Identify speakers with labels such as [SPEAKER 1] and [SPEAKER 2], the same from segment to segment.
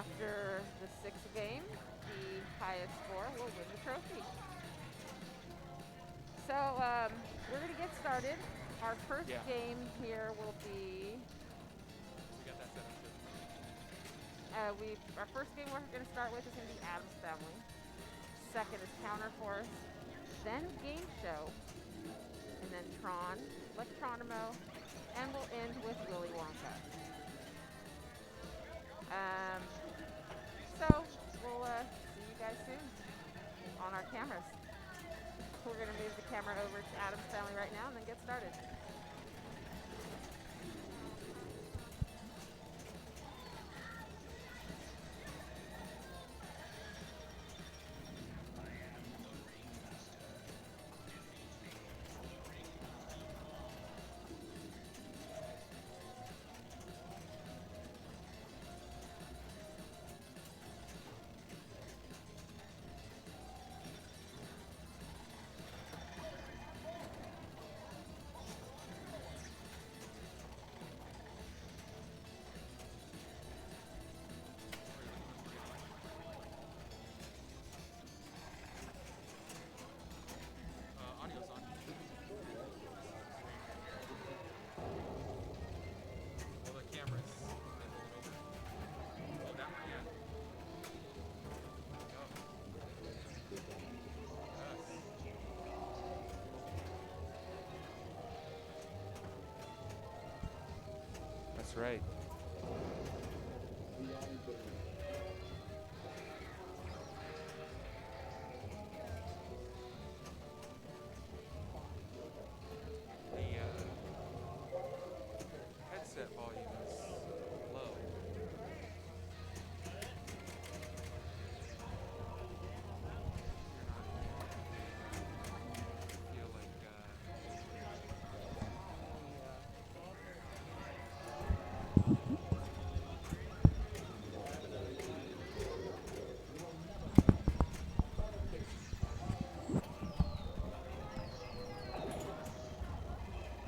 [SPEAKER 1] After the sixth game, the highest score will win the trophy. So we're going to get started. Our first game here will be.
[SPEAKER 2] We got that set up too.
[SPEAKER 1] Our first game we're going to start with is going to be Adam's Family. Second is Counterforce, then Game Show, and then Tron, Electronimo, and we'll end with Willy Wonka. So we'll see you guys soon on our cameras. We're going to move the camera over to Adam's Family right now and then get started.
[SPEAKER 2] Audio's on. Well, the camera's over. Oh, that one, yeah. Oh. Yes. That's right. The headset volume is low. You're not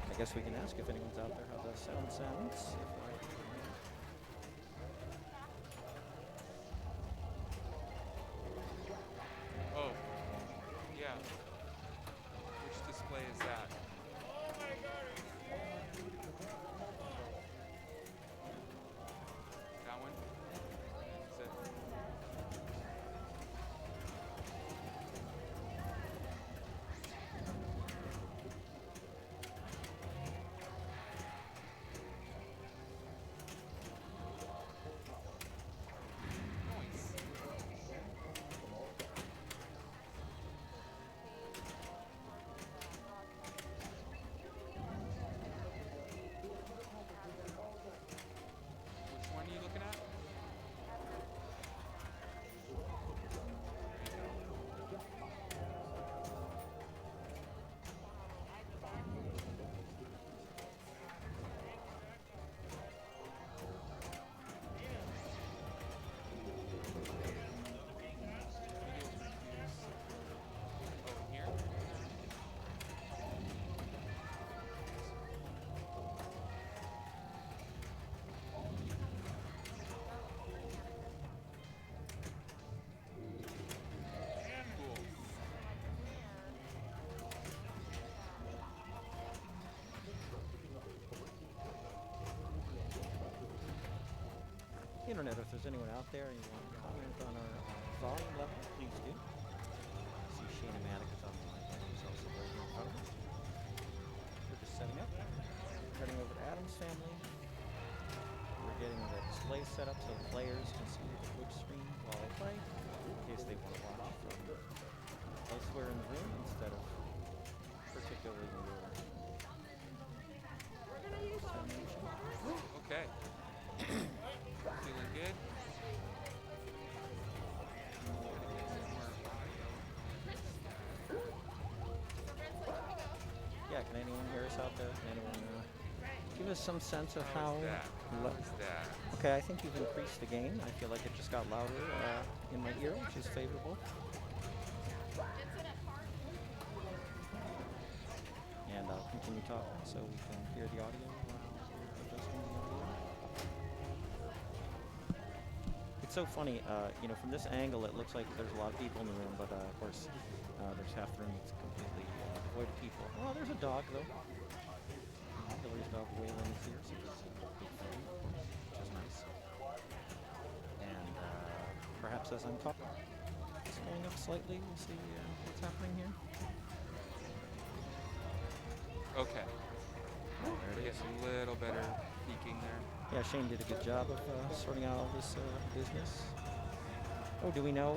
[SPEAKER 3] I guess we can ask if anyone's out there how the sound sounds.
[SPEAKER 2] Oh, yeah. Which display is that? That one? Is it? Noise. Which one are you looking at? Oh, in here? Cool.
[SPEAKER 3] Internet, if there's anyone out there and you want to comment on our volume level, please do. I see Shane Matic is online. He's also working on part of it. We're just setting up. Heading over to Adam's Family. We're getting the display set up so the players can see the Twitch screen while I play, in case they want to watch from elsewhere in the room instead of particularly in your destination.
[SPEAKER 2] Okay. Feeling good?
[SPEAKER 3] Yeah, can anyone hear us out there? Can anyone give us some sense of how?
[SPEAKER 2] How is that?
[SPEAKER 3] Okay, I think you've increased the gain. I feel like it just got louder in my ear, which is favorable. And I'll continue talking so we can hear the audio while we're adjusting the audio. it's so funny. You know, from this angle, it looks like there's a lot of people in the room, but of course, there's half the room that's completely devoid of people. Oh, there's a dog though. Hillary's dog Waylon is here, so this is a big fan, of course, which is nice. And perhaps as I'm talking, it's going up slightly. We'll see what's happening here.
[SPEAKER 2] Okay.
[SPEAKER 3] Oh, there it
[SPEAKER 2] Get
[SPEAKER 3] is.
[SPEAKER 2] a little better peeking there.
[SPEAKER 3] Yeah, Shane did a good job of sorting out all this business. Oh, do we know?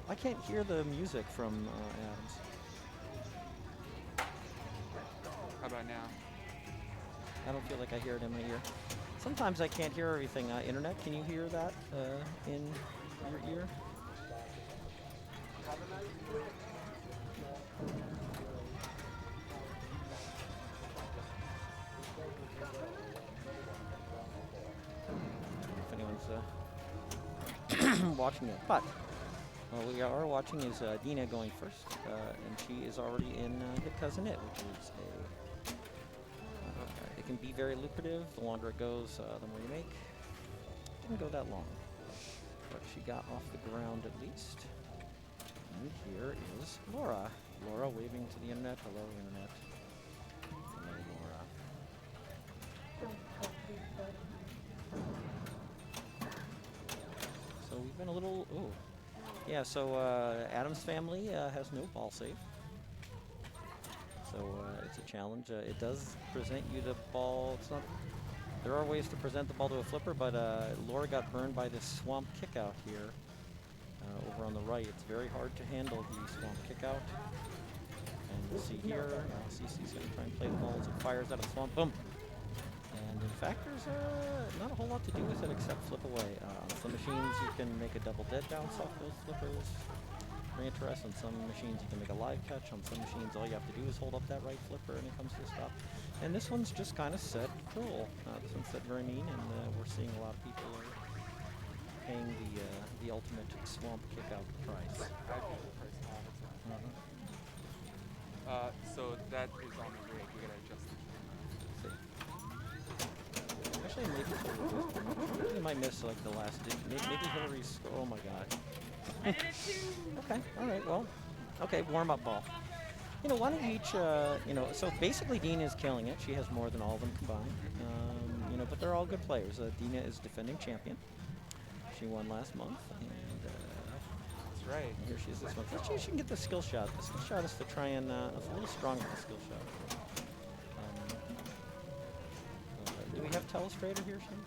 [SPEAKER 3] I can't hear the music from Adams.
[SPEAKER 2] How about now?
[SPEAKER 3] I don't feel like I hear it in my ear. Sometimes I can't hear everything. Internet, can you hear that in your ear? If anyone's watching it, but what we are watching is Dina going first, and she is already in Hit Cousin It, which is it can be very lucrative. The longer it goes, the more you make. Didn't go that long, but she got off the ground at least. And here is Laura. Laura waving to the internet. Hello, internet. Hello, Laura. So we've been a little. Oh, yeah. So Adam's family has no ball save. So it's a challenge. It does present you the ball. It's not. There are ways to present the ball to a flipper, but Laura got burned by this swamp kick out here over on the right. It's very hard to handle the swamp kick out. And you'll see here, CC's going to try and play the ball as it fires out of the swamp. Boom! And in fact, there's not a whole lot to do with it except flip away. On some machines, you can make a double dead bounce off those flippers. Very interesting. On some machines, you can make a live catch. On some machines, all you have to do is hold up that right flipper and it comes to a stop. And this one's just kind of set cruel. This one's set very mean, and we're seeing a lot of people are paying the ultimate swamp kick-out price.
[SPEAKER 2] I pay the price all the time. So that is on the rig. We gotta adjust it.
[SPEAKER 3] Actually, maybe you might miss like the last. Maybe Hillary's. Oh my God. Okay. All right. Well. Okay. Warm-up ball. You know, why don't you each? You know, so basically, Dina is killing it. She has more than all of them combined. You know, but they're all good players. Dina is defending champion. She won last month, and
[SPEAKER 2] That's right.
[SPEAKER 3] here she is this month. Let's see if she can get the skill shot. The skill shot is to try and it's a little strong with the skill shot. Do we have Telestrator here, Shane?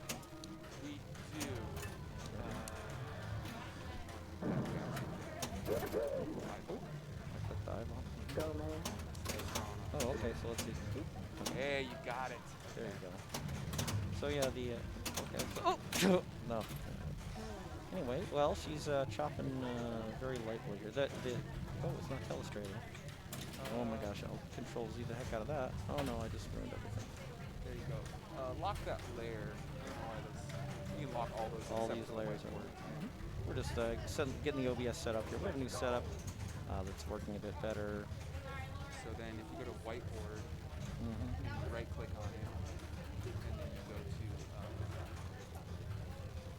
[SPEAKER 2] We do.
[SPEAKER 3] I clicked the eyeball. Oh, okay. So let's see.
[SPEAKER 2] Hey, you got it.
[SPEAKER 3] There you go. So yeah, the okay. So, oh no. Anyway, well, she's chopping very lightly here. Oh, it's not Telestrator. Oh my gosh, I'll control Z the heck out of that. Oh no, I just ruined everything.
[SPEAKER 2] There you go. Lock that layer. You can lock all those.
[SPEAKER 3] All
[SPEAKER 2] except
[SPEAKER 3] these
[SPEAKER 2] for the
[SPEAKER 3] layers are
[SPEAKER 2] whiteboard.
[SPEAKER 3] working. We're just getting the OBS set up here. We have a new setup that's working a bit better.
[SPEAKER 2] So then if you go to whiteboard, you right click on it, and then you go to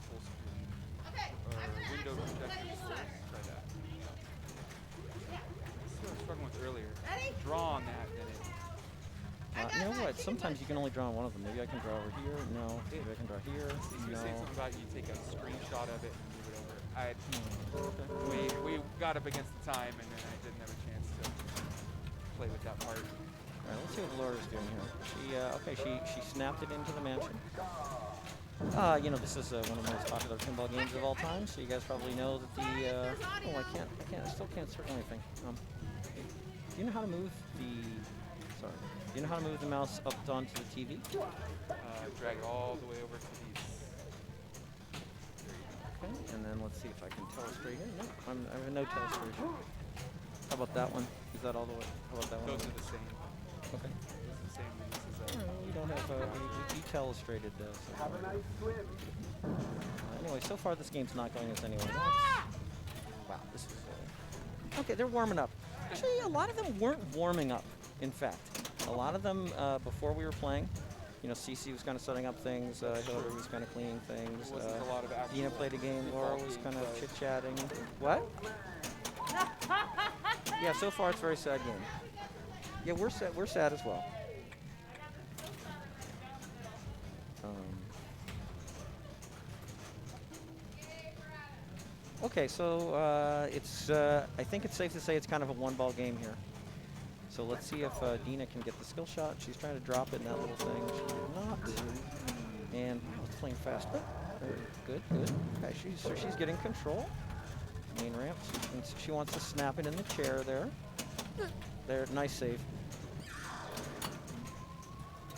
[SPEAKER 2] full screen or window projector source. Try that. This is what I was struggling with earlier. Draw on that, then it.
[SPEAKER 3] You know what? Sometimes you can only draw on one of them. Maybe I can draw over here. No. Maybe I can draw here.
[SPEAKER 2] You were saying something about you take a screenshot of it and move it over.
[SPEAKER 3] Okay.
[SPEAKER 2] We got up against the time, and then I didn't have a chance to play with that part.
[SPEAKER 3] All right, let's see what Laura's doing here. She snapped it into the mansion. You know, this is one of the most popular pinball games of all time, so you guys probably know that the. I still can't circle anything. Do you know how to move the? Sorry. Do you know how to move the mouse up onto the TV?
[SPEAKER 2] Drag it all the way over to these.
[SPEAKER 3] Okay, and then let's see if I can telestrate here. No, I have no telestration. How about that one? Is that all the way? How about that one?
[SPEAKER 2] Those are the same.
[SPEAKER 3] Okay.
[SPEAKER 2] Those are the same ones as
[SPEAKER 3] We don't have we telestrated so far. Anyway, so far this game's not going as anywhere. Wow, this is okay. They're warming up. Actually, a lot of them weren't warming up. In fact, a lot of them before we were playing, You know, Cece was kind of setting up things. Hillary was kind of cleaning things.
[SPEAKER 2] There wasn't a lot of actual
[SPEAKER 3] Dina played a game. Laura
[SPEAKER 2] football
[SPEAKER 3] was
[SPEAKER 2] being
[SPEAKER 3] kind of
[SPEAKER 2] played.
[SPEAKER 3] chit-chatting. What? Yeah, so far it's a very sad game. Yeah, we're sad. We're sad as well. Okay, so it's. I think it's safe to say it's kind of a one-ball game here. So let's see if Dina can get the skill shot. She's trying to drop it in that little thing. She did not. And wow, it's playing fast. Good, good. Okay, she's getting control. Main ramp. And she wants to snap it in the chair there. There, nice save.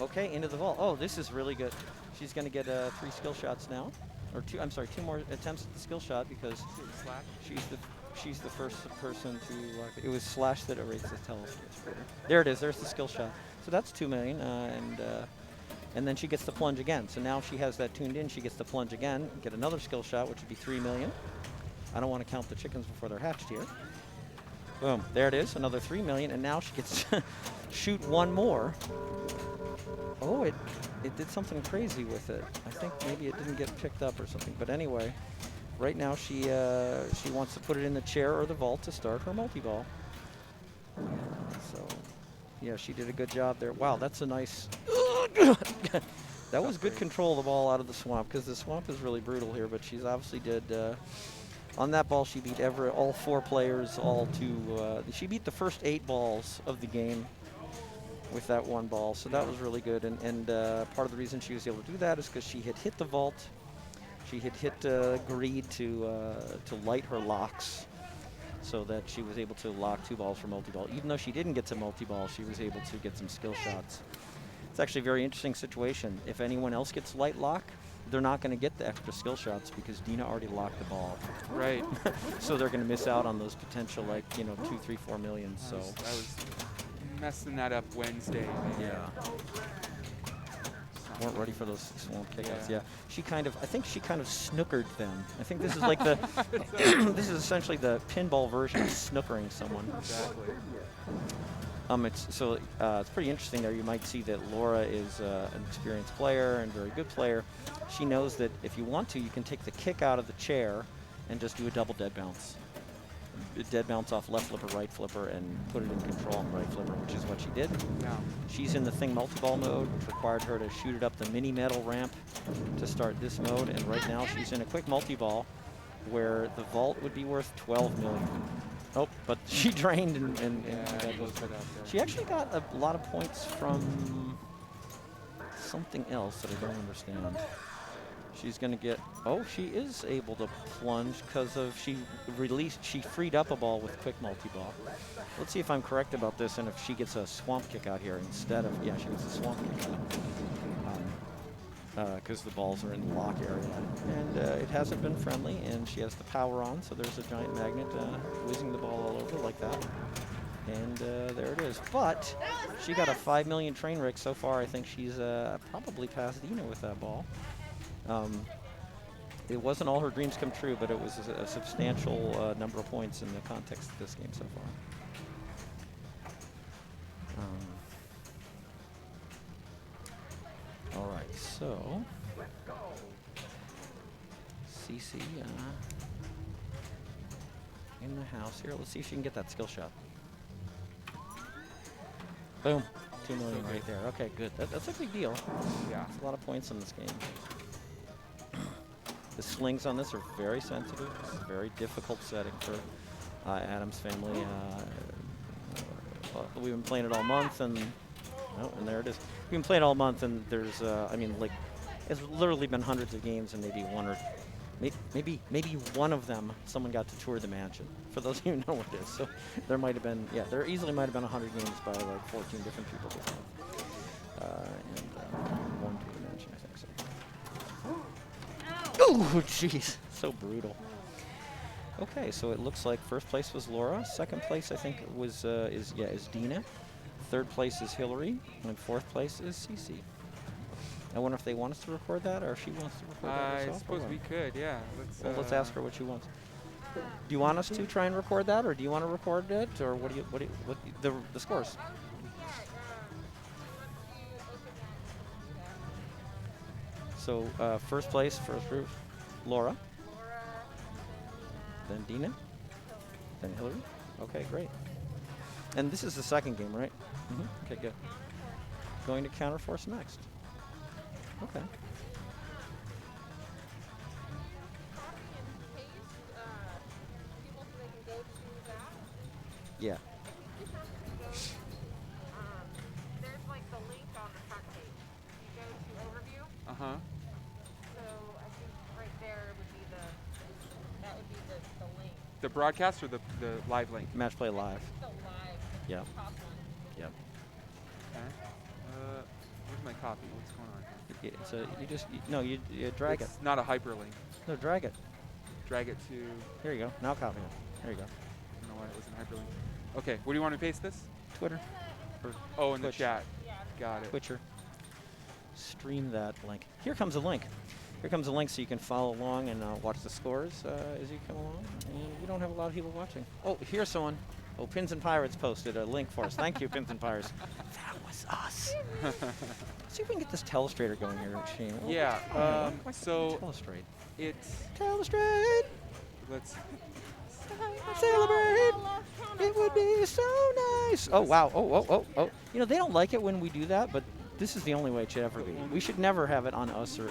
[SPEAKER 3] Okay, into the vault. Oh, this is really good. She's going to get 3 skill shots now. Or 2, I'm sorry, 2 more attempts at the skill shot because she's the first person to it was Slash that erased the telescope. There it is. There's the skill shot. So that's 2 million, and then she gets the plunge again. So now she has that tuned in. She gets the plunge again, get another skill shot, which would be 3 million. I don't want to count the chickens before they're hatched here. Boom. There it is. Another 3 million, and now she gets to shoot 1 more. Oh, it did something crazy with it. I think maybe it didn't get picked up or something. But anyway, right now she wants to put it in the chair or the vault to start her multi-ball. So, yeah, she did a good job there. Wow, that's a nice... That was good control of the ball out of the swamp, because the swamp is really brutal here, but she's obviously did... on that ball, she beat all 4 players, she beat the first 8 balls of the game with that 1 ball, so that was really good. And part of the reason she was able to do that is because she had hit the vault. She had hit greed to light her locks, so that she was able to lock 2 balls for multi-ball. Even though she didn't get to multi-ball, she was able to get some skill shots. It's actually a very interesting situation. If anyone else gets light lock, they're not going to get the extra skill shots because Dina already locked the ball.
[SPEAKER 2] Right.
[SPEAKER 3] So they're going to miss out on those potential, like, 2, 3, 4 million.
[SPEAKER 2] I was messing that up Wednesday.
[SPEAKER 3] Yeah. Weren't ready for those swamp kickouts. Yeah. I think she kind of snookered them. I think this is like this is essentially the pinball version of snookering someone.
[SPEAKER 2] Exactly.
[SPEAKER 3] It's pretty interesting there. You might see that Laura is an experienced player and very good player. She knows that if you want to, you can take the kick out of the chair and just do a double dead bounce. Dead bounce off left flipper, right flipper, and put it in control on right flipper, which is what she did.
[SPEAKER 2] Yeah.
[SPEAKER 3] She's in the thing multi-ball mode, which required her to shoot it up the mini metal ramp to start this mode, and right now she's in a quick multi-ball where the vault would be worth 12 million. Oh, but she drained and she actually got a lot of points from something else that I don't understand. She's going to get... Oh, she is able to plunge because she freed up a ball with quick multi-ball. Let's see if I'm correct about this and if she gets a swamp kick out here instead of... Yeah, she gets a swamp kick out. Because the balls are in the lock area. And it hasn't been friendly, and she has the power on, so there's a giant magnet whizzing the ball all over like that. And there it is. But she got a 5 million train wreck so far. I think she's probably passed Dina with that ball. It wasn't all her dreams come true, but it was a substantial number of points in the context of this game so far. All right, so CC in the house here. Let's see if she can get that skill shot. Boom. 2 million right there. Okay, good. That's a big deal.
[SPEAKER 2] Yeah.
[SPEAKER 3] That's a lot of points in this game. The slings on this are very sensitive. It's a very difficult setting for Adam's family. We've been playing it all month, and there it is. We've been playing all month, and there's, it's literally been hundreds of games, and maybe one or maybe one of them, someone got to tour the mansion. For those of you who know what it is, so there might have been, there easily might have been 100 games by like 14 different people this month, and one tour the mansion, I think so. Oh, jeez, so brutal. Okay, so it looks like first place was Laura. Second place, I think, is Dina. Third place is Hillary, and fourth place is Cece. I wonder if they want us to record that, or if she wants to record that herself.
[SPEAKER 2] I suppose we could, yeah.
[SPEAKER 3] Let's ask her what she wants. Do you want us to try and record that, or do you want to record it, or what the scores? So first place, first group, Laura,
[SPEAKER 1] Laura,
[SPEAKER 3] then Dina, then Hillary. Okay, great. And this is the second game, right? Okay, good. Going to Counterforce next. Okay.
[SPEAKER 1] Copy and paste people so they can go to that.
[SPEAKER 3] Yeah.
[SPEAKER 1] You have to go. There's like the link on the front page. You go to overview.
[SPEAKER 2] Uh-huh.
[SPEAKER 1] So I think right there would be that would be the link.
[SPEAKER 2] The broadcast or the live link?
[SPEAKER 3] Match play live.
[SPEAKER 1] The live.
[SPEAKER 3] Yep.
[SPEAKER 1] Top one.
[SPEAKER 3] Yep.
[SPEAKER 2] Okay. Where's my copy? What's going on here?
[SPEAKER 3] So you just you drag
[SPEAKER 2] It's not a hyperlink.
[SPEAKER 3] it. No, drag it.
[SPEAKER 2] Drag it to.
[SPEAKER 3] Here you go. Now copy it. There you go.
[SPEAKER 2] I don't know why it wasn't hyperlink. Okay. Where do you want me to paste this?
[SPEAKER 3] Twitter. Or
[SPEAKER 2] Oh, in the
[SPEAKER 3] Twitch.
[SPEAKER 2] chat. Got it.
[SPEAKER 3] Twitcher. Stream that link. Here comes a link. Here comes a link so you can follow along and watch the scores as you come along. And we don't have a lot of people watching. Oh, here's someone. Oh, Pins and Pirates posted a link for us. Thank you, Pins and Pirates. That was us. See if we can get this telestrator going here, Shane. Oh,
[SPEAKER 2] Yeah,
[SPEAKER 3] why
[SPEAKER 2] so-
[SPEAKER 3] telestrate.
[SPEAKER 2] It's.
[SPEAKER 3] Telestrate.
[SPEAKER 2] Let's.
[SPEAKER 3] Celebrate. It would be so nice. Oh, wow. Oh. You know, they don't like it when we do that, but this is the only way it should ever be. We should never have it on us. Or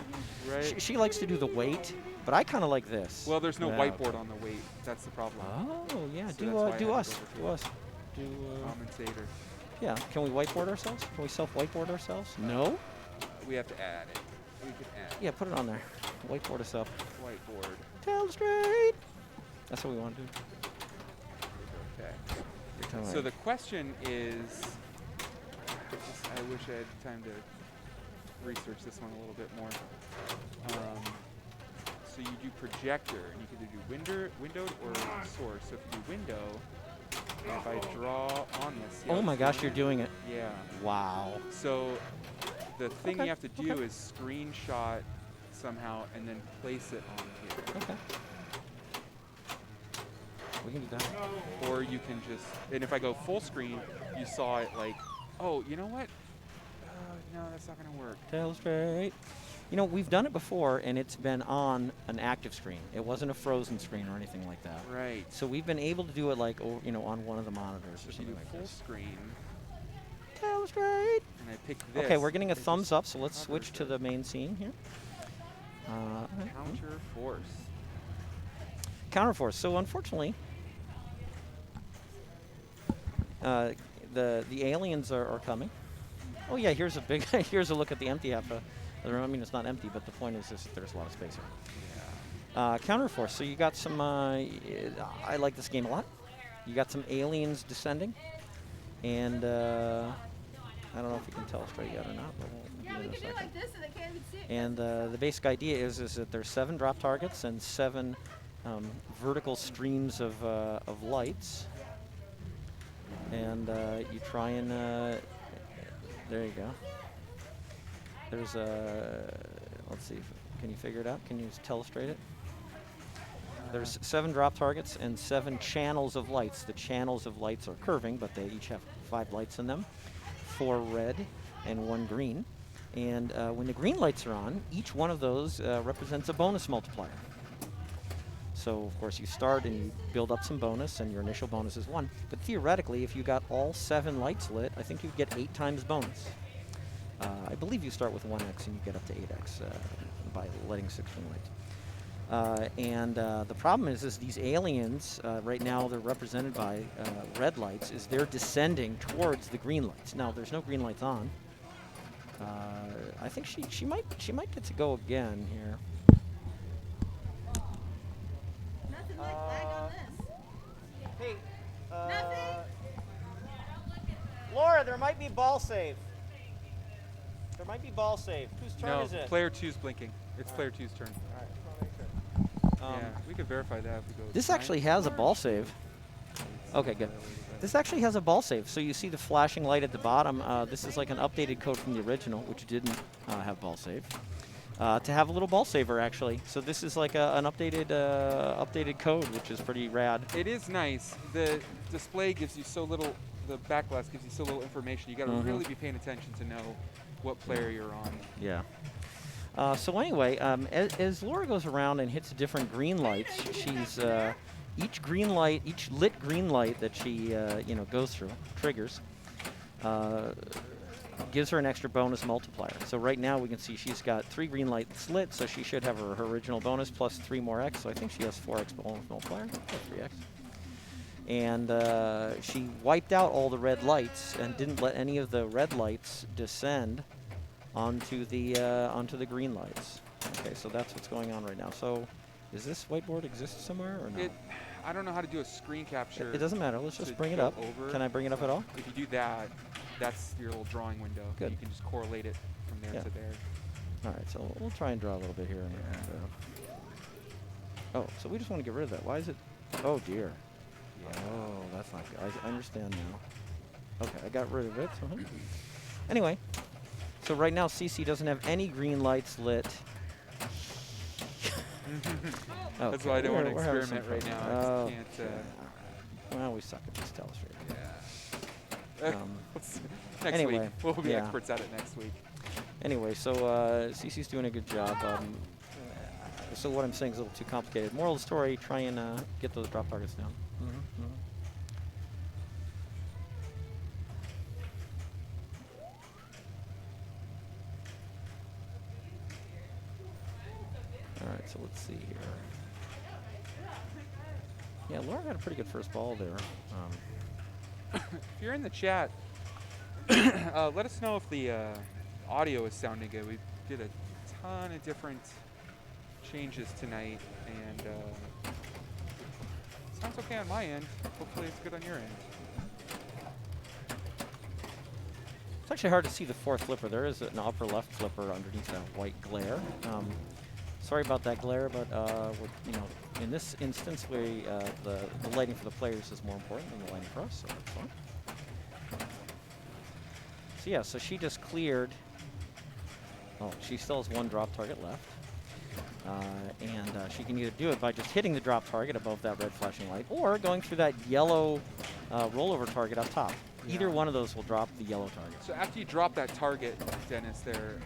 [SPEAKER 2] Right.
[SPEAKER 3] she likes to do the weight, but I kind of like this.
[SPEAKER 2] Well, there's no
[SPEAKER 3] Yeah.
[SPEAKER 2] whiteboard on the weight. That's the problem.
[SPEAKER 3] Oh, yeah.
[SPEAKER 2] So
[SPEAKER 3] do
[SPEAKER 2] that's why I had to
[SPEAKER 3] do us.
[SPEAKER 2] go with
[SPEAKER 3] Do
[SPEAKER 2] the
[SPEAKER 3] us. Do
[SPEAKER 2] Commentator.
[SPEAKER 3] yeah. Can we whiteboard ourselves? Can we self-whiteboard ourselves? No?
[SPEAKER 2] We have to add it. We can add
[SPEAKER 3] Yeah, put it on there. Whiteboard us up.
[SPEAKER 2] whiteboard.
[SPEAKER 3] Telestrate. That's what we want to do.
[SPEAKER 2] Okay.
[SPEAKER 3] You're telling
[SPEAKER 2] So
[SPEAKER 3] me.
[SPEAKER 2] the question is, I wish I had time to research this one a little bit more. So you do projector, and you can either do windowed or source. So if you do window, and if I draw on this. see how
[SPEAKER 3] Oh my
[SPEAKER 2] it's
[SPEAKER 3] gosh, you're doing it.
[SPEAKER 2] Yeah.
[SPEAKER 3] Wow.
[SPEAKER 2] So the thing
[SPEAKER 3] Okay,
[SPEAKER 2] you have to do
[SPEAKER 3] okay.
[SPEAKER 2] is screenshot somehow and then place it on here.
[SPEAKER 3] Okay. We can do that.
[SPEAKER 2] Or you can just, and if I go full screen, you saw it like, oh, you know what? No, that's not going to work.
[SPEAKER 3] Telestrate. You know, we've done it before, and it's been on an active screen. It wasn't a frozen screen or anything like that.
[SPEAKER 2] Right.
[SPEAKER 3] So we've been able to do it like, on one of the monitors
[SPEAKER 2] So
[SPEAKER 3] or
[SPEAKER 2] if you
[SPEAKER 3] something
[SPEAKER 2] do
[SPEAKER 3] like
[SPEAKER 2] full
[SPEAKER 3] this.
[SPEAKER 2] screen,
[SPEAKER 3] Telestrate.
[SPEAKER 2] and I pick this.
[SPEAKER 3] Okay, we're getting a
[SPEAKER 2] it just
[SPEAKER 3] thumbs up, so let's
[SPEAKER 2] covers
[SPEAKER 3] switch to
[SPEAKER 2] it.
[SPEAKER 3] the main scene here.
[SPEAKER 2] Counter force.
[SPEAKER 3] Counterforce. So unfortunately, the aliens are coming. Oh yeah, here's a big here's a look at the empty half. I mean, it's not empty, but the point is there's a lot of space here. Counterforce. So you got some. I like this game a lot. You got some aliens descending, and I don't know if you can tell straight yet or not. But
[SPEAKER 4] Yeah, we can do like this so they can't even see it.
[SPEAKER 3] and the basic idea is that there's 7 drop targets and 7 vertical streams of lights. And you try and, there you go. There's let's see, can you figure it out? Can you telestrate it? There's 7 drop targets and 7 channels of lights. The channels of lights are curving, but they each have 5 lights in them. 4 red and 1 green. And when the green lights are on, each one of those represents a bonus multiplier. So, of course, you start and you build up some bonus, and your initial bonus is 1. But theoretically, if you got all 7 lights lit, I think you get 8 times bonus. I believe you start with 1x and you get up to 8x by letting 16 lights. And the problem is these aliens, right now they're represented by red lights, is they're descending towards the green lights. Now, there's no green lights on. I think she might get to go again here.
[SPEAKER 4] Nothing like lag on this.
[SPEAKER 3] Hey,
[SPEAKER 4] Nothing?
[SPEAKER 3] Laura, there might be ball save. There might be ball save. Whose turn
[SPEAKER 2] No,
[SPEAKER 3] is it?
[SPEAKER 2] player 2's blinking. It's player 2's turn.
[SPEAKER 3] All right, just wanna make sure.
[SPEAKER 2] Yeah, we could verify that if we go.
[SPEAKER 3] This
[SPEAKER 2] time.
[SPEAKER 3] actually has a ball save. Okay, good. This actually has a ball save. So you see the flashing light at the bottom. This is like an updated code from the original, which didn't have ball save. To have a little ball saver, actually. So this is like an updated code, which is pretty rad.
[SPEAKER 2] It is nice. The display gives you so little. The back glass gives you so little information. You got to
[SPEAKER 3] Mhm.
[SPEAKER 2] really be paying attention to know what player you're on.
[SPEAKER 3] Yeah. So anyway, as Laura goes around and hits different green lights, she's each lit green light that she goes through, triggers, gives her an extra bonus multiplier. So right now we can see she's got 3 green lights lit, so she should have her original bonus plus 3 more X. So I think she has 4X bonus multiplier, or 3X. And she wiped out all the red lights and didn't let any of the red lights descend onto the green lights. Okay, so that's what's going on right now. So, does this whiteboard exist somewhere or not?
[SPEAKER 2] I don't know how to do a screen capture.
[SPEAKER 3] It doesn't matter. Let's just bring it up. Can I bring it up at all?
[SPEAKER 2] If you do that, that's your little drawing window.
[SPEAKER 3] Good.
[SPEAKER 2] You can just correlate it from there to there.
[SPEAKER 3] All right, so we'll try and draw a little bit here. Oh, so we just want to get rid of that. Why is it? Oh dear.
[SPEAKER 2] Yeah.
[SPEAKER 3] Oh, that's not good. I understand now. Okay, I got rid of it. Anyway, so right now CC doesn't have any green lights lit.
[SPEAKER 2] That's why I don't want to experiment right now. I just can't.
[SPEAKER 3] Well, we suck at this telestrator.
[SPEAKER 2] Yeah. Next
[SPEAKER 3] anyway,
[SPEAKER 2] week. We'll be experts at it next week.
[SPEAKER 3] Anyway, so CC's doing a good job. So what I'm saying is a little too complicated. Moral of the story, try and get those drop targets down. All right, so let's see here. Yeah, Laura got a pretty good first ball there.
[SPEAKER 2] If you're in the chat, let us know if the audio is sounding good. We did a ton of different changes tonight, and sounds okay on my end. Hopefully it's good on your end.
[SPEAKER 3] It's actually hard to see the 4th flipper. There is an upper left flipper underneath that white glare. Sorry about that glare, but in this instance, the lighting for the players is more important than the lighting for us, so that's fine. So yeah, so she just cleared. Oh, she still has 1 drop target left. And she can either do it by just hitting the drop target above that red flashing light, or going through that yellow rollover target up top.
[SPEAKER 2] Yeah.
[SPEAKER 3] Either one of those will drop the yellow target.
[SPEAKER 2] So after you drop that target, Dennis, there,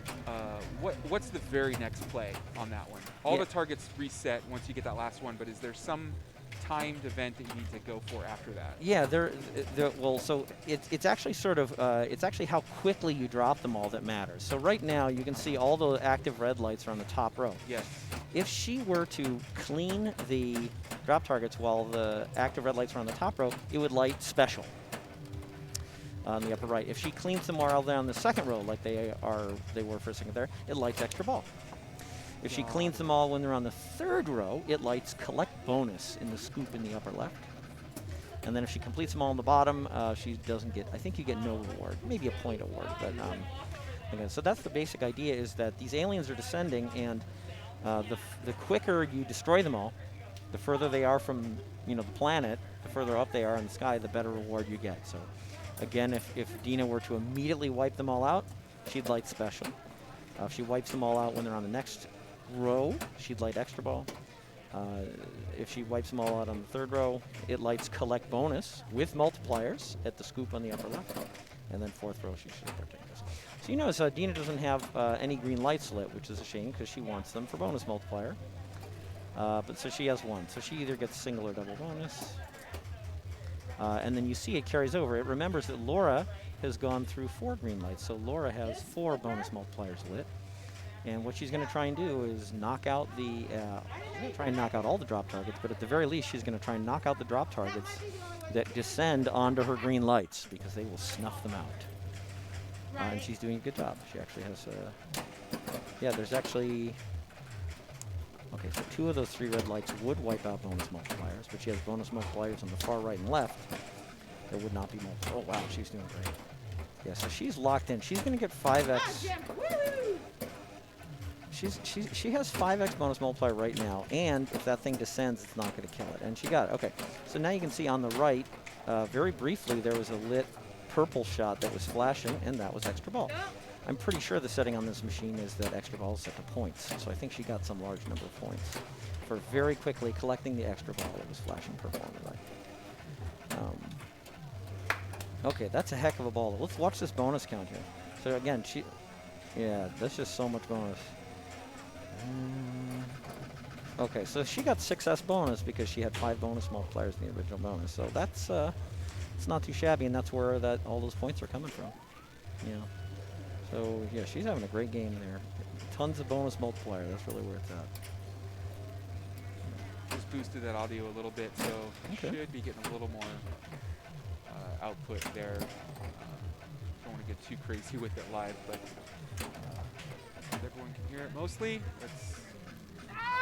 [SPEAKER 2] what's the very next play on that one? All the targets reset once you get that last one, but is there some timed event that you need to go for after that?
[SPEAKER 3] Yeah, well, so it's actually sort of, it's actually how quickly you drop them all that matters. So right now, you can see all the active red lights are on the top row.
[SPEAKER 2] Yes.
[SPEAKER 3] If she were to clean the drop targets while the active red lights are on the top row, it would light special on the upper right. If she cleans them while they're on the second row, like they were for a second there, it lights extra ball. If she cleans them all when they're on the third row, it lights collect bonus in the scoop in the upper left. And then if she completes them all on the bottom, she doesn't get, I think you get no reward, maybe a point award. But again, so that's the basic idea, is that these aliens are descending, and the quicker you destroy them all, the further they are from the planet, the further up they are in the sky, the better reward you get. So again, if Dina were to immediately wipe them all out, she'd light special. If she wipes them all out when they're on the next row, she'd light extra ball. If she wipes them all out on the third row, it lights collect bonus with multipliers at the scoop on the upper left. And then 4th row, she should start taking this. So you notice Dina doesn't have any green lights lit, which is a shame because she wants them for bonus multiplier. But so she has 1. So she either gets single or double bonus. And then you see it carries over. It remembers that Laura has gone through 4 green lights. So Laura has 4 bonus multipliers lit. And what she's going to try and do is knock out she's going to try and knock out all the drop targets, but at the very least, she's going to try and knock out the drop targets that descend onto her green lights, because they will snuff them out. And she's doing a good job. She actually has, there's actually, okay, so 2 of those 3 red lights would wipe out bonus multipliers, but she has bonus multipliers on the far right and left. There would not be multipliers. Oh, wow, she's doing great. Yeah, so she's locked in. She's going to get 5x. She has 5x bonus multiplier right now, and if that thing descends, it's not going to kill it. And she got it. Okay, so now you can see on the right, very briefly, there was a lit purple shot that was flashing, and that was extra ball. I'm pretty sure the setting on this machine is that extra ball is set to points, so I think she got some large number of points for very quickly collecting the extra ball that was flashing purple on the right. Okay, that's a heck of a ball. Let's watch this bonus count here. So again, yeah, that's just so much bonus. Okay, so she got success bonus because she had 5 bonus multipliers in the original bonus. So that's it's not too shabby, and that's where all those points are coming from. Yeah. So yeah, she's having a great game there. Tons of bonus multiplier. That's really where it's at.
[SPEAKER 2] Just boosted that audio a little bit, so
[SPEAKER 3] Okay.
[SPEAKER 2] should be getting a little more output there. Don't want to get too crazy with it live, but everyone can hear it mostly. That's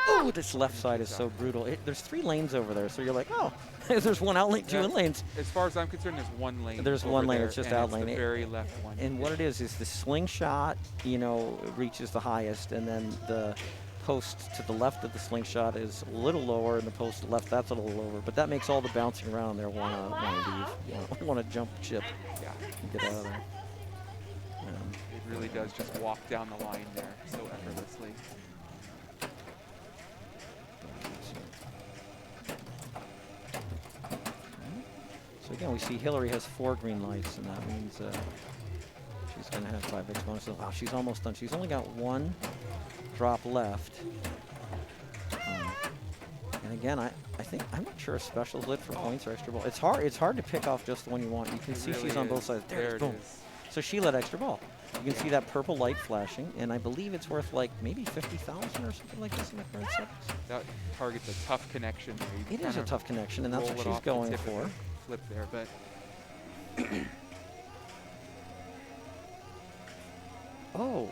[SPEAKER 3] Oh, this left side is so brutal. There's 3 lanes over there, so you're like, oh, there's 1 out lane, 2 in lanes.
[SPEAKER 2] as far as I'm concerned, there's 1 lane.
[SPEAKER 3] There's
[SPEAKER 2] over
[SPEAKER 3] 1 lane,
[SPEAKER 2] there,
[SPEAKER 3] it's just
[SPEAKER 2] and
[SPEAKER 3] out
[SPEAKER 2] it's
[SPEAKER 3] lane.
[SPEAKER 2] the very left one.
[SPEAKER 3] And what it is the slingshot, you know, reaches the highest, and then the post to the left of the slingshot is a little lower, and the post to the left, that's a little lower. But that makes all the bouncing around there want to leave, want to jump chip
[SPEAKER 2] Yeah,
[SPEAKER 3] and get out of there.
[SPEAKER 2] it really does just walk down the line there so effortlessly.
[SPEAKER 3] So again, we see Hillary has 4 green lights, and that means she's going to have 5x bonus. Wow, she's almost done. She's only got 1 drop left. And again, I think I'm not sure if special's lit for points or extra ball. It's hard to pick off just the one you want. You can see
[SPEAKER 2] really
[SPEAKER 3] she's on both
[SPEAKER 2] is.
[SPEAKER 3] sides. There it
[SPEAKER 2] There
[SPEAKER 3] is,
[SPEAKER 2] it
[SPEAKER 3] boom.
[SPEAKER 2] is.
[SPEAKER 3] So she lit extra ball. You can see that purple light flashing, and I believe it's worth like maybe 50,000 or something like this in the current settings.
[SPEAKER 2] That targets a tough connection. Where you
[SPEAKER 3] It is a
[SPEAKER 2] kind of
[SPEAKER 3] tough connection, and that's
[SPEAKER 2] roll
[SPEAKER 3] what
[SPEAKER 2] it
[SPEAKER 3] she's
[SPEAKER 2] off the
[SPEAKER 3] going
[SPEAKER 2] tip of
[SPEAKER 3] for.
[SPEAKER 2] the Flip there, but
[SPEAKER 3] Oh,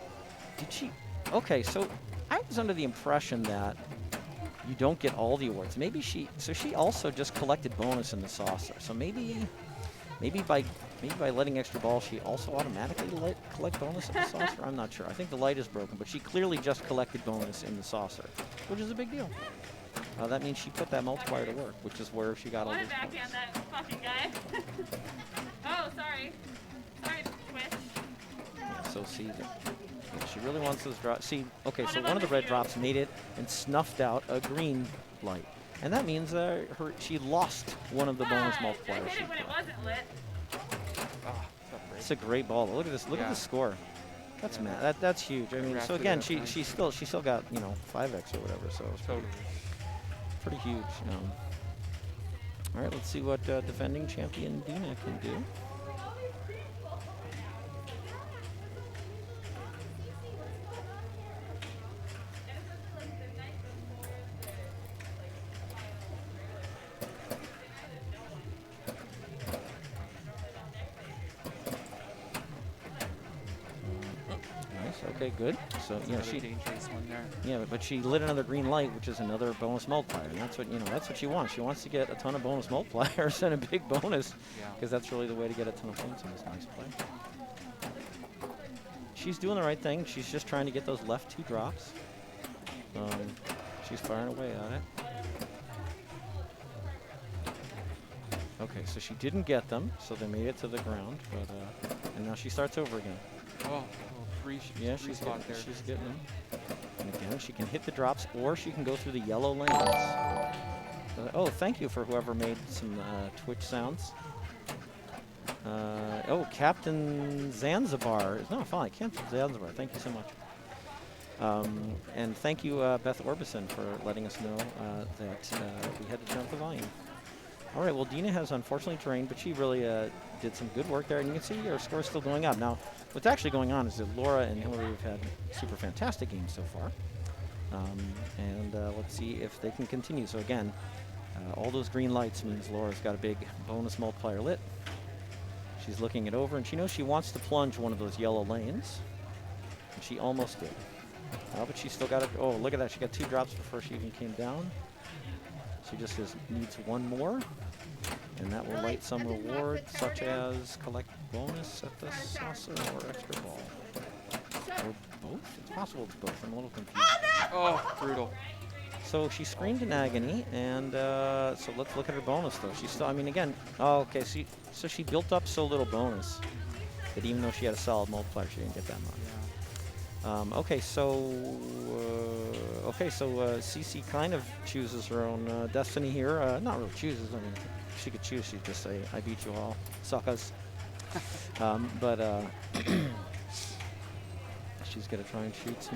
[SPEAKER 3] did she? Okay, so I was under the impression that you don't get all the awards. Maybe she also just collected bonus in the saucer. So maybe by letting extra ball, she also automatically collect bonus in the saucer. I'm not sure. I think the light is broken, but she clearly just collected bonus in the saucer, which is a big deal. That means she put that multiplier to work, which is where she got all
[SPEAKER 1] Want
[SPEAKER 3] those
[SPEAKER 1] to backhand
[SPEAKER 3] points.
[SPEAKER 1] that fucking guy? Oh, sorry. Sorry, Twitch.
[SPEAKER 3] Yeah, so see, she really wants those drops. See, okay, so one of the red drops made it and snuffed out a green light. And that means she lost one of the bonus
[SPEAKER 1] I
[SPEAKER 3] multipliers.
[SPEAKER 1] hit
[SPEAKER 3] she
[SPEAKER 1] it when it
[SPEAKER 3] put.
[SPEAKER 1] wasn't lit.
[SPEAKER 2] tough break.
[SPEAKER 3] It's a great ball. Look at this. Look at
[SPEAKER 2] Yeah.
[SPEAKER 3] the score. That's
[SPEAKER 2] Yeah,
[SPEAKER 3] mad. That's huge. I mean, so
[SPEAKER 2] wrapped it
[SPEAKER 3] again,
[SPEAKER 2] up nice.
[SPEAKER 3] she still got 5x or whatever. So it's
[SPEAKER 2] Totally.
[SPEAKER 3] pretty huge. All right, let's see what defending champion Dina can do. Okay, good. So
[SPEAKER 2] Another
[SPEAKER 3] she
[SPEAKER 2] dangerous one there.
[SPEAKER 3] but she lit another green light, which is another bonus multiplier, and that's what she wants. She wants to get a ton of bonus multipliers and a big bonus,
[SPEAKER 2] Yeah.
[SPEAKER 3] because that's really the way to get a ton of points in this nice play. She's doing the right thing. She's just trying to get those left 2 drops. She's firing away at it. Okay, so she didn't get them, so they made it to the ground, but and now she starts over again.
[SPEAKER 2] Oh, free
[SPEAKER 3] She's
[SPEAKER 2] spot
[SPEAKER 3] getting,
[SPEAKER 2] there.
[SPEAKER 3] she's getting them. And again, she can hit the drops, or she can go through the yellow lanes. Oh, thank you for whoever made some Twitch sounds. Captain Zanzibar. No, fine, Captain Zanzibar. Thank you so much. And thank you, Beth Orbison, for letting us know that we had to jump the volume. All right, well, Dina has unfortunately drained, but she really did some good work there. And you can see her score is still going up. Now, what's actually going on is that Laura and Hillary have had super fantastic games so far. And let's see if they can continue. So again, all those green lights means Laura's got a big bonus multiplier lit. She's looking it over, and she knows she wants to plunge one of those yellow lanes. And she almost did. But she still got it. Oh, look at that. She got 2 drops before she even came down. She just needs 1 more, and that will light some reward, such as collect bonus at the saucer or extra ball. Or both? It's possible it's both. I'm a little confused.
[SPEAKER 2] Oh, brutal.
[SPEAKER 3] So she screamed in agony, and so let's look at her bonus, though. She's still, I mean, again, okay, so she built up so little bonus that even though she had a solid multiplier, she didn't get that much. Okay, so Cece kind of chooses her own destiny here. Not really chooses. I mean, if she could choose, she'd just say, "I beat you all, suckers." She's gonna try and shoot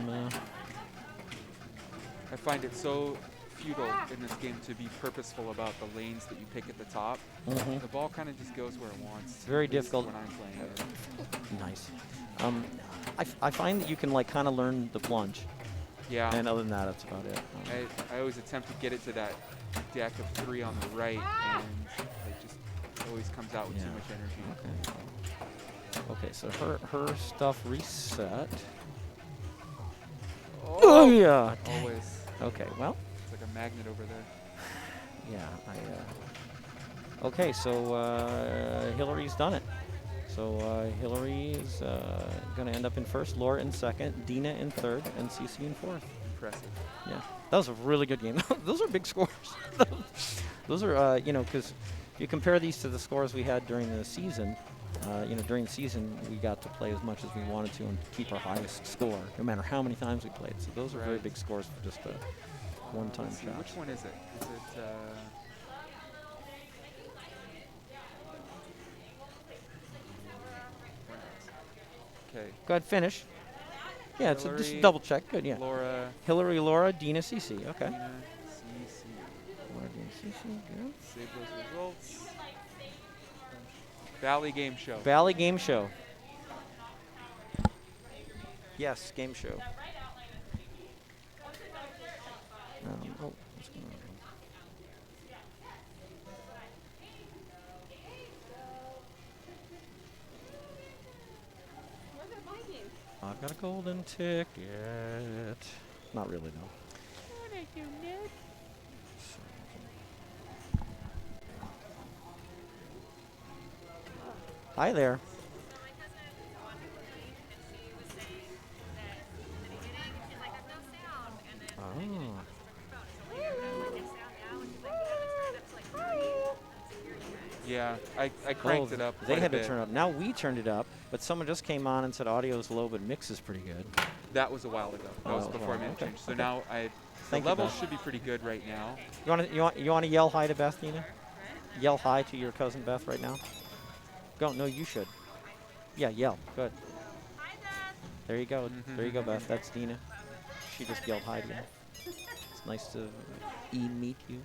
[SPEAKER 2] I find it so futile in this game to be purposeful about the lanes that you pick at the top. The ball kind of just goes where it wants.
[SPEAKER 3] It's very
[SPEAKER 2] at least
[SPEAKER 3] difficult.
[SPEAKER 2] when I'm playing it.
[SPEAKER 3] Nice. I find that you can like kind of learn the plunge,
[SPEAKER 2] Yeah.
[SPEAKER 3] and other than that, that's about it.
[SPEAKER 2] I always attempt to get it to that deck of 3 on the right, and it just always comes out with too much energy.
[SPEAKER 3] Okay, so her stuff reset. Oh yeah.
[SPEAKER 2] Always.
[SPEAKER 3] Okay, well.
[SPEAKER 2] It's like a magnet over there.
[SPEAKER 3] Yeah, okay, so Hillary's done it. So Hillary is going to end up in first, Laura in second, Dina in third, and Cece in fourth.
[SPEAKER 2] Impressive.
[SPEAKER 3] Yeah, that was a really good game. Those are big scores. Those are, you know, because you compare these to the scores we had during the season. You know, during the season, we got to play as much as we wanted to and keep our highest score, no matter how many times we played. So those are very big scores for just a one-time shot.
[SPEAKER 2] Which one is it? Is it? Okay.
[SPEAKER 3] Go ahead, finish. Yeah, it's just
[SPEAKER 2] Hillary,
[SPEAKER 3] double check. Good, yeah.
[SPEAKER 2] Laura,
[SPEAKER 3] Hillary, Laura, Dina, Cece. Okay.
[SPEAKER 2] Dina, CC.
[SPEAKER 3] Laura, Dina, Cece. Good.
[SPEAKER 2] Save those results. Valley Game Show.
[SPEAKER 3] Valley Game Show. Yes, game show. Oh, what's going on? I've got a golden ticket. Not really, though. Hi there.
[SPEAKER 2] Yeah, I cranked it up.
[SPEAKER 3] They
[SPEAKER 2] quite a
[SPEAKER 3] had to
[SPEAKER 2] bit.
[SPEAKER 3] turn it up. Now we turned it up, but someone just came on and said audio's low, but mix is pretty good.
[SPEAKER 2] That was a while ago. That was before I made the change. So now the levels should be pretty good right now.
[SPEAKER 3] You want to yell hi to Beth, Dina? Yell hi to your cousin Beth right now. Go. No, you should. Yeah, yell. Good.
[SPEAKER 4] Hi, Beth.
[SPEAKER 3] There you go. There you go, Beth. That's Dina. She just yelled hi to you. It's nice to meet you.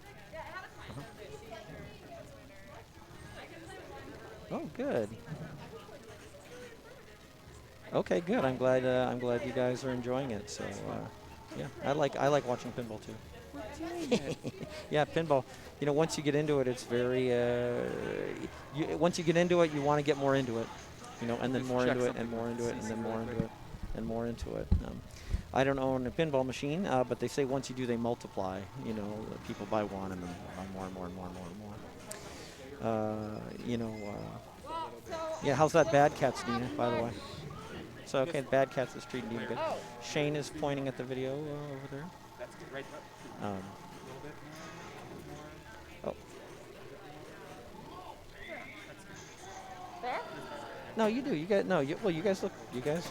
[SPEAKER 3] Oh, good. Okay, good. I'm glad you guys are enjoying it. So, yeah, I like watching pinball too. Yeah, pinball. You know, once you get into it, it's very. Once you get into it, you want to get more into it. You know, and then more into it, and more into it, and then more into it, and more into it. I don't own a pinball machine, but they say once you do, they multiply. You know, people buy one and then buy more and more and more and more and more. You know, yeah, how's that Bad Cats, Dina, by the way? So, okay, Bad Cats is treating Dina good. Shane is pointing at the video over there.
[SPEAKER 2] That's good, right.
[SPEAKER 3] Oh.
[SPEAKER 1] There?
[SPEAKER 3] No, you do. You guys, no, well, you guys look, you guys,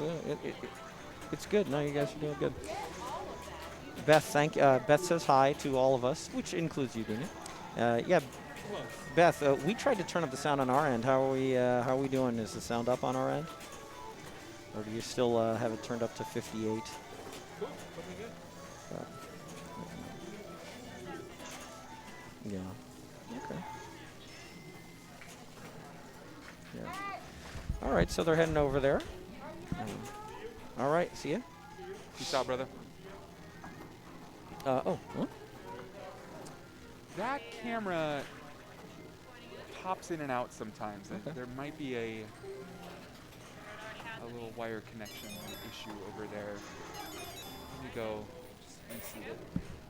[SPEAKER 3] it's good. No, you guys are doing good. Beth, Beth says hi to all of us, which includes you, Dina. Yeah. Beth, we tried to turn up the sound on our end. How are we doing? Is the sound up on our end? Or do you still have it turned up to 58?
[SPEAKER 2] Cool. Looking good.
[SPEAKER 3] Yeah. Okay. Yeah. All right, so they're heading over there. All right, see ya.
[SPEAKER 2] Peace out, brother.
[SPEAKER 3] Huh?
[SPEAKER 2] That camera pops in and out sometimes.
[SPEAKER 3] Okay.
[SPEAKER 2] There might be a little wire connection issue over there. Let me go just unseat it.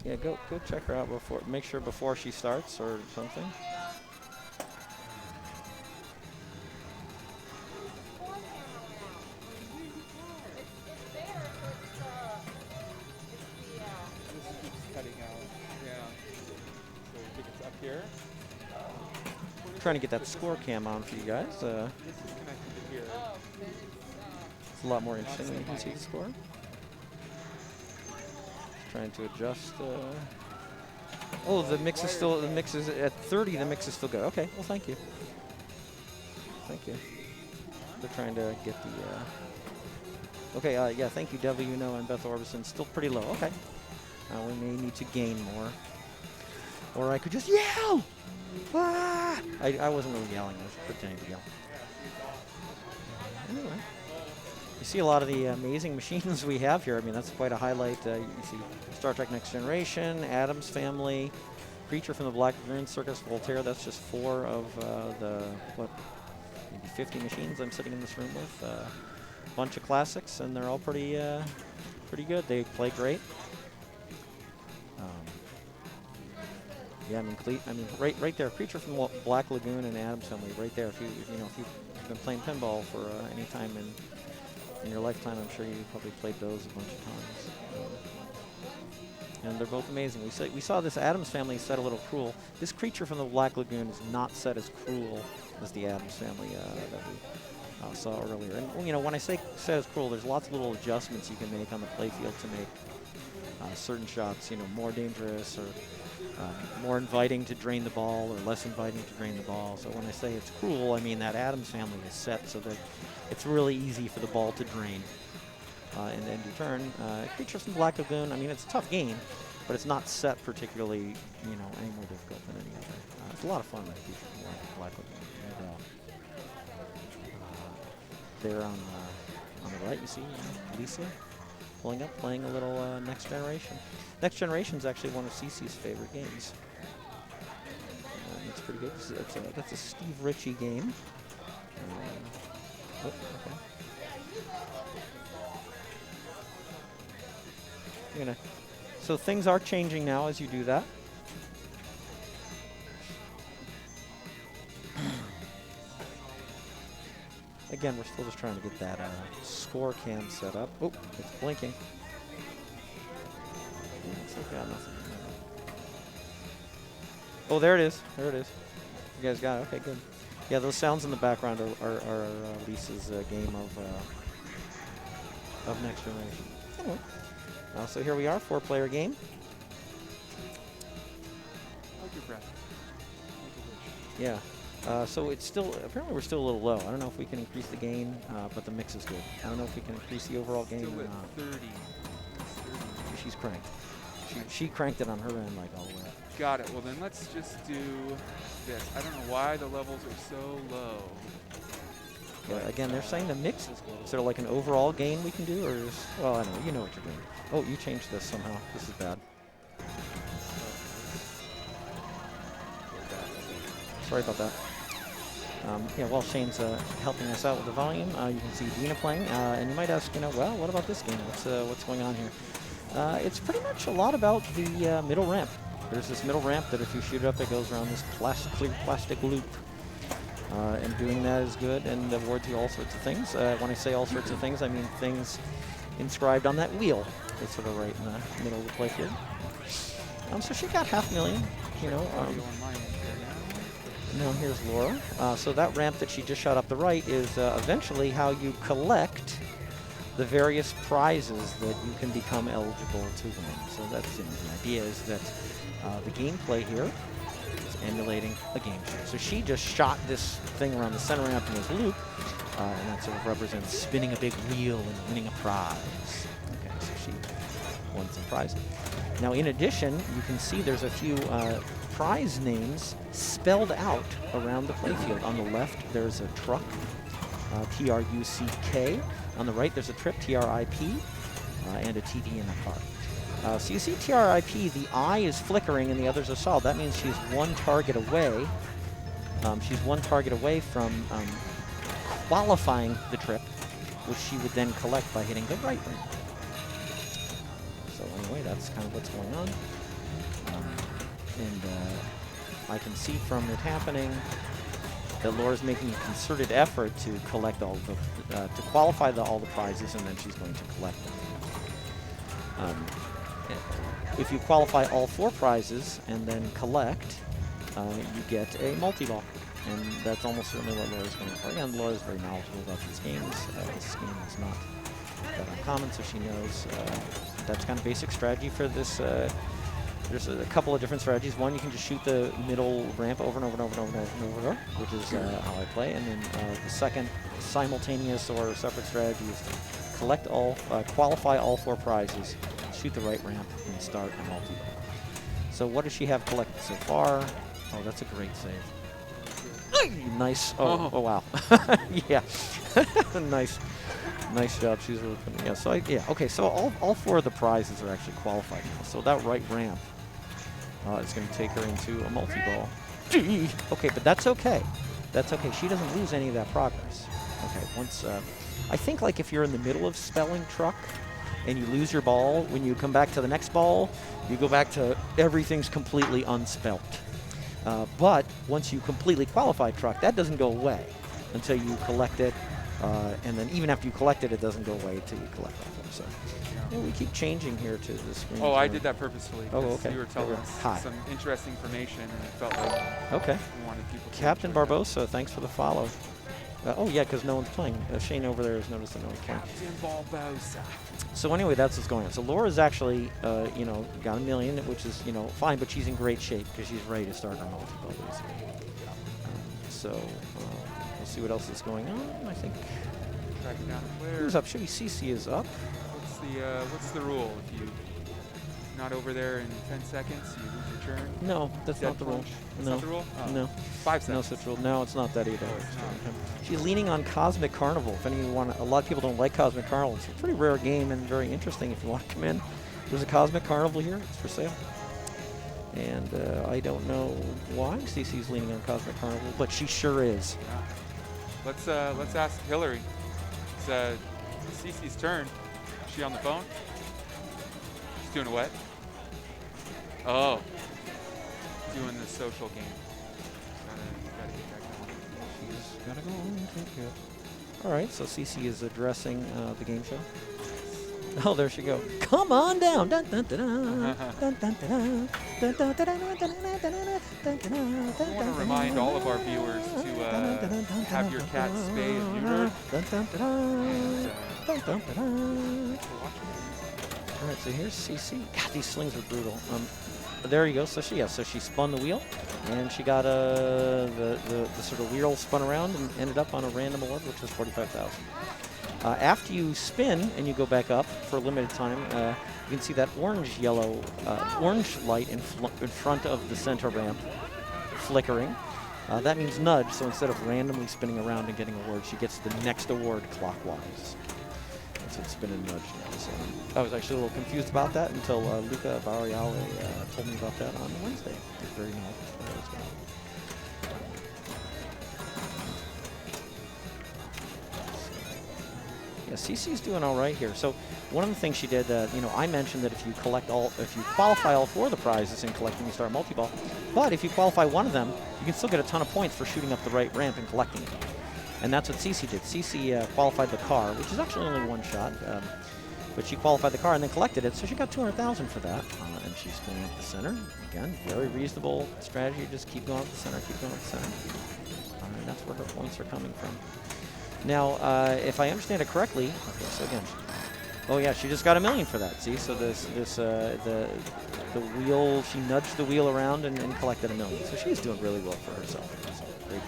[SPEAKER 3] Yeah, go check her out before. Make sure before she starts or something.
[SPEAKER 2] This keeps cutting out. Yeah. So I think it's up here.
[SPEAKER 3] Trying to get that score cam on for you guys.
[SPEAKER 2] This is connected to here.
[SPEAKER 3] It's a lot more interesting when you can see the score. Trying to adjust. Oh, the mix is still. The mix is at 30. The mix is still good. Okay. Well, thank you. Thank you. They're trying to get the. Okay. Yeah. Thank you, W. No, and Beth Orbison. Still pretty low. Okay. we may need to gain more. Or I could just yell! Ah! I wasn't really yelling, I was pretending to yell. Anyway, you see a lot of the amazing machines we have here. I mean, that's quite a highlight. You see Star Trek Next Generation, Addams Family, Creature from the Black Lagoon, Circus Voltaire. That's just 4 of the, what, maybe 50 machines I'm sitting in this room with. Bunch of classics, and they're all pretty good. They play great. Yeah, I mean, right there, Creature from the Black Lagoon and Addams Family, right there. If you've been playing pinball for any time in your lifetime, I'm sure you probably played those a bunch of times. And they're both amazing. We saw this Addams Family set a little cruel. This Creature from the Black Lagoon is not set as cruel as the Addams Family that we saw earlier. And when I say set as cruel, there's lots of little adjustments you can make on the playfield to make certain shots, more dangerous or more inviting to drain the ball or less inviting to drain the ball. So when I say it's cruel, I mean that Addams Family is set so that it's really easy for the ball to drain. And then you turn. Creature from Black Lagoon, I mean, it's a tough game, but it's not set particularly, any more difficult than any other. It's a lot of fun with Creature from Black Lagoon. And, there on the right, you see Lisa pulling up, playing a little Next Generation. Next Generation is actually one of Cece's favorite games. It's pretty good. That's a Steve Ritchie game. Oh, okay. So things are changing now as you do that. Again, we're still just trying to get that score cam set up. Oh, it's blinking. Looks like we got nothing. Oh, there it is. There it is. You guys got it. Okay, good. Yeah, those sounds in the background are Lisa's game of Next Generation. Anyway. So here we are, 4-player game.
[SPEAKER 2] Hold your breath.
[SPEAKER 3] Yeah. So it's still, apparently we're still a little low. I don't know if we can increase the gain, but the mix is good. I don't know if we can increase the overall gain
[SPEAKER 2] Still
[SPEAKER 3] or
[SPEAKER 2] at
[SPEAKER 3] not.
[SPEAKER 2] 30.
[SPEAKER 3] She's cranked. She cranked it on her end like all the way.
[SPEAKER 2] Got it. Well, then let's just do this. I don't know why the levels are so low.
[SPEAKER 3] Yeah, again, they're saying the mix is good. Is there like an overall gain we can do, or is, well, I don't know. You know what you're doing. Oh, you changed this somehow. This is bad. Sorry about that. Yeah, while Shane's helping us out with the volume, you can see Dina playing, and you might ask, well, what about this game? What's going on here? It's pretty much a lot about the middle ramp. There's this middle ramp that if you shoot it up, it goes around this clear plastic loop. And doing that is good and awards you all sorts of things. When I say all sorts of things, I mean things inscribed on that wheel. It's sort of right in the middle of the playfield. So she got $500,000, Now here's Laura. So that ramp that she just shot up the right is eventually how you collect the various prizes that you can become eligible to win. So that's the idea is that the gameplay here is emulating a game show. So she just shot this thing around the center ramp in this loop, and that sort of represents spinning a big wheel and winning a prize. Okay, so she won some prize. Now in addition, you can see there's a few prize names spelled out around the playfield. On the left, there's a truck, T-R-U-C-K. On the right, there's a trip, T-R-I-P, and a TV in a car. So you see T-R-I-P, the eye is flickering and the others are solid. That means she's one target away. She's one target away from qualifying the trip, which she would then collect by hitting the right ring. So anyway, that's kind of what's going on. And I can see from it happening that Laura's making a concerted effort to collect all the, to qualify all the prizes, and then she's going to collect them. If you qualify all 4 prizes and then collect, you get a multi-ball. And that's almost certainly what Laura's going for. Again, Laura's very knowledgeable about these games. This game is not that uncommon, so she knows that's kind of basic strategy for this. There's a couple of different strategies. One, you can just shoot the middle ramp over and over and over and over and over, which is how I play. And then the second simultaneous or separate strategy is to collect all, qualify all 4 prizes, shoot the right ramp, and start a multi-ball. So what does she have collected so far? Oh, that's a great save. Nice. Oh wow. Yeah. Nice job. She's really putting. Yeah. So okay. So all 4 of the prizes are actually qualified now. So that right ramp is going to take her into a multi-ball. Okay, but that's okay. That's okay. She doesn't lose any of that progress. Okay. Once I think like if you're in the middle of spelling truck and you lose your ball, when you come back to the next ball, you go back to everything's completely unspelt. But once you completely qualify truck, that doesn't go away until you collect it. And then even after you collect it, it doesn't go away until you collect it. So we keep changing here to the screen.
[SPEAKER 2] Oh, I did that purposefully.
[SPEAKER 3] Oh, okay.
[SPEAKER 2] You were telling us some interesting information, and it felt like we wanted people to
[SPEAKER 3] Captain Barbosa, thanks for the follow. Oh, yeah, because no one's playing. Shane over there has noticed that no one's playing.
[SPEAKER 2] Captain Barbosa.
[SPEAKER 3] So anyway, that's what's going on. So Laura's actually, got $1 million, which is, fine, but she's in great shape because she's ready to start her multi-ball, basically. We'll see what else is going on. I think.
[SPEAKER 2] Tracking down a player.
[SPEAKER 3] Who's up? Should we CC is up?
[SPEAKER 2] What's the rule? If you're not over there in 10 seconds, you lose your turn?
[SPEAKER 3] No, that's not the rule.
[SPEAKER 2] That's
[SPEAKER 3] No.
[SPEAKER 2] not the rule? Oh.
[SPEAKER 3] No.
[SPEAKER 2] 5 seconds.
[SPEAKER 3] No such rule. No, it's not that either.
[SPEAKER 2] Oh, it's not.
[SPEAKER 3] She's leaning on Cosmic Carnival. If anyone a lot of people don't like Cosmic Carnival. It's a pretty rare game and very interesting if you want to come in. There's a Cosmic Carnival here. It's for sale. And I don't know why CC's leaning on Cosmic Carnival, but she sure is.
[SPEAKER 2] Yeah. Let's ask Hillary. It's Cece's turn. Is she on the phone? She's doing a what? Oh. Doing the social game. Gotta get back on.
[SPEAKER 3] She's gotta go and take care. All right, so Cece is addressing the game show. Oh, there she go. Come on down. Dun, dun, dun, dun. Dun, dun, dun, dun, dun, dun, dun, dun, dun,
[SPEAKER 2] I want to remind all of our viewers to have your cat spayed and neutered.
[SPEAKER 3] All right, so here's CC. God, these slings are brutal. There you go. So she spun the wheel, and she got the sort of wheel spun around and ended up on a random award, which was 45,000. After you spin and you go back up for a limited time, you can see that orange light in front of the center ramp flickering. That means nudge, so instead of randomly spinning around and getting awards, she gets the next award clockwise. So it's been a nudge now. So I was actually a little confused about that until Luca Barriale told me about that on Wednesday. It was very nice. Yeah, CC's doing all right here. So one of the things she did, I mentioned that if you qualify all 4 of the prizes in collecting, you start multi-ball. But if you qualify one of them, you can still get a ton of points for shooting up the right ramp and collecting it. And that's what CC did. CC qualified the car, which is actually only 1 shot, but she qualified the car and then collected it, so she got 200,000 for that. And she's going up the center. Again, very reasonable strategy. Just keep going up the center, keep going up the center. And that's where her points are coming from. Now, if I understand it correctly, okay, so again, oh yeah, she just got $1 million for that. See, so the wheel, she nudged the wheel around and collected $1 million. So she's doing really well for herself. So great.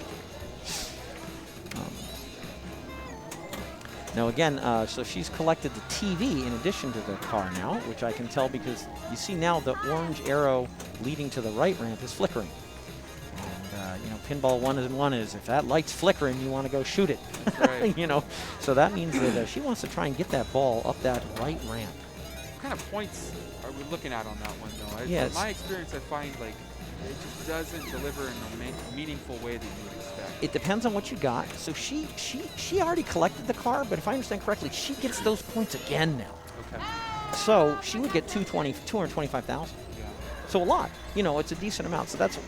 [SPEAKER 3] Now again, so she's collected the TV in addition to the car now, which I can tell because you see now the orange arrow leading to the right ramp is flickering. And pinball 1 is if that light's flickering, you want to go shoot it.
[SPEAKER 2] That's right.
[SPEAKER 3] So that means that she wants to try and get that ball up that right ramp.
[SPEAKER 2] What kind of points are we looking at on that one, though?
[SPEAKER 3] Yes.
[SPEAKER 2] In my experience, I find like it just doesn't deliver in a meaningful way that you would expect.
[SPEAKER 3] It depends on what you got. So she already collected the car, but if I understand correctly, she gets those points again now.
[SPEAKER 2] Okay.
[SPEAKER 3] So she would get 225,000.
[SPEAKER 2] Yeah.
[SPEAKER 3] So a lot. It's a decent amount. So that's,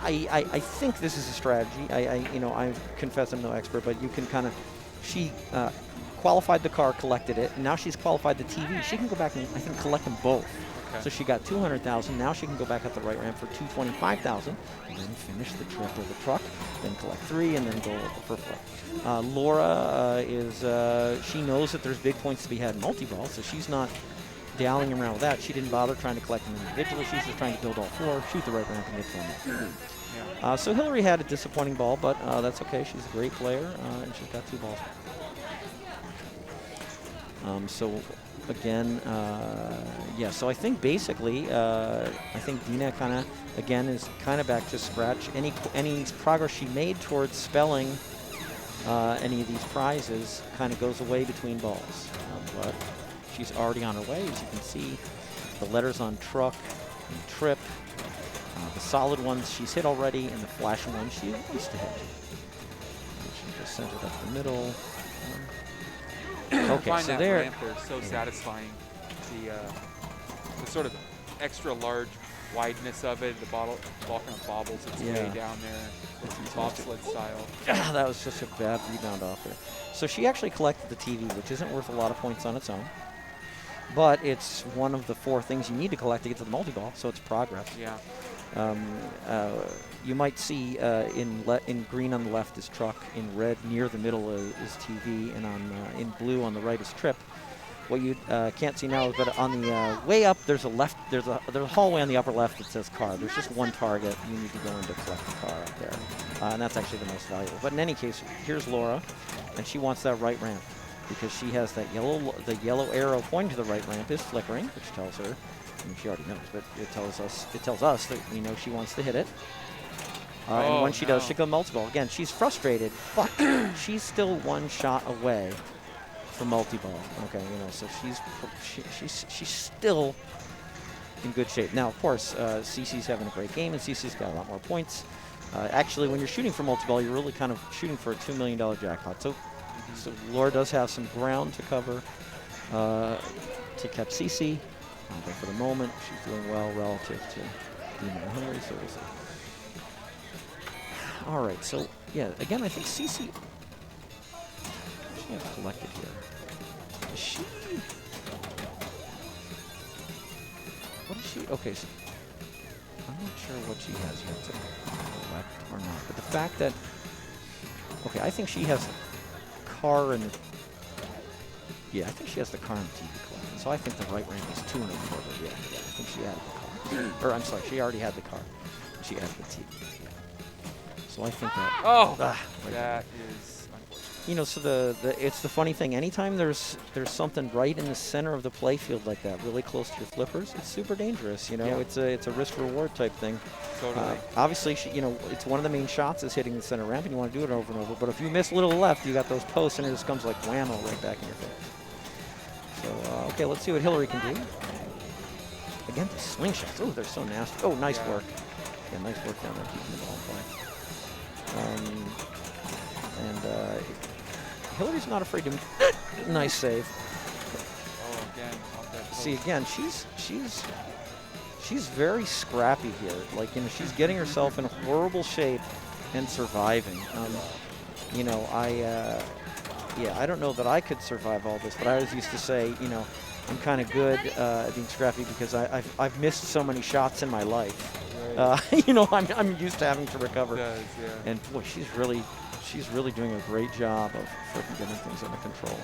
[SPEAKER 3] I think this is a strategy. I confess I'm no expert, but you can kind of, she qualified the car, collected it, and now she's qualified the TV. She can go back and I think collect them both.
[SPEAKER 2] Okay.
[SPEAKER 3] So she got 200,000. Now she can go back up the right ramp for 225,000, and then finish the trip or the truck, then collect 3, and then go for 4. Laura she knows that there's big points to be had in multi-ball, so she's not dallying around with that. She didn't bother trying to collect them individually. She's just trying to build all 4, shoot the right ramp, and get 4.
[SPEAKER 2] Yeah.
[SPEAKER 3] So Hillary had a disappointing ball, but that's okay. She's a great player, and she's got 2 balls. So again. Yeah, so I think basically, I think Dina kind of, again, is kind of back to scratch. Any progress she made towards spelling any of these prizes kind of goes away between balls. But she's already on her way, as you can see. The letters on truck and trip. The solid ones she's hit already, and the flashing ones she wants to hit. She just sent it up the middle. Okay,
[SPEAKER 2] Find
[SPEAKER 3] so
[SPEAKER 2] that
[SPEAKER 3] there.
[SPEAKER 2] ramp there so satisfying. The sort of extra large wideness of it, the ball kind of bobbles its way down there. It's bobsled style.
[SPEAKER 3] That was just a bad rebound off there. So she actually collected the TV, which isn't worth a lot of points on its own. But it's one of the 4 things you need to collect to get to the multi-ball, so it's progress.
[SPEAKER 2] Yeah.
[SPEAKER 3] You might see in green on the left is truck, in red near the middle is TV, and in blue on the right is trip. What you can't see now is that on the way up there's a hallway on the upper left that says car. There's just one target. You need to go in to collect the car up there, and that's actually the most valuable. But in any case, here's Laura, and she wants that right ramp because she has that yellow arrow pointing to the right ramp is flickering, which tells her. I mean, she already knows, but it tells us that we know she wants to hit it. And when she does, she goes multi-ball. Again, she's frustrated, but she's still 1 shot away from multi-ball. Okay, so she's still in good shape. Now, of course, Cece's having a great game, and Cece's got a lot more points. Actually, when you're shooting for multi-ball, you're really kind of shooting for a $2 million jackpot. So Laura does have some ground to cover to catch Cece. But for the moment, she's doing well relative to Dina and Hillary. So we'll see. All right, so yeah, again, I think Cece. She has collected here. Is she? What is she? Okay, so I'm not sure what she has yet to collect or not. But the fact that, okay, I think she has the car and the. Yeah, I think she has the car and the TV collection. So I think the right ramp is 2 and a quarter. Yeah, I think she added the car. Or I'm sorry, she already had the car. She added the TV. Yeah. So I think that.
[SPEAKER 2] That is unfortunate.
[SPEAKER 3] So it's the funny thing. Anytime there's something right in the center of the play field like that, really close to your flippers, it's super dangerous. It's a risk reward type thing.
[SPEAKER 2] Totally.
[SPEAKER 3] Obviously, it's one of the main shots is hitting the center ramp, and you want to do it over and over. But if you miss a little left, you got those posts, and it just comes like whammo right back in your face. So, okay, let's see what Hillary can do. Again, the slingshots. Oh, they're so nasty. Oh, nice work. Yeah, nice work down there, keeping the ball in play. And Hillary's not afraid to. Nice save.
[SPEAKER 2] Oh, again, off that post.
[SPEAKER 3] See, again, she's very scrappy here. Like, she's getting herself in horrible shape and surviving. I don't know that I could survive all this, but I always used to say, I'm kind of good at being scrappy because I've missed so many shots in my life. Right. I'm used to having to recover.
[SPEAKER 2] It does, yeah.
[SPEAKER 3] And boy, she's really doing a great job of freaking getting things under control.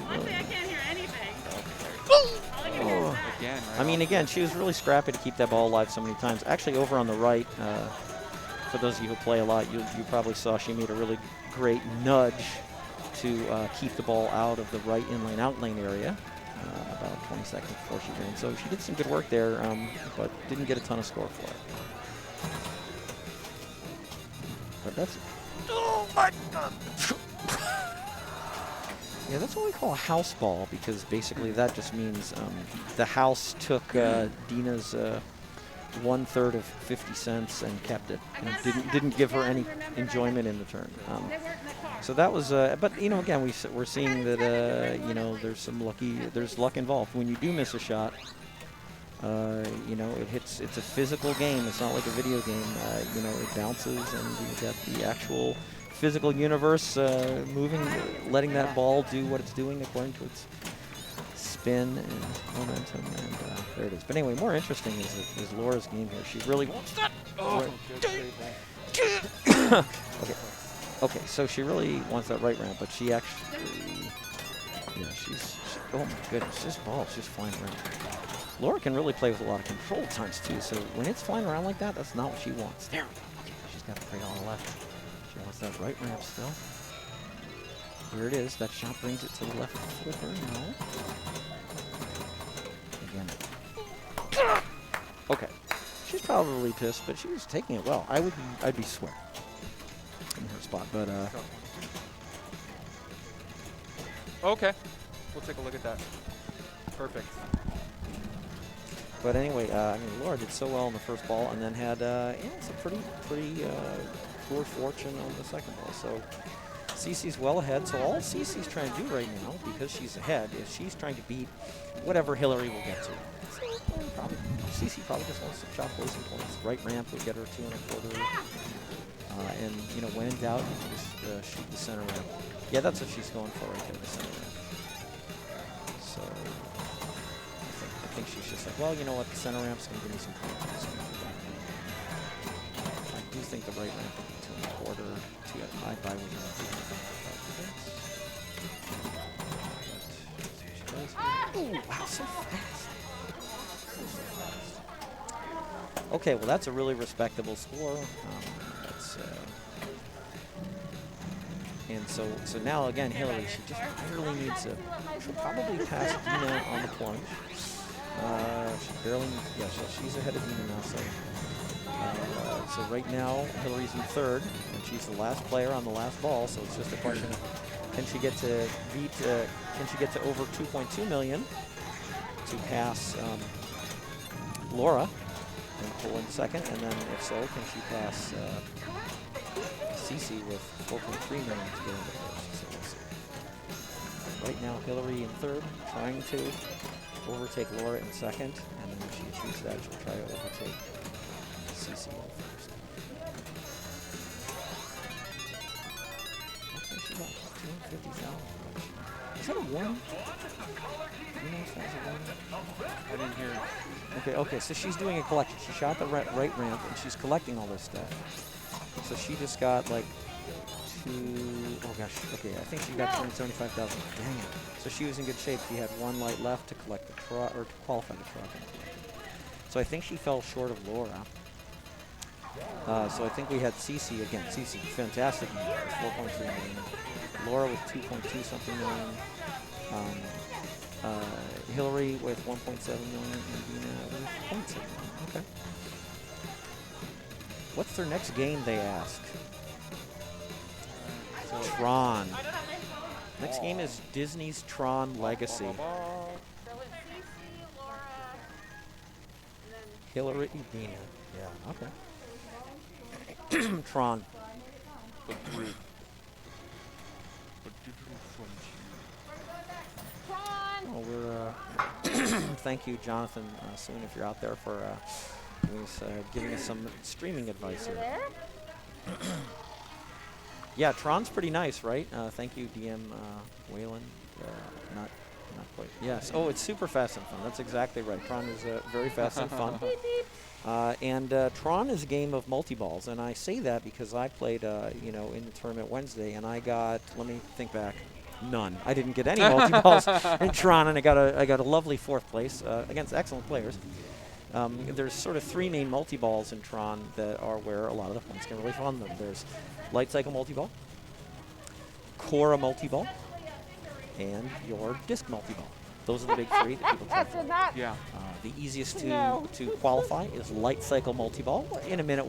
[SPEAKER 4] Honestly, I can't hear anything. All I can hear is that.
[SPEAKER 2] Again, right?
[SPEAKER 3] I mean, again, she was really scrappy to keep that ball alive so many times. Actually, over on the right, for those of you who play a lot, you probably saw she made a really great nudge to keep the ball out of the right in-lane, out-lane area about 20 seconds before she ran. So she did some good work there, but didn't get a ton of score for it. But that's... Oh, my God! Yeah, that's what we call a house ball, because basically that just means the house took Dina's 1/3 of 50 cents and kept it, and didn't give her any enjoyment in return. So that was, but again, we're seeing that there's luck involved. When you do miss a shot, it hits. It's a physical game. It's not like a video game. It bounces, and you get the actual physical universe moving, letting that ball do what it's doing according to its spin and momentum, and there it is. But anyway, more interesting is Laura's game here. She really wants that.
[SPEAKER 2] Oh, good save.
[SPEAKER 3] Okay, so she really wants that right ramp, but she actually, oh my goodness, this ball is just flying around. Laura can really play with a lot of control at times too, so when it's flying around like that, that's not what she wants. There we go. Okay, she's got the great on the left. She wants that right ramp still. Here it is. That shot brings it to the left flipper. No. Again. Okay. She's probably pissed, but she was taking it well. I'd be swear in her spot, but
[SPEAKER 2] Okay. We'll take a look at that. Perfect.
[SPEAKER 3] But anyway, I mean, Laura did so well on the first ball, and then had some pretty poor fortune on the second ball. So Cece's well ahead. So all Cece's trying to do right now, because she's ahead, is she's trying to beat whatever Hillary will get to. So Cece probably just wants to chop away some points. Right ramp would get her 2 1/4. And you know, when in doubt, you can just shoot the center ramp. Yeah, that's what she's going for right there, the center ramp. So I think she's just like, well, you know what, the center ramp's going to give me some points. I'm just gonna do that. I do think the right ramp would be 2 1/4. I'd buy with her. Ooh, wow, so fast. Okay, well, that's a really respectable score. And so now again, Hillary, she just barely needs to. She'll probably pass Dina on the plunge. She barely, yeah, she's ahead of Dina now. So right now, Hillary's in third, and she's the last player on the last ball. So it's just a question of can she get to beat? Can she get to over 2.2 million to pass Laura and pull in second? And then if so, can she pass Cece with 4.3 million to get into first? So we'll see. Right now, Hillary in third, trying to overtake Laura in second, and then if she achieves that, she'll try to overtake Cece in first. Okay, she got 250,000. Is that a warning? Do you know if that's a warning?
[SPEAKER 2] I didn't hear it.
[SPEAKER 3] Okay, so she's doing a collection. She shot the right ramp, and she's collecting all this stuff. So she just got like oh gosh, okay, I think she got 275,000. Dang it. So she was in good shape. She had 1 light left to collect the truck, or to qualify the truck. So I think she fell short of Laura. So I think we had Cece again. Cece, fantastic number, 4.3 million. Laura with 2.2 something million. Hillary with 1.7 million, and Dina with 0.7 million. Okay. What's their next game, they ask? Tron. Next game is Disney's Tron Legacy.
[SPEAKER 1] So it's Cece, Laura, and then
[SPEAKER 3] Hillary, Dina. Yeah, okay. Tron.
[SPEAKER 1] Tron.
[SPEAKER 3] Oh, we're thank you, Jonathan, soon if you're out there for giving us some streaming advice
[SPEAKER 1] Over
[SPEAKER 3] here.
[SPEAKER 1] there.
[SPEAKER 3] Yeah, Tron's pretty nice, right? Thank you, DM Whalen. Not quite. Yes. Oh, it's super fast and fun. That's exactly right. Tron is very fast and fun. And Tron is a game of multi-balls, and I say that because I played, in the tournament Wednesday, and I got. Let me think back. None. I didn't get any multi-balls in Tron, and I got a lovely 4th place against excellent players. There's sort of 3 main multi-balls in Tron that are where a lot of the points can really fund them. There's Light Cycle multi-ball, Cora multi-ball, and your disc multi-ball. Those are the big 3 that people try
[SPEAKER 1] After that.
[SPEAKER 2] Yeah.
[SPEAKER 3] The easiest to qualify is Light Cycle multi-ball. In a minute,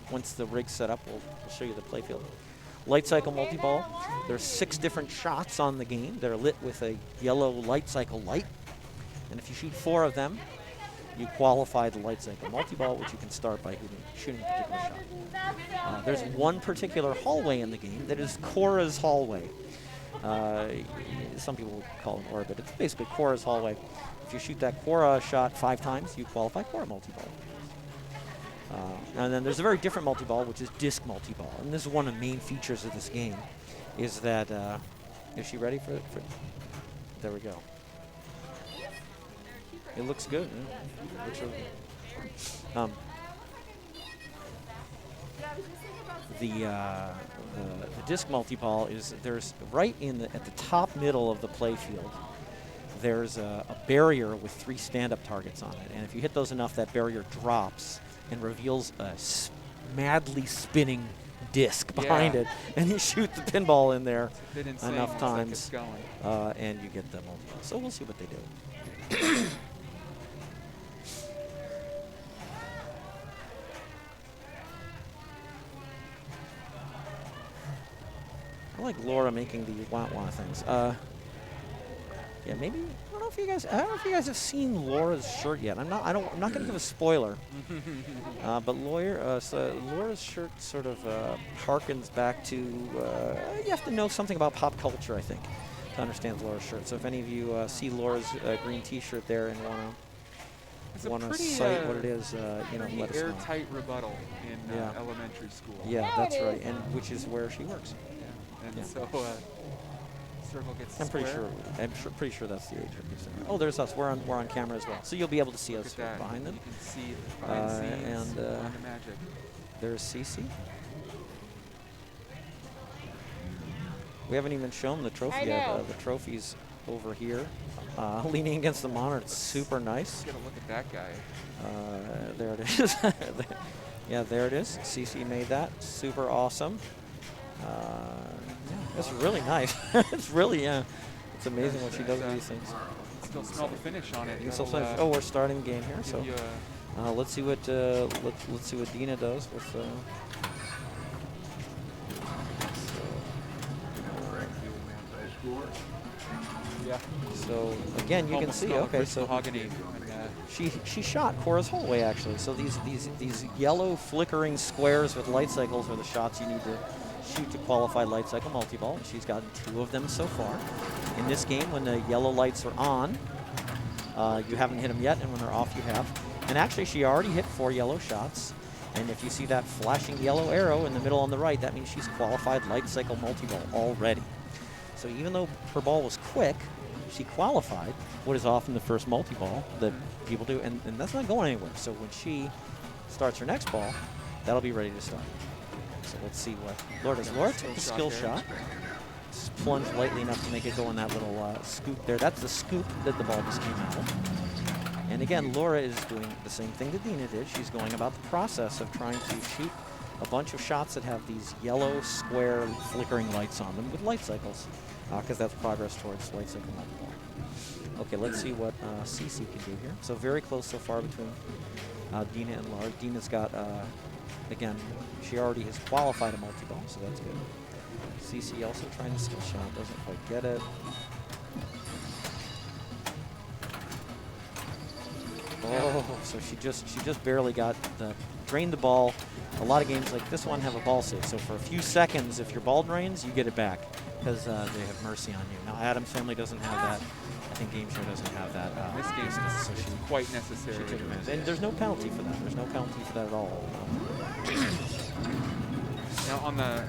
[SPEAKER 3] once the rig's set up, we'll show you the playfield. Light Cycle multi-ball. There's 6 different shots on the game. They're lit with a yellow Light Cycle light, and if you shoot 4 of them, you qualify the Light Cycle multi-ball, which you can start by shooting a particular shot. There's one particular hallway in the game that is Cora's hallway. Some people call it Orbit. It's basically Cora's hallway. If you shoot that Cora shot 5 times, you qualify Cora multi-ball. And then there's a very different multi-ball, which is disc multi-ball. And this is one of the main features of this game, is that, is she ready for there we go. It looks good. Yeah. Looks really good. The disc multi-ball is there's right at the top middle of the play field. There's a barrier with 3 stand-up targets on it, and if you hit those enough, that barrier drops and reveals a madly spinning disc behind it, and you shoot the pinball in there
[SPEAKER 2] It's a bit insane
[SPEAKER 3] enough
[SPEAKER 2] once that
[SPEAKER 3] times,
[SPEAKER 2] gets going.
[SPEAKER 3] and you get the multi-ball. So we'll see what they do. I like Laura making the wah-wah things. Yeah, maybe I don't know if you guys have seen Laura's shirt yet. I'm not going to give a spoiler. But Laura's shirt sort of harkens back to you have to know something about pop culture, I think, to understand Laura's shirt. So if any of you see Laura's green T-shirt there and want to cite what it is, let us know.
[SPEAKER 2] Airtight rebuttal in elementary school.
[SPEAKER 3] Yeah, that's right, and which is where she works.
[SPEAKER 2] Yeah. And so circle gets
[SPEAKER 3] I'm pretty sure that's the age of concern. Oh, there's us. We're on camera as well, so you'll be able to see us behind them.
[SPEAKER 2] You can see the behind the scenes
[SPEAKER 3] and
[SPEAKER 2] the magic.
[SPEAKER 3] There's Cece. We haven't even shown the trophy yet. The trophy's over here, leaning against the monitor. It's super nice.
[SPEAKER 2] Get a look at that guy.
[SPEAKER 3] There it is. Yeah, there it is. Cece made that. Super awesome. It's really nice. It's really, it's amazing what she does with these things.
[SPEAKER 2] Still smell the finish on it.
[SPEAKER 3] Oh, we're starting the game here, so let's see what let's see what Dina does with.
[SPEAKER 2] Yeah.
[SPEAKER 3] So again, you can see. Okay, so she shot Cora's hallway actually. So these yellow flickering squares with light cycles are the shots you need to shoot to qualify light cycle multi-ball. She's gotten 2 of them so far. In this game, when the yellow lights are on, you haven't hit them yet, and when they're off, you have. And actually, she already hit 4 yellow shots. And if you see that flashing yellow arrow in the middle on the right, that means she's qualified light cycle multi-ball already. So even though her ball was quick, she qualified what is often the first multi-ball that people do, and that's not going anywhere. So when she starts her next ball, that'll be ready to start. So let's see what Laura does. Laura took the skill shot. Just plunged lightly enough to make it go in that little scoop there. That's the scoop that the ball just came out of. And again, Laura is doing the same thing that Dina did. She's going about the process of trying to shoot a bunch of shots that have these yellow square flickering lights on them with light cycles, because that's progress towards light cycle multi-ball. Okay, let's see what Cece can do here. So very close so far between Dina and Laura. Dina's got, again, she already has qualified a multi-ball, so that's good. Cece also trying to skill shot, doesn't quite get it. Oh, so she just barely got drained the ball. A lot of games like this one have a ball save, so for a few seconds, if your ball drains, you get it back because they have mercy on you. Now, Adam's Family doesn't have that. I think Game Show doesn't have that.
[SPEAKER 2] This game is so quite necessary.
[SPEAKER 3] She took advantage. And there's no penalty for that. There's no penalty for that at all.
[SPEAKER 2] Now, on the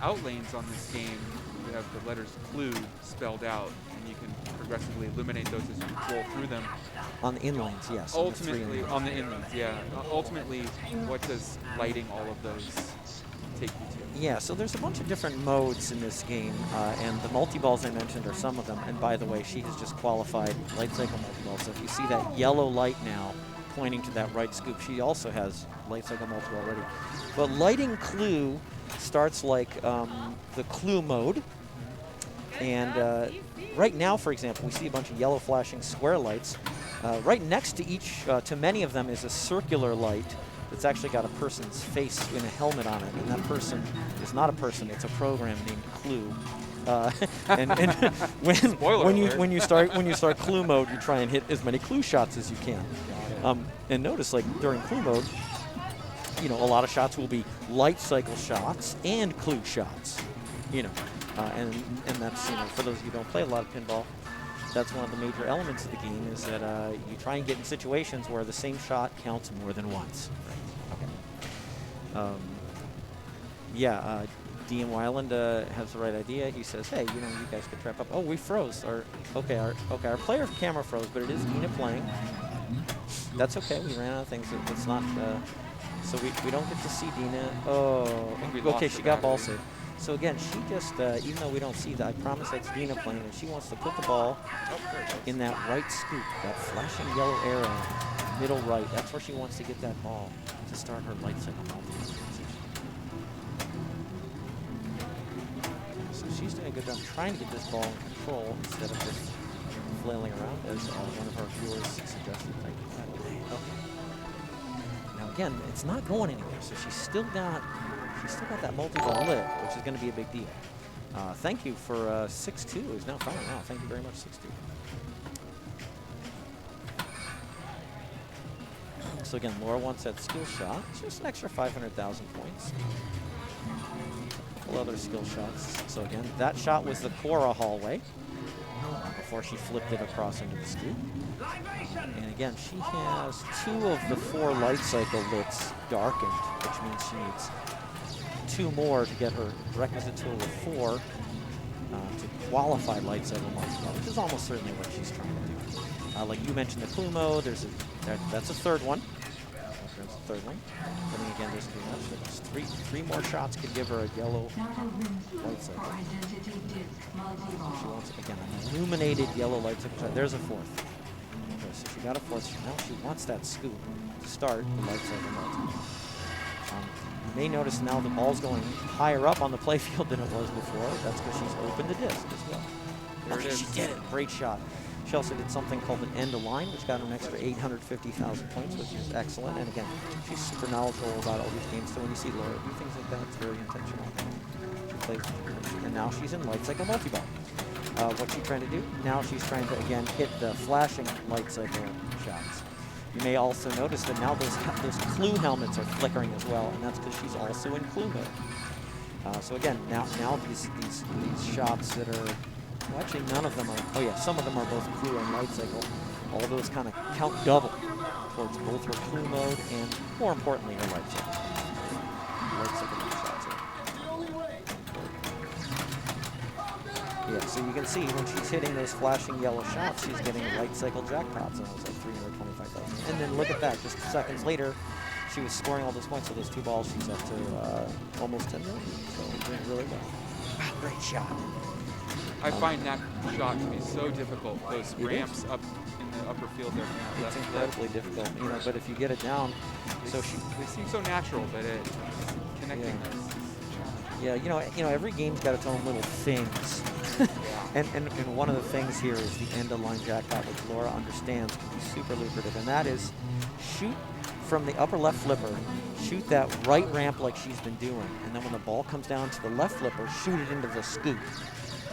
[SPEAKER 2] out lanes on this game, you have the letters clue spelled out, and you can progressively eliminate those as you roll through them.
[SPEAKER 3] On the in lanes, yes.
[SPEAKER 2] Ultimately, on the in lanes, yeah. Ultimately, what does lighting all of those take you to?
[SPEAKER 3] Yeah, so there's a bunch of different modes in this game, and the multi-balls I mentioned are some of them. And by the way, she has just qualified light cycle multi-ball. So if you see that yellow light now pointing to that right scoop, she also has light cycle multi-ball already. But lighting clue starts like the clue mode. And right now, for example, we see a bunch of yellow flashing square lights. Right next to each, to many of them, is a circular light that's actually got a person's face in a helmet on it, and that person is not a person; it's a program named Clue. And when you start Clue mode, you try and hit as many Clue shots as you can. And notice, like during Clue mode, a lot of shots will be light cycle shots and Clue shots. And that's for those of you who don't play a lot of pinball, that's one of the major elements of the game is that you try and get in situations where the same shot counts more than once. Right. Okay. Dean Weiland has the right idea. He says, "Hey, you guys could trap up." Oh, we froze. Our player camera froze, but it is Dina playing. That's okay. We ran out of things. It's not. So we don't get to see Dina. Oh, okay. She got ball saved. So again, she just, even though we don't see that, I promise that's Dina playing, and she wants to put the ball in that right scoop, that flashing yellow arrow, middle right. That's where she wants to get that ball to start her light cycle multi. she's doing a good job trying to get this ball in control instead of just flailing around, as one of our viewers suggested. Okay. Now again, it's not going anywhere, so she's still got that multi-ball lit, which is going to be a big deal. Thank you for 6-2 is now fine. Wow, thank you very much, 6-2. So again, Laura wants that skill shot. It's just an extra 500,000 points. A couple other skill shots. So again, that shot was the Cora hallway before she flipped it across into the scoop. And again, she has 2 of the 4 light cycle lits darkened, which means she needs 2 more to get her requisite total of 4 to qualify light cycle multi-ball, which is almost certainly what she's trying to do. Like you mentioned, the clue mode. That's a third one. There's a third one. But then again, there's too much. There's three more shots could give her a yellow light cycle. She wants again an illuminated yellow light cycle shot. There's a 4th. Okay, so she got a 4th. Now she wants that scoop to start the light cycle multi. You may notice now the ball's going higher up on the playfield than it was before. That's because she's opened the disc as well.
[SPEAKER 2] There it is.
[SPEAKER 3] She did it. Great shot. She also did something called an end of line, which got her an extra 850,000 points, which is excellent. And again, she's super knowledgeable about all these games. So when you see Laura do things like that, it's very intentional. She plays, and now she's in light cycle multi-ball. What's she trying to do? Now she's trying to again hit the flashing light cycle shots. You may also notice that now those clue helmets are flickering as well, and that's because she's also in clue mode. So again, now these shots that are, well, actually none of them are. Oh yeah, some of them are both clue and light cycle. All those kind of count double towards both her clue mode and, more importantly, her light cycle. Light cycle shots here. Yeah, so you can see when she's hitting those flashing yellow shots, she's getting light cycle jackpots, and it was like 325,000. And then look at that, just seconds later, she was scoring all those points. So those 2 balls, she's up to almost 10 million. So doing really well. Wow, great shot.
[SPEAKER 2] I find that shot to be so difficult. Those ramps up in the upper field there.
[SPEAKER 3] It's incredibly difficult, you know. But if you get it down,
[SPEAKER 2] they seem so natural, but connecting those.
[SPEAKER 3] Yeah, you know, every game's got its own little things. and one of the things here is the end of line jackpot, which Laura understands can be super lucrative, and that is shoot from the upper left flipper, shoot that right ramp like she's been doing, and then when the ball comes down to the left flipper, shoot it into the scoop.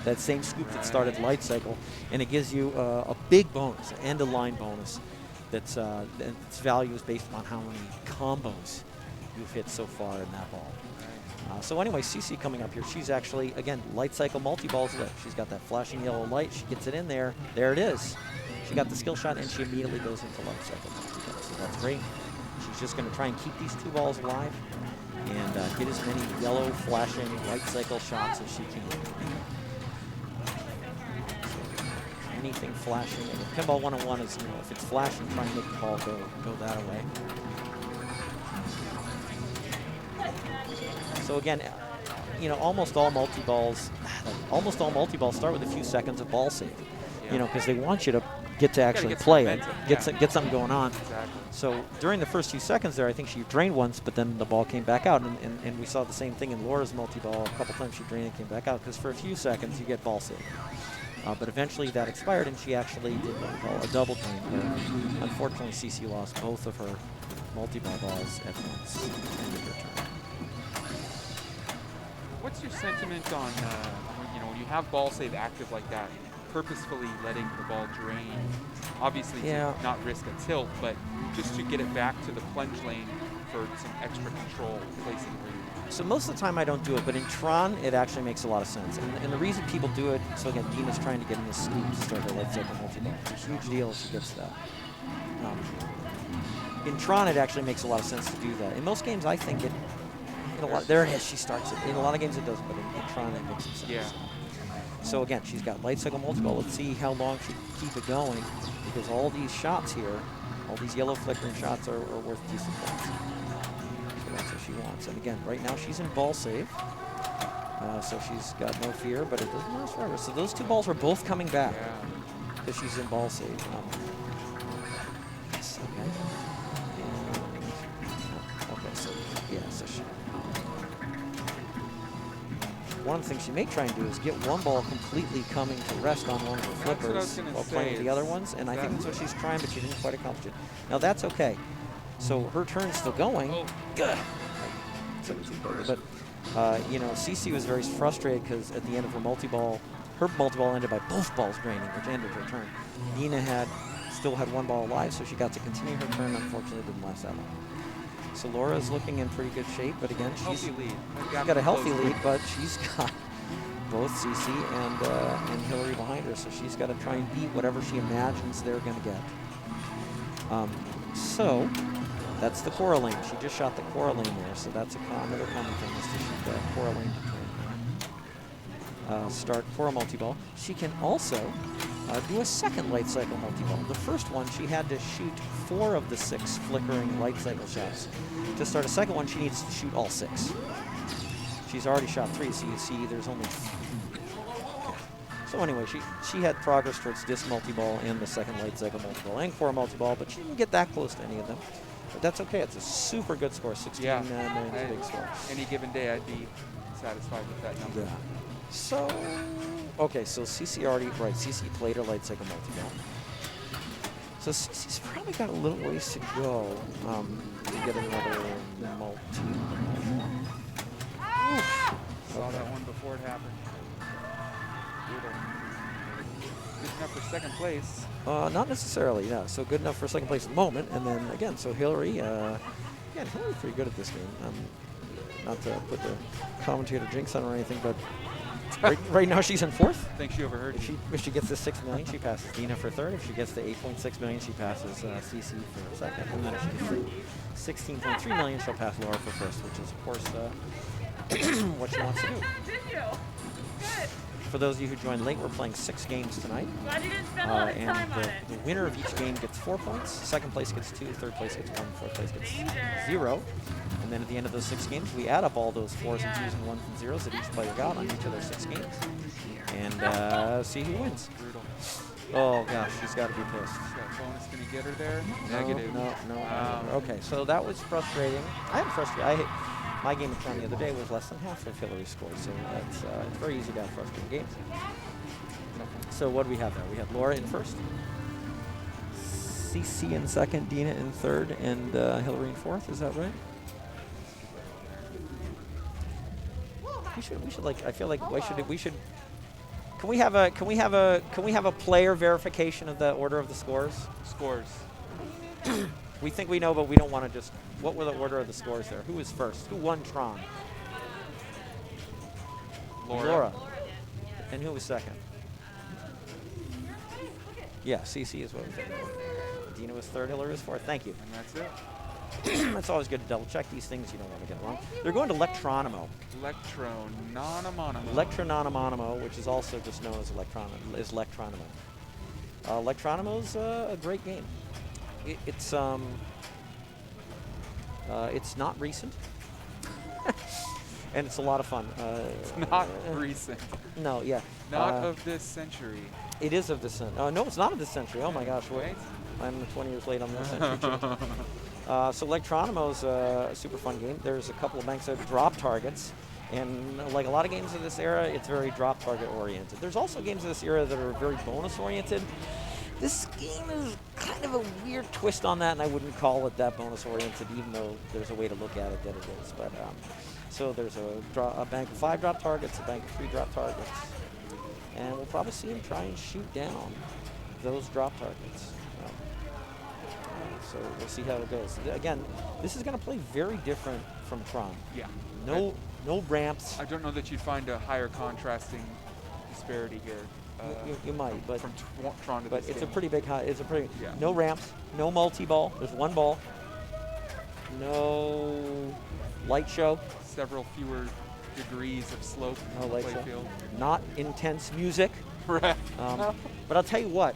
[SPEAKER 3] That same scoop that started light cycle, and it gives you a big bonus, an end of line bonus. Its value is based on how many combos you've hit so far in that ball. So anyway, CC coming up here. She's actually, again, light cycle multi-balls lit. She's got that flashing yellow light. She gets it in there. There it is. She got the skill shot, and she immediately goes into light cycle multi-ball. So that's great. She's just going to try and keep these 2 balls alive and get as many yellow flashing light cycle shots as she can. Anything flashing. And Pinball 101 is, you know, if it's flashing, try and make the ball go that away. So again, you know, almost all multi-balls start with a few seconds of ball save. Yeah. You know, because they want you to get to actually play it, get something going on.
[SPEAKER 2] Exactly.
[SPEAKER 3] So during the first few seconds there, I think she drained once, but then the ball came back out, and we saw the same thing in Laura's multi-ball. A couple times she drained and came back out, because for a few seconds you get ball save. But eventually that expired, and she actually did what we call a double drain, where unfortunately CC lost both of her multi-ball balls at once. Ended her turn.
[SPEAKER 2] What's your sentiment on, when you have ball save active like that, purposefully letting the ball drain, obviously to not risk a tilt, but just to get it back to the plunge lane for some extra control, placing where you want.
[SPEAKER 3] So most of the time I don't do it, but in Tron it actually makes a lot of sense. And the reason people do it, so again, Dina's trying to get in the scoop to start her light cycle multi-ball. It's a huge deal if she gets that. In Tron it actually makes a lot of sense to do that. In most games I think it, there it is, she starts it. In a lot of games it doesn't, but in Tron it makes some sense.
[SPEAKER 2] Yeah.
[SPEAKER 3] So again, she's got light cycle multi-ball. Let's see how long she can keep it going, because all these shots here, all these yellow flickering shots are worth decent points. So that's what she wants. And again, right now she's in ball save. So she's got no fear, but it doesn't last forever. So those 2 balls are both coming back because she's in ball save. Yes, okay. Okay, so yeah, so she. one of the things she may try and do is get one ball completely coming to rest on one of her
[SPEAKER 2] That's what I was
[SPEAKER 3] flippers
[SPEAKER 2] gonna
[SPEAKER 3] while
[SPEAKER 2] say,
[SPEAKER 3] playing with the other
[SPEAKER 2] is
[SPEAKER 3] ones, and I think that's what
[SPEAKER 2] that-
[SPEAKER 3] she's trying, but she didn't quite accomplish it. Now that's okay. So her turn's still going.
[SPEAKER 2] Oh.
[SPEAKER 3] Good. But you know, Cece was very frustrated because at the end of her multi-ball ended by both balls draining, which ended her turn. Dina still had one ball alive, so she got to continue her turn. Unfortunately, it didn't last that long. So Laura's looking in pretty good shape, but again, she's
[SPEAKER 2] Healthy lead.
[SPEAKER 3] got a healthy lead, but she's got both Cece and Hillary behind her, so she's got to try and beat whatever she imagines they're going to get. So that's the Coraline. She just shot the Coraline there, so that's another common thing is to shoot the Coraline to start for a multi-ball. She can also do a second light cycle multi-ball. The first one, she had to shoot 4 of the 6 flickering light cycle shots. To start a second one, she needs to shoot all 6. She's already shot 3, so you see there's only... So anyway, she had progress towards disc multi-ball and the second light cycle multi-ball and core multi-ball, but she didn't get that close to any of them. But that's okay. It's a super good score. 16 million is a big score.
[SPEAKER 2] Any given day, I'd be satisfied with that number.
[SPEAKER 3] Yeah. So, okay, so CC CC played her light cycle multi-ball. So CC's probably got a little ways to go to get another multi-ball.
[SPEAKER 2] Saw that one before it happened. Brutal. Good enough for second place.
[SPEAKER 3] Not necessarily, yeah. So good enough for second place at the moment. And then again, so Hillary, Hillary's pretty good at this game. Not to put the commentator jinx on or anything, but right now she's in 4th.
[SPEAKER 2] I think she overheard you.
[SPEAKER 3] If she gets to 6 million, she passes Dina for 3rd. If she gets to 8.6 million, she passes CC for 2nd. And then if she gets to 16.3 million, she'll pass Laura for 1st, which is, of course, what she wants to do.
[SPEAKER 4] Did you? Good.
[SPEAKER 3] For those of you who joined late, we're playing 6 games tonight.
[SPEAKER 4] Glad you didn't spend a lot of time on it.
[SPEAKER 3] The winner of each game gets 4 points. Second place gets 2. Third place gets 1. Fourth place gets
[SPEAKER 4] Danger.
[SPEAKER 3] 0. And then at the end of those 6 games, we add up all those 4s and 2s and 1s and 0s that each player got on each of their 6 games. And see who wins.
[SPEAKER 2] Brutal.
[SPEAKER 3] Oh, gosh, she's got to be pissed.
[SPEAKER 2] Is that bonus going to get her there?
[SPEAKER 3] No,
[SPEAKER 2] Negative.
[SPEAKER 3] No.
[SPEAKER 2] Wow.
[SPEAKER 3] Okay, so that was frustrating. My game of Tron the other day was less than half of Hillary's score, so it's very easy to have frustrating games. So what do we have there? We have Laura in 1st, CC in 2nd, Dina in 3rd, and Hillary in 4th. Is that right? We should like. I feel like we should. Can we have a player verification of the order of the scores?
[SPEAKER 2] Scores.
[SPEAKER 3] We think we know, but we don't want to just. What were the order of the scores there? Who was first? Who won Tron? Laura. And who was second? Yeah, CC is what we think. Dina was 3rd, Hillary was 4th. Thank you.
[SPEAKER 2] And that's it.
[SPEAKER 3] It's always good to double check these things. You don't want to get wrong. They're going to Electronimo. Electrononimo, which is also just known as Electronimo. Electronimo's a great game. It's not recent, and it's a lot of fun.
[SPEAKER 2] It's not recent.
[SPEAKER 3] No, yeah.
[SPEAKER 2] Not of this century.
[SPEAKER 3] It is of this century. No, it's not of this century. Oh my gosh, wait.
[SPEAKER 2] Right?
[SPEAKER 3] I'm 20 years late on this century. So Electronimo's a super fun game. There's a couple of banks of drop targets. And like a lot of games of this era, it's very drop target oriented. There's also games of this era that are very bonus oriented. This game is kind of a weird twist on that, and I wouldn't call it that bonus oriented, even though there's a way to look at it that it is. But so there's a bank of 5 drop targets, a bank of 3 drop targets, and we'll probably see him try and shoot down those drop targets. So we'll see how it goes. Again, this is going to play very different from Tron.
[SPEAKER 2] Yeah.
[SPEAKER 3] No ramps.
[SPEAKER 2] I don't know that you'd find a higher contrasting disparity here.
[SPEAKER 3] You might, but
[SPEAKER 2] from Tron to
[SPEAKER 3] but
[SPEAKER 2] this
[SPEAKER 3] it's
[SPEAKER 2] game.
[SPEAKER 3] a pretty big high. It's a pretty
[SPEAKER 2] Yeah.
[SPEAKER 3] no ramps, no multi-ball. There's 1 ball. No light show.
[SPEAKER 2] Several fewer degrees of slope
[SPEAKER 3] No
[SPEAKER 2] in the
[SPEAKER 3] light show.
[SPEAKER 2] playfield.
[SPEAKER 3] Not intense music.
[SPEAKER 2] Right.
[SPEAKER 3] But I'll tell you what,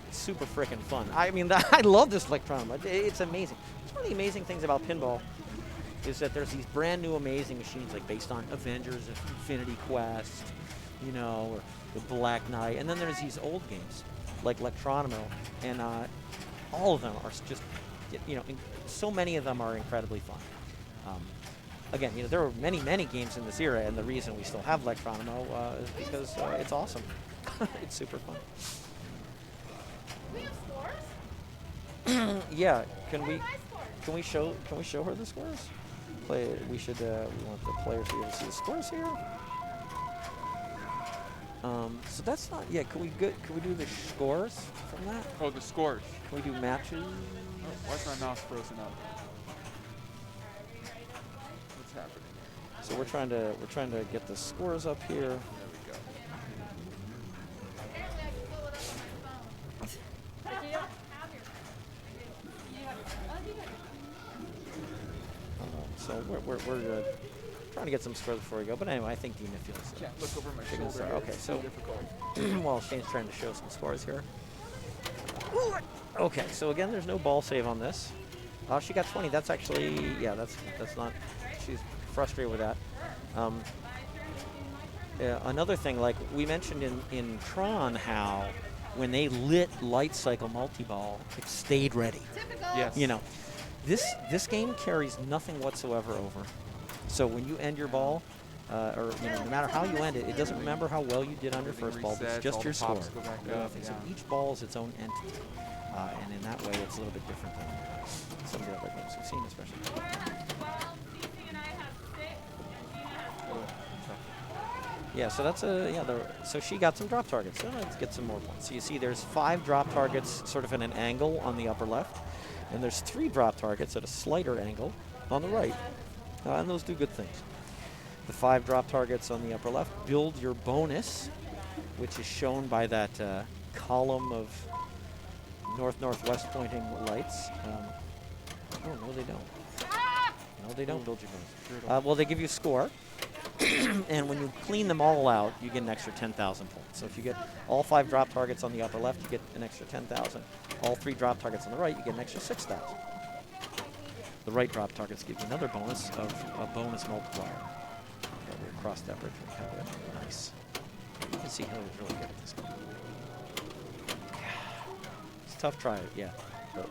[SPEAKER 3] it's super freaking fun. I mean, I love this Electron. It's amazing. It's one of the amazing things about pinball is that there's these brand new amazing machines like based on Avengers, Infinity Quest, you know, or the Black Knight, and then there's these old games like Electronimo, and all of them are just, you know, so many of them are incredibly fun. again, you know, there were many, many games in this era, and the reason we still have Electronimo is because it's awesome. It's super fun.
[SPEAKER 4] We have scores?
[SPEAKER 3] Yeah, can
[SPEAKER 4] What
[SPEAKER 3] we
[SPEAKER 4] are my scores?
[SPEAKER 3] can we show her the scores? We should we want the players to be able to see the scores here. So that's not can we do the scores from that?
[SPEAKER 2] Oh, the scores.
[SPEAKER 3] Can we do matches?
[SPEAKER 2] Oh, why is my mouse frozen up? What's happening?
[SPEAKER 3] So we're trying to get the scores up here.
[SPEAKER 2] There we go.
[SPEAKER 4] Apparently I can pull it up on my phone. But you don't have your phone. You have your phone. Oh, you have
[SPEAKER 3] So we're trying to get some scores before we go. But anyway, I think Dina feels
[SPEAKER 2] Can't look over my
[SPEAKER 3] Taking
[SPEAKER 2] shoulder.
[SPEAKER 3] a
[SPEAKER 2] here.
[SPEAKER 3] okay,
[SPEAKER 2] It's
[SPEAKER 3] so-
[SPEAKER 2] so difficult.
[SPEAKER 3] while Shane's trying to show some scores here. Okay, so again, there's no ball save on this. She got 20. That's actually, that's not. She's frustrated with that. Another thing, like we mentioned in Tron, how when they lit Light Cycle Multiball, it stayed ready.
[SPEAKER 4] typical.
[SPEAKER 2] Yes.
[SPEAKER 3] You know, this game carries nothing whatsoever over. So when you end your ball, or you know, no matter how you end it, it doesn't remember how well you did on your first ball.
[SPEAKER 2] Resets,
[SPEAKER 3] It's just
[SPEAKER 2] all
[SPEAKER 3] your
[SPEAKER 2] the
[SPEAKER 3] score.
[SPEAKER 2] pops go back up,
[SPEAKER 3] So
[SPEAKER 2] yeah.
[SPEAKER 3] each ball is its own entity, and in that way, it's a little bit different than some of the other games we've seen, especially.
[SPEAKER 4] We're at 12. Cece and I have 6, and Gina has 4.
[SPEAKER 3] Yeah, so that's so she got some drop targets. So let's get some more points. So you see, there's 5 drop targets, sort of in an angle on the upper left, and there's 3 drop targets at a slighter angle on the right, and those do good things. The 5 drop targets on the upper left build your bonus, which is shown by that column of north-northwest pointing lights. Oh, no, they don't. No, they don't build your bonus. Well, they give you a score, and when you clean them all out, you get an extra 10,000 points. So if you get all 5 drop targets on the upper left, you get an extra 10,000. All 3 drop targets on the right, you get an extra 6,000. The right drop targets give you another bonus of a bonus multiplier. We'll cross that bridge when we have it. Nice. You can see Hillary's really good at this game. It's a tough try, yeah. But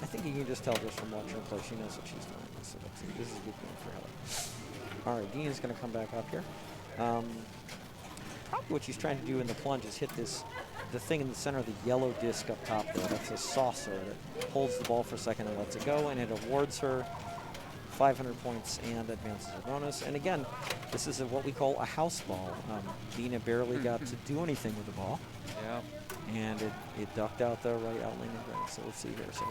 [SPEAKER 3] I think you can just tell just from watching her play, she knows what she's doing. So this is a good game for Hillary. All right, Dina's going to come back up here. Probably what she's trying to do in the plunge is hit the thing in the center of the yellow disc up top there. That's a saucer that holds the ball for a second and lets it go, and it awards her 500 points and advances her bonus. And again, this is what we call a house ball. Dina barely got to do anything with the ball,
[SPEAKER 2] Yeah.
[SPEAKER 3] and it ducked out the right outlanding ground. So let's see here. So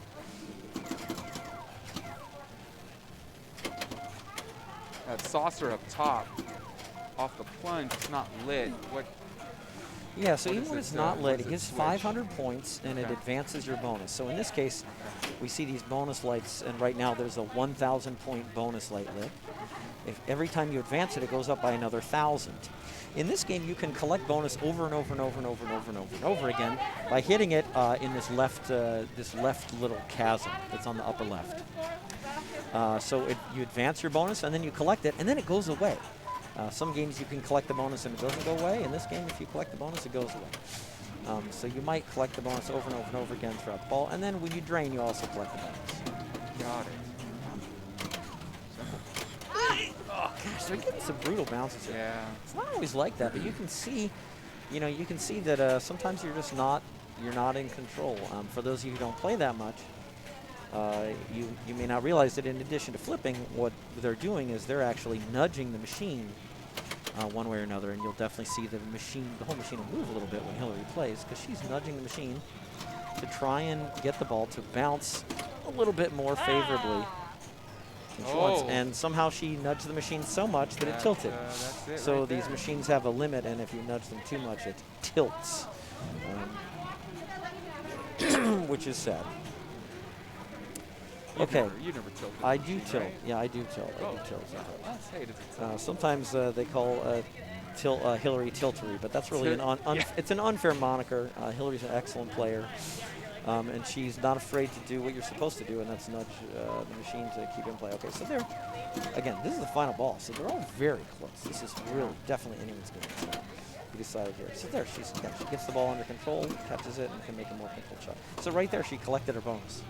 [SPEAKER 2] That saucer up top, off the plunge, it's not lit. What?
[SPEAKER 3] yeah, so
[SPEAKER 2] What
[SPEAKER 3] even
[SPEAKER 2] is
[SPEAKER 3] when
[SPEAKER 2] it,
[SPEAKER 3] it's not
[SPEAKER 2] what
[SPEAKER 3] lit,
[SPEAKER 2] does
[SPEAKER 3] it
[SPEAKER 2] it
[SPEAKER 3] gives
[SPEAKER 2] switch?
[SPEAKER 3] 500 points, and it
[SPEAKER 2] Okay.
[SPEAKER 3] advances your bonus. So in this case, we see these bonus lights, and right now there's a 1,000 point bonus light lit. If every time you advance it, it goes up by another 1,000. In this game, you can collect bonus over and over and over and over and over and over and over again by hitting it in this left little chasm that's on the upper left. So you advance your bonus, and then you collect it, and then it goes away. Some games you can collect the bonus and it doesn't go away. In this game, if you collect the bonus, it goes away. So you might collect the bonus over and over and over again throughout the ball, and then when you drain, you also collect the bonus.
[SPEAKER 2] Got it.
[SPEAKER 3] Gosh, they're getting some brutal bounces here.
[SPEAKER 2] Yeah.
[SPEAKER 3] It's not always like that, but you can see, that sometimes you're just not in control. For those of you who don't play that much, you may not realize that in addition to flipping, what they're doing is they're actually nudging the machine one way or another, and you'll definitely see the whole machine will move a little bit when Hillary plays, because she's nudging the machine to try and get the ball to bounce a little bit more favorably than she wants.
[SPEAKER 2] Oh.
[SPEAKER 3] And somehow she nudged the machine so much that it tilted.
[SPEAKER 2] That's it
[SPEAKER 3] So
[SPEAKER 2] right
[SPEAKER 3] these
[SPEAKER 2] there.
[SPEAKER 3] machines have a limit, and if you nudge them too much, it tilts, which is sad. Okay.
[SPEAKER 2] You never tilted.
[SPEAKER 3] I
[SPEAKER 2] the
[SPEAKER 3] do
[SPEAKER 2] machine,
[SPEAKER 3] tilt.
[SPEAKER 2] right?
[SPEAKER 3] Yeah, I do tilt. I
[SPEAKER 2] Oh.
[SPEAKER 3] do tilt sometimes.
[SPEAKER 2] Let's say, does it tilt?
[SPEAKER 3] Sometimes they call Hillary Tiltery, but that's really it's an unfair moniker. Hillary's an excellent player, and she's not afraid to do what you're supposed to do, and that's nudge the machine to keep in play. Okay, so again, this is the final ball, so they're all very close. This is really definitely anyone's game. So we decided here. So there, she gets the ball under control, catches it, and can make a more controlled shot. So right there, she collected her bonus.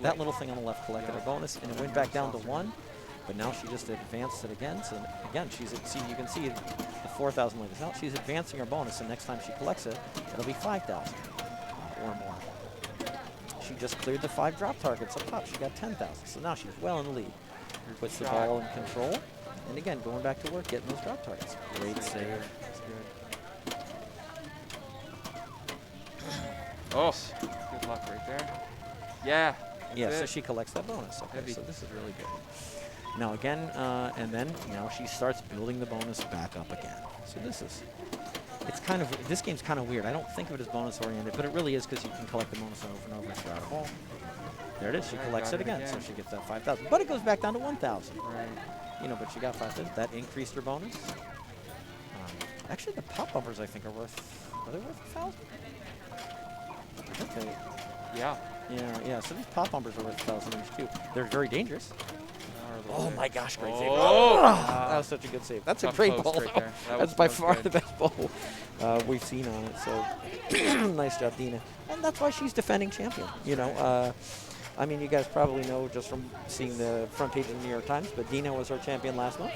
[SPEAKER 3] That little thing on the left collected her bonus, and it went back down to 1. But now she just advanced it again. So again, you can see the 4,000 latest out. She's advancing her bonus, and next time she collects it, it'll be 5,000 or more. She just cleared the 5 drop targets up top. She got 10,000. So now she's well in the lead. Puts the ball in control. And again, going back to work, getting those drop targets. Great save.
[SPEAKER 2] That's good. Oh, good luck right there. Yeah.
[SPEAKER 3] Yeah,
[SPEAKER 2] that's
[SPEAKER 3] so
[SPEAKER 2] it.
[SPEAKER 3] she collects that bonus. Okay,
[SPEAKER 2] Heavy.
[SPEAKER 3] so this is really good. Now again, and then now she starts building the bonus back up again. So this game's kind of weird. I don't think of it as bonus oriented, but it really is because you can collect the bonus over and over throughout a ball. There it is. She
[SPEAKER 2] I
[SPEAKER 3] collects
[SPEAKER 2] got
[SPEAKER 3] it
[SPEAKER 2] it
[SPEAKER 3] again, so
[SPEAKER 2] again.
[SPEAKER 3] she gets that 5,000. But it goes back down to 1,000.
[SPEAKER 2] Right.
[SPEAKER 3] You know, but she got 5,000. That increased her bonus. Actually, the pop bumpers I think are they worth 1,000? Okay.
[SPEAKER 2] Yeah.
[SPEAKER 3] Yeah. So these pop bumpers are worth 1,000 each too. They're very dangerous. Oh my gosh, great save.
[SPEAKER 2] Oh!
[SPEAKER 3] That was such a good save. That's a
[SPEAKER 2] Tough
[SPEAKER 3] great
[SPEAKER 2] post
[SPEAKER 3] ball.
[SPEAKER 2] right there.
[SPEAKER 3] That's by
[SPEAKER 2] that was
[SPEAKER 3] far
[SPEAKER 2] good.
[SPEAKER 3] the best ball we've seen on it. So nice job, Dina. And that's why she's defending champion. You know, I mean, you guys probably know just from seeing the front page of the New York Times, but Dina was our champion last month.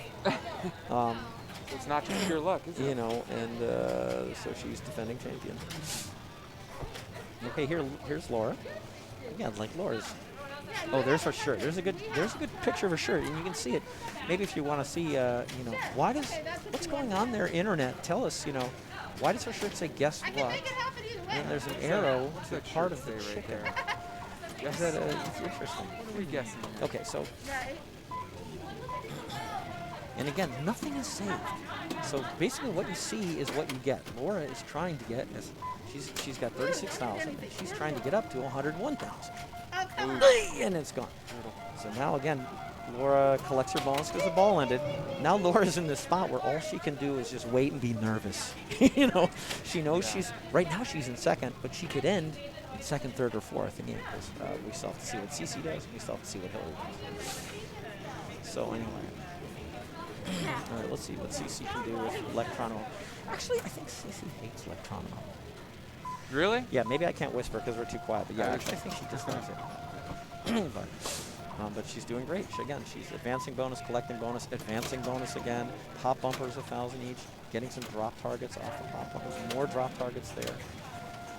[SPEAKER 2] It's not just pure luck, is it?
[SPEAKER 3] You know, and so she's defending champion. Okay, here's Laura. Again, like Laura's. Oh, there's her shirt. There's a good picture of her shirt, and you can see it. Maybe if you want to see, you know, what's going on there, internet? Tell us, you know, why does her shirt say "Guess what"? And then there's an arrow
[SPEAKER 2] What's
[SPEAKER 3] to
[SPEAKER 2] that
[SPEAKER 3] part
[SPEAKER 2] shirt
[SPEAKER 3] of the
[SPEAKER 2] say right
[SPEAKER 3] chicken.
[SPEAKER 2] there?
[SPEAKER 3] Is that it's interesting?
[SPEAKER 2] What are we guessing? here?
[SPEAKER 3] Okay, so. And again, nothing is saved. So basically what you see is what you get. Laura is trying to get, she's got 36,000, and she's trying to get up to 101,000. And it's gone. So now again, Laura collects her bonus because the ball ended. Now Laura's in this spot where all she can do is just wait and be nervous. You know, she knows right now she's in second, but she could end in second, third, or fourth again because we still have to see what Cece does, and we still have to see what Hillary does. So anyway. All right, let's see what CC can do with Electrono. Actually, I think CC hates Electrono.
[SPEAKER 2] Really?
[SPEAKER 3] Yeah, maybe I can't whisper because we're too quiet, but yeah, actually I think she just does it. But she's doing great. She's advancing bonus, collecting bonus, advancing bonus again. Pop bumpers 1,000 each, getting some drop targets off the pop bumpers. More drop targets there.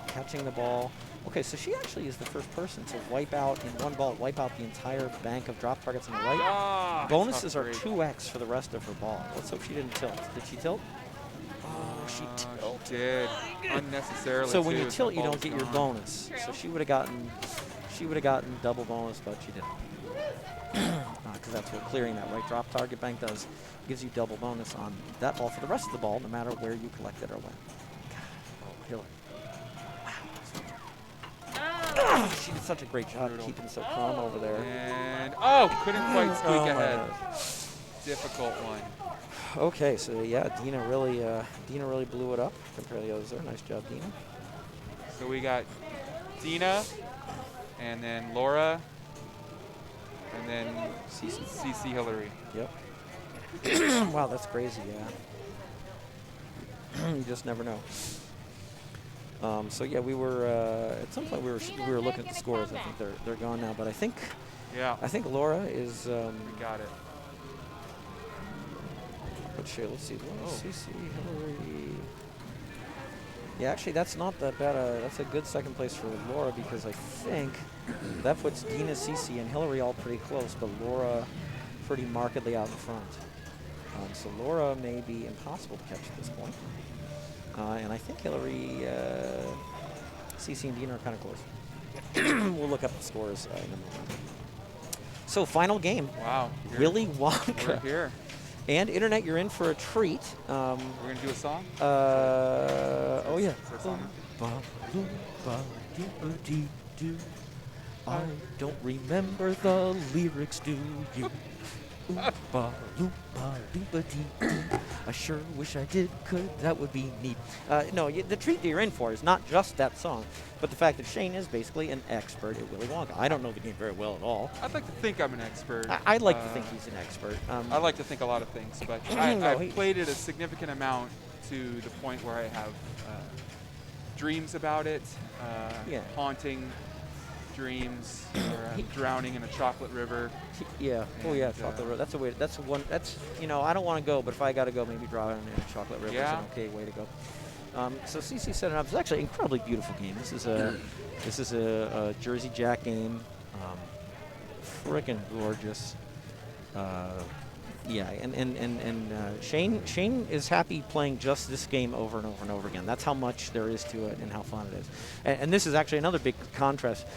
[SPEAKER 3] Catching the ball. Okay, so she actually is the first person to wipe out the entire bank of drop targets on the right.
[SPEAKER 2] Ah,
[SPEAKER 3] Bonuses
[SPEAKER 2] tough
[SPEAKER 3] are
[SPEAKER 2] break.
[SPEAKER 3] 2x for the rest of her ball. Let's hope she didn't tilt. Did she tilt? Oh, she tilted.
[SPEAKER 2] She did unnecessarily.
[SPEAKER 3] So when
[SPEAKER 2] too,
[SPEAKER 3] you
[SPEAKER 2] as the
[SPEAKER 3] tilt, you
[SPEAKER 2] ball
[SPEAKER 3] don't
[SPEAKER 2] was
[SPEAKER 3] get your
[SPEAKER 2] gone.
[SPEAKER 3] bonus. So she would have gotten double bonus, but she didn't. Because that's what clearing that right drop target bank does. Gives you double bonus on that ball for the rest of the ball, no matter where you collect it or when. Oh, Hillary. She did such a great job keeping so calm over there.
[SPEAKER 2] And couldn't quite squeak
[SPEAKER 3] Oh my
[SPEAKER 2] ahead.
[SPEAKER 3] God.
[SPEAKER 2] Difficult one.
[SPEAKER 3] Okay, so yeah, Dina really blew it up compared to the others there. Nice job, Dina.
[SPEAKER 2] So we got Dina, and then Laura, and then CC Hillary.
[SPEAKER 3] Yep. Wow, that's crazy. Yeah. You just never know. So yeah, we were at some point we were looking at the scores. I think they're gone now, but I think Laura is.
[SPEAKER 2] We got it.
[SPEAKER 3] Let's see. CC Hillary. Yeah, actually, that's not that bad. That's a good second place for Laura because I think that puts Dina, CC, and Hillary all pretty close, but Laura pretty markedly out in front. So Laura may be impossible to catch at this point. And I think Hillary, CC, and Dina are kind of close. We'll look up the scores in a moment. So final game.
[SPEAKER 2] Wow.
[SPEAKER 3] Willy
[SPEAKER 2] We're
[SPEAKER 3] Wonka.
[SPEAKER 2] here.
[SPEAKER 3] And Internet, you're in for a treat.
[SPEAKER 2] We're gonna do a song.
[SPEAKER 3] Oh yeah.
[SPEAKER 2] Is there a song?
[SPEAKER 3] I don't remember the lyrics, do you? Oompa loompa loompa dee. I sure wish I did, that would be neat. No, the treat that you're in for is not just that song, but the fact that Shane is basically an expert at Willy Wonka. I don't know the game very well at all.
[SPEAKER 2] I'd like to think I'm an expert.
[SPEAKER 3] I'd like to think he's an expert.
[SPEAKER 2] I like to think a lot of things, but I've played it a significant amount to the point where I have dreams about it,
[SPEAKER 3] Yeah.
[SPEAKER 2] haunting dreams, or I'm drowning in a chocolate river.
[SPEAKER 3] Yeah. Oh yeah,
[SPEAKER 2] And,
[SPEAKER 3] chocolate river. That's a way. That's one. That's I don't want to go, but if I got to go, maybe drowning in a chocolate river is
[SPEAKER 2] Yeah.
[SPEAKER 3] an okay way to go. So CC set it up. It's actually an incredibly beautiful game. This is a Jersey Jack game. Frickin' gorgeous. Yeah, and Shane is happy playing just this game over and over and over again. That's how much there is to it and how fun it is. And this is actually another big contrast.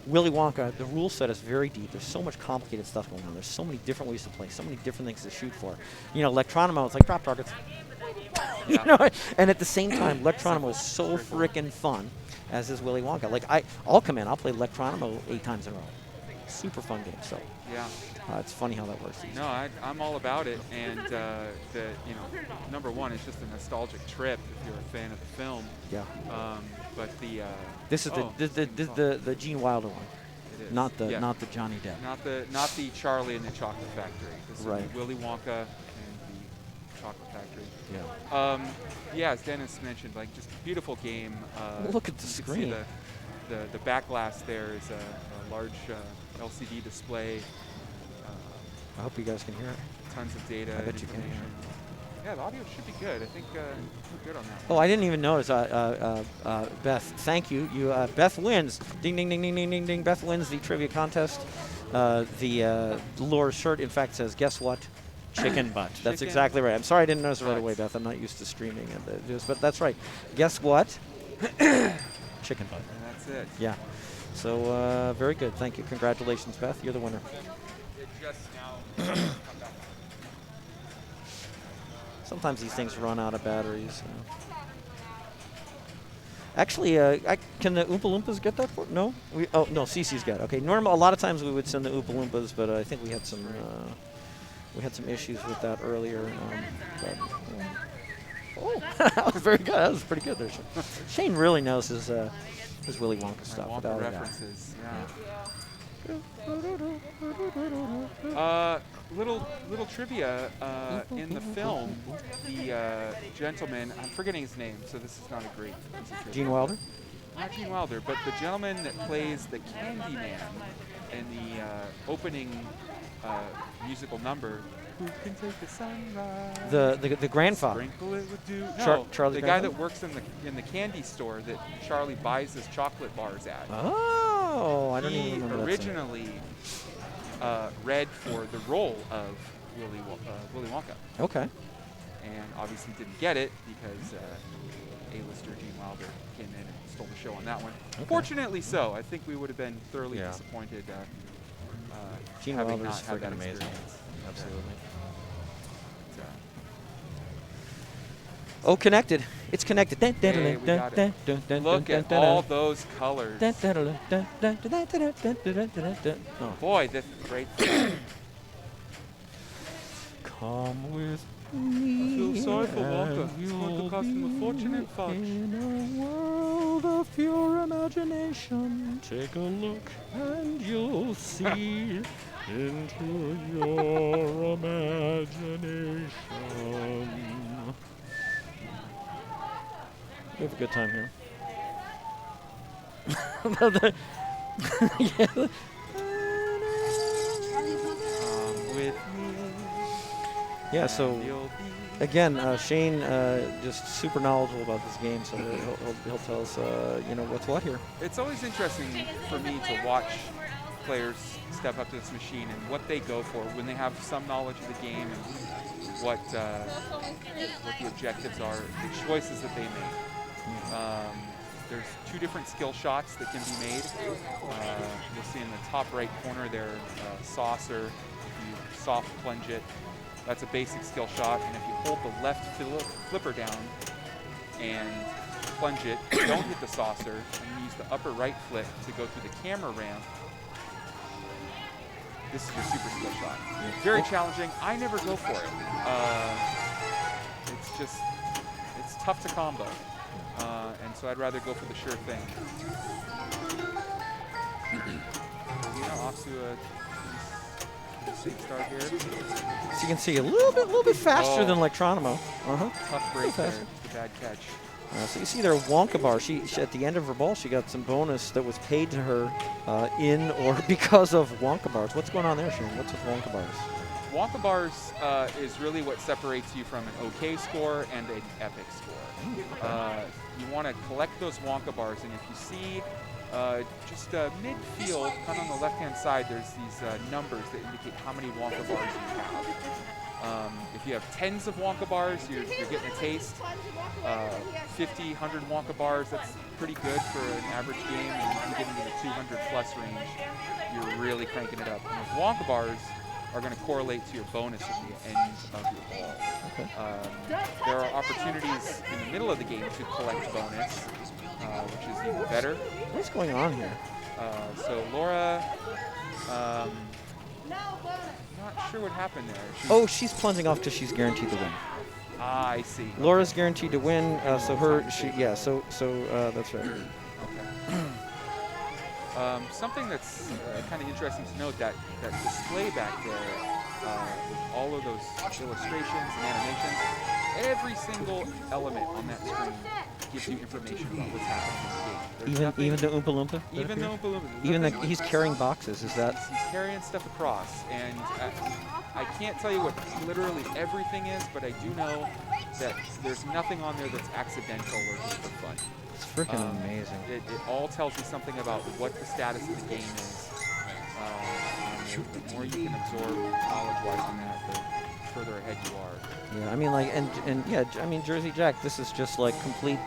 [SPEAKER 3] Willy Wonka, the rule set is very deep. There's so much complicated stuff going on. There's so many different ways to play, so many different things to shoot for. Electronimo, it's like drop targets.
[SPEAKER 2] Yeah.
[SPEAKER 3] And at the same time, Electronimo is so frickin' fun, as is Willy Wonka. Like I'll come in, I'll play Electronimo 8 times in a row. Super fun game. So
[SPEAKER 2] Yeah.
[SPEAKER 3] it's funny how that works.
[SPEAKER 2] No, I'm all about it, and number one, it's just a nostalgic trip if you're a fan of the film.
[SPEAKER 3] Yeah.
[SPEAKER 2] But the
[SPEAKER 3] This is the Gene Wilder one,
[SPEAKER 2] it is.
[SPEAKER 3] not the
[SPEAKER 2] Yeah.
[SPEAKER 3] not the Johnny Depp.
[SPEAKER 2] Not the Charlie and the Chocolate Factory. This
[SPEAKER 3] Right.
[SPEAKER 2] is Willy Wonka and the Chocolate Factory.
[SPEAKER 3] Yeah.
[SPEAKER 2] Yeah, as Dennis mentioned, like just a beautiful game.
[SPEAKER 3] Look at the
[SPEAKER 2] you can
[SPEAKER 3] screen.
[SPEAKER 2] See the back glass there is a large LCD display.
[SPEAKER 3] I hope you guys can hear it.
[SPEAKER 2] Tons of data.
[SPEAKER 3] I bet you can.
[SPEAKER 2] information. Yeah, the audio should be good. I think we're good on that.
[SPEAKER 3] Oh, I didn't even notice. Beth, thank you. Beth wins. Ding, ding, ding, ding, ding, ding, ding. Beth wins the trivia contest. The Laura's shirt, in fact, says, guess what? Chicken butt. That's
[SPEAKER 2] Chicken
[SPEAKER 3] exactly right. I'm sorry I didn't notice it right
[SPEAKER 2] butt.
[SPEAKER 3] away, Beth. I'm not used to streaming. But that's right. Guess what? Chicken butt.
[SPEAKER 2] And that's it.
[SPEAKER 3] Yeah. So, very good. Thank you. Congratulations, Beth. You're the winner.
[SPEAKER 2] It just now come back.
[SPEAKER 3] Sometimes these things run out of batteries. Actually, can the Oompa Loompas get that? No. No. Cece's got it. Okay. A lot of times we would send the Oompa Loompas, but I think we had some issues with that earlier. Oh, that was very good. That was pretty good there. Shane really knows his Willy Wonka stuff.
[SPEAKER 2] Wonka
[SPEAKER 3] without a doubt.
[SPEAKER 2] references. Yeah.
[SPEAKER 1] Thank you.
[SPEAKER 2] Little trivia in the film, the gentleman, I'm forgetting his name, so this is not a great piece of trivia.
[SPEAKER 3] Gene Wilder?
[SPEAKER 2] Not Gene Wilder, but the gentleman that plays the Candyman in the opening musical number. Who can take the sunrise?
[SPEAKER 3] The grandfather.
[SPEAKER 2] Sprinkle it with dew.
[SPEAKER 3] Charlie
[SPEAKER 2] the guy
[SPEAKER 3] grandfather?
[SPEAKER 2] that works in the candy store that Charlie buys his chocolate bars at.
[SPEAKER 3] Oh, I don't
[SPEAKER 2] He
[SPEAKER 3] even remember that scene.
[SPEAKER 2] originally read for the role of Willy Wonka,
[SPEAKER 3] Okay.
[SPEAKER 2] and obviously didn't get it because A-lister Gene Wilder came in and stole the show on that one.
[SPEAKER 3] Okay.
[SPEAKER 2] Fortunately so. I think we would have been thoroughly
[SPEAKER 3] Yeah.
[SPEAKER 2] disappointed
[SPEAKER 3] Gene
[SPEAKER 2] having
[SPEAKER 3] Wilder's
[SPEAKER 2] not had that
[SPEAKER 3] freaking amazing.
[SPEAKER 2] experience.
[SPEAKER 3] Absolutely.
[SPEAKER 2] But,
[SPEAKER 3] Oh, connected. It's connected.
[SPEAKER 2] Hey, we got it. Look at all those colors.
[SPEAKER 3] Oh.
[SPEAKER 2] Boy, that's great stuff.
[SPEAKER 3] Come with
[SPEAKER 2] I
[SPEAKER 3] me.
[SPEAKER 2] feel sorry for Wonka.
[SPEAKER 3] and
[SPEAKER 2] It's going to
[SPEAKER 3] you'll
[SPEAKER 2] cost him a
[SPEAKER 3] be
[SPEAKER 2] fortune in fudge.
[SPEAKER 3] In a world of pure imagination, take a look and you'll see into your imagination. We have a good time here. Yeah.
[SPEAKER 2] With me.
[SPEAKER 3] Yeah, so
[SPEAKER 2] and you'll be
[SPEAKER 3] again, Shane just super knowledgeable about this game, so he'll tell us, what's what here.
[SPEAKER 2] It's always interesting for me to watch players step up to this machine and what they go for when they have some knowledge of the game and what the objectives are, the choices that they make. There's two different skill shots that can be made. You'll see in the top right corner there, saucer. If you soft plunge it, that's a basic skill shot. And if you hold the left flipper down and plunge it, don't hit the saucer, and use the upper right flip to go through the camera ramp, this is your super skill shot. Very challenging. I never go for it. It's tough to combo. And so I'd rather go for the sure thing. Off to a safe start here.
[SPEAKER 3] So you can see a little bit faster than Electronimo.
[SPEAKER 2] Tough break there.
[SPEAKER 3] faster.
[SPEAKER 2] The bad catch.
[SPEAKER 3] So you see there, Wonka bar. She at the end of her ball, she got some bonus that was paid to her in or because of Wonka bars. What's going on there, Shane? What's with Wonka bars?
[SPEAKER 2] Wonka bars is really what separates you from an okay score and an epic score. You want to collect those Wonka bars, and if you see just midfield, kind of on the left-hand side, there's these numbers that indicate how many Wonka bars you have. If you have tens of Wonka bars, you're getting a taste. 50, 100 Wonka bars, that's pretty good for an average game. And if you get into the 200 plus range, you're really cranking it up. And those Wonka bars are going to correlate to your bonus at the end of your ball.
[SPEAKER 3] Okay.
[SPEAKER 2] There are opportunities in the middle of the game to collect bonus, which is even better.
[SPEAKER 3] What's going on here?
[SPEAKER 2] So Laura, not sure what happened there.
[SPEAKER 3] Oh, she's plunging off because she's guaranteed to win.
[SPEAKER 2] Ah, I see.
[SPEAKER 3] Laura's guaranteed to win, so that's right.
[SPEAKER 2] Okay. Something that's kind of interesting to note, that display back there with all of those illustrations and animations, every single element on that screen gives you information about what's happening in the game.
[SPEAKER 3] Even the Oompa Loompa?
[SPEAKER 2] Even the Oompa Loompa.
[SPEAKER 3] Even he's carrying boxes, is that?
[SPEAKER 2] He's carrying stuff across, and I can't tell you what literally everything is, but I do know that there's nothing on there that's accidental or just for fun.
[SPEAKER 3] It's freaking amazing.
[SPEAKER 2] It all tells you something about what the status of the game is. And the more you can absorb knowledge-wise on that, the further ahead you are.
[SPEAKER 3] Yeah, I mean, like, and yeah, I mean, Jersey Jack, this is just like complete,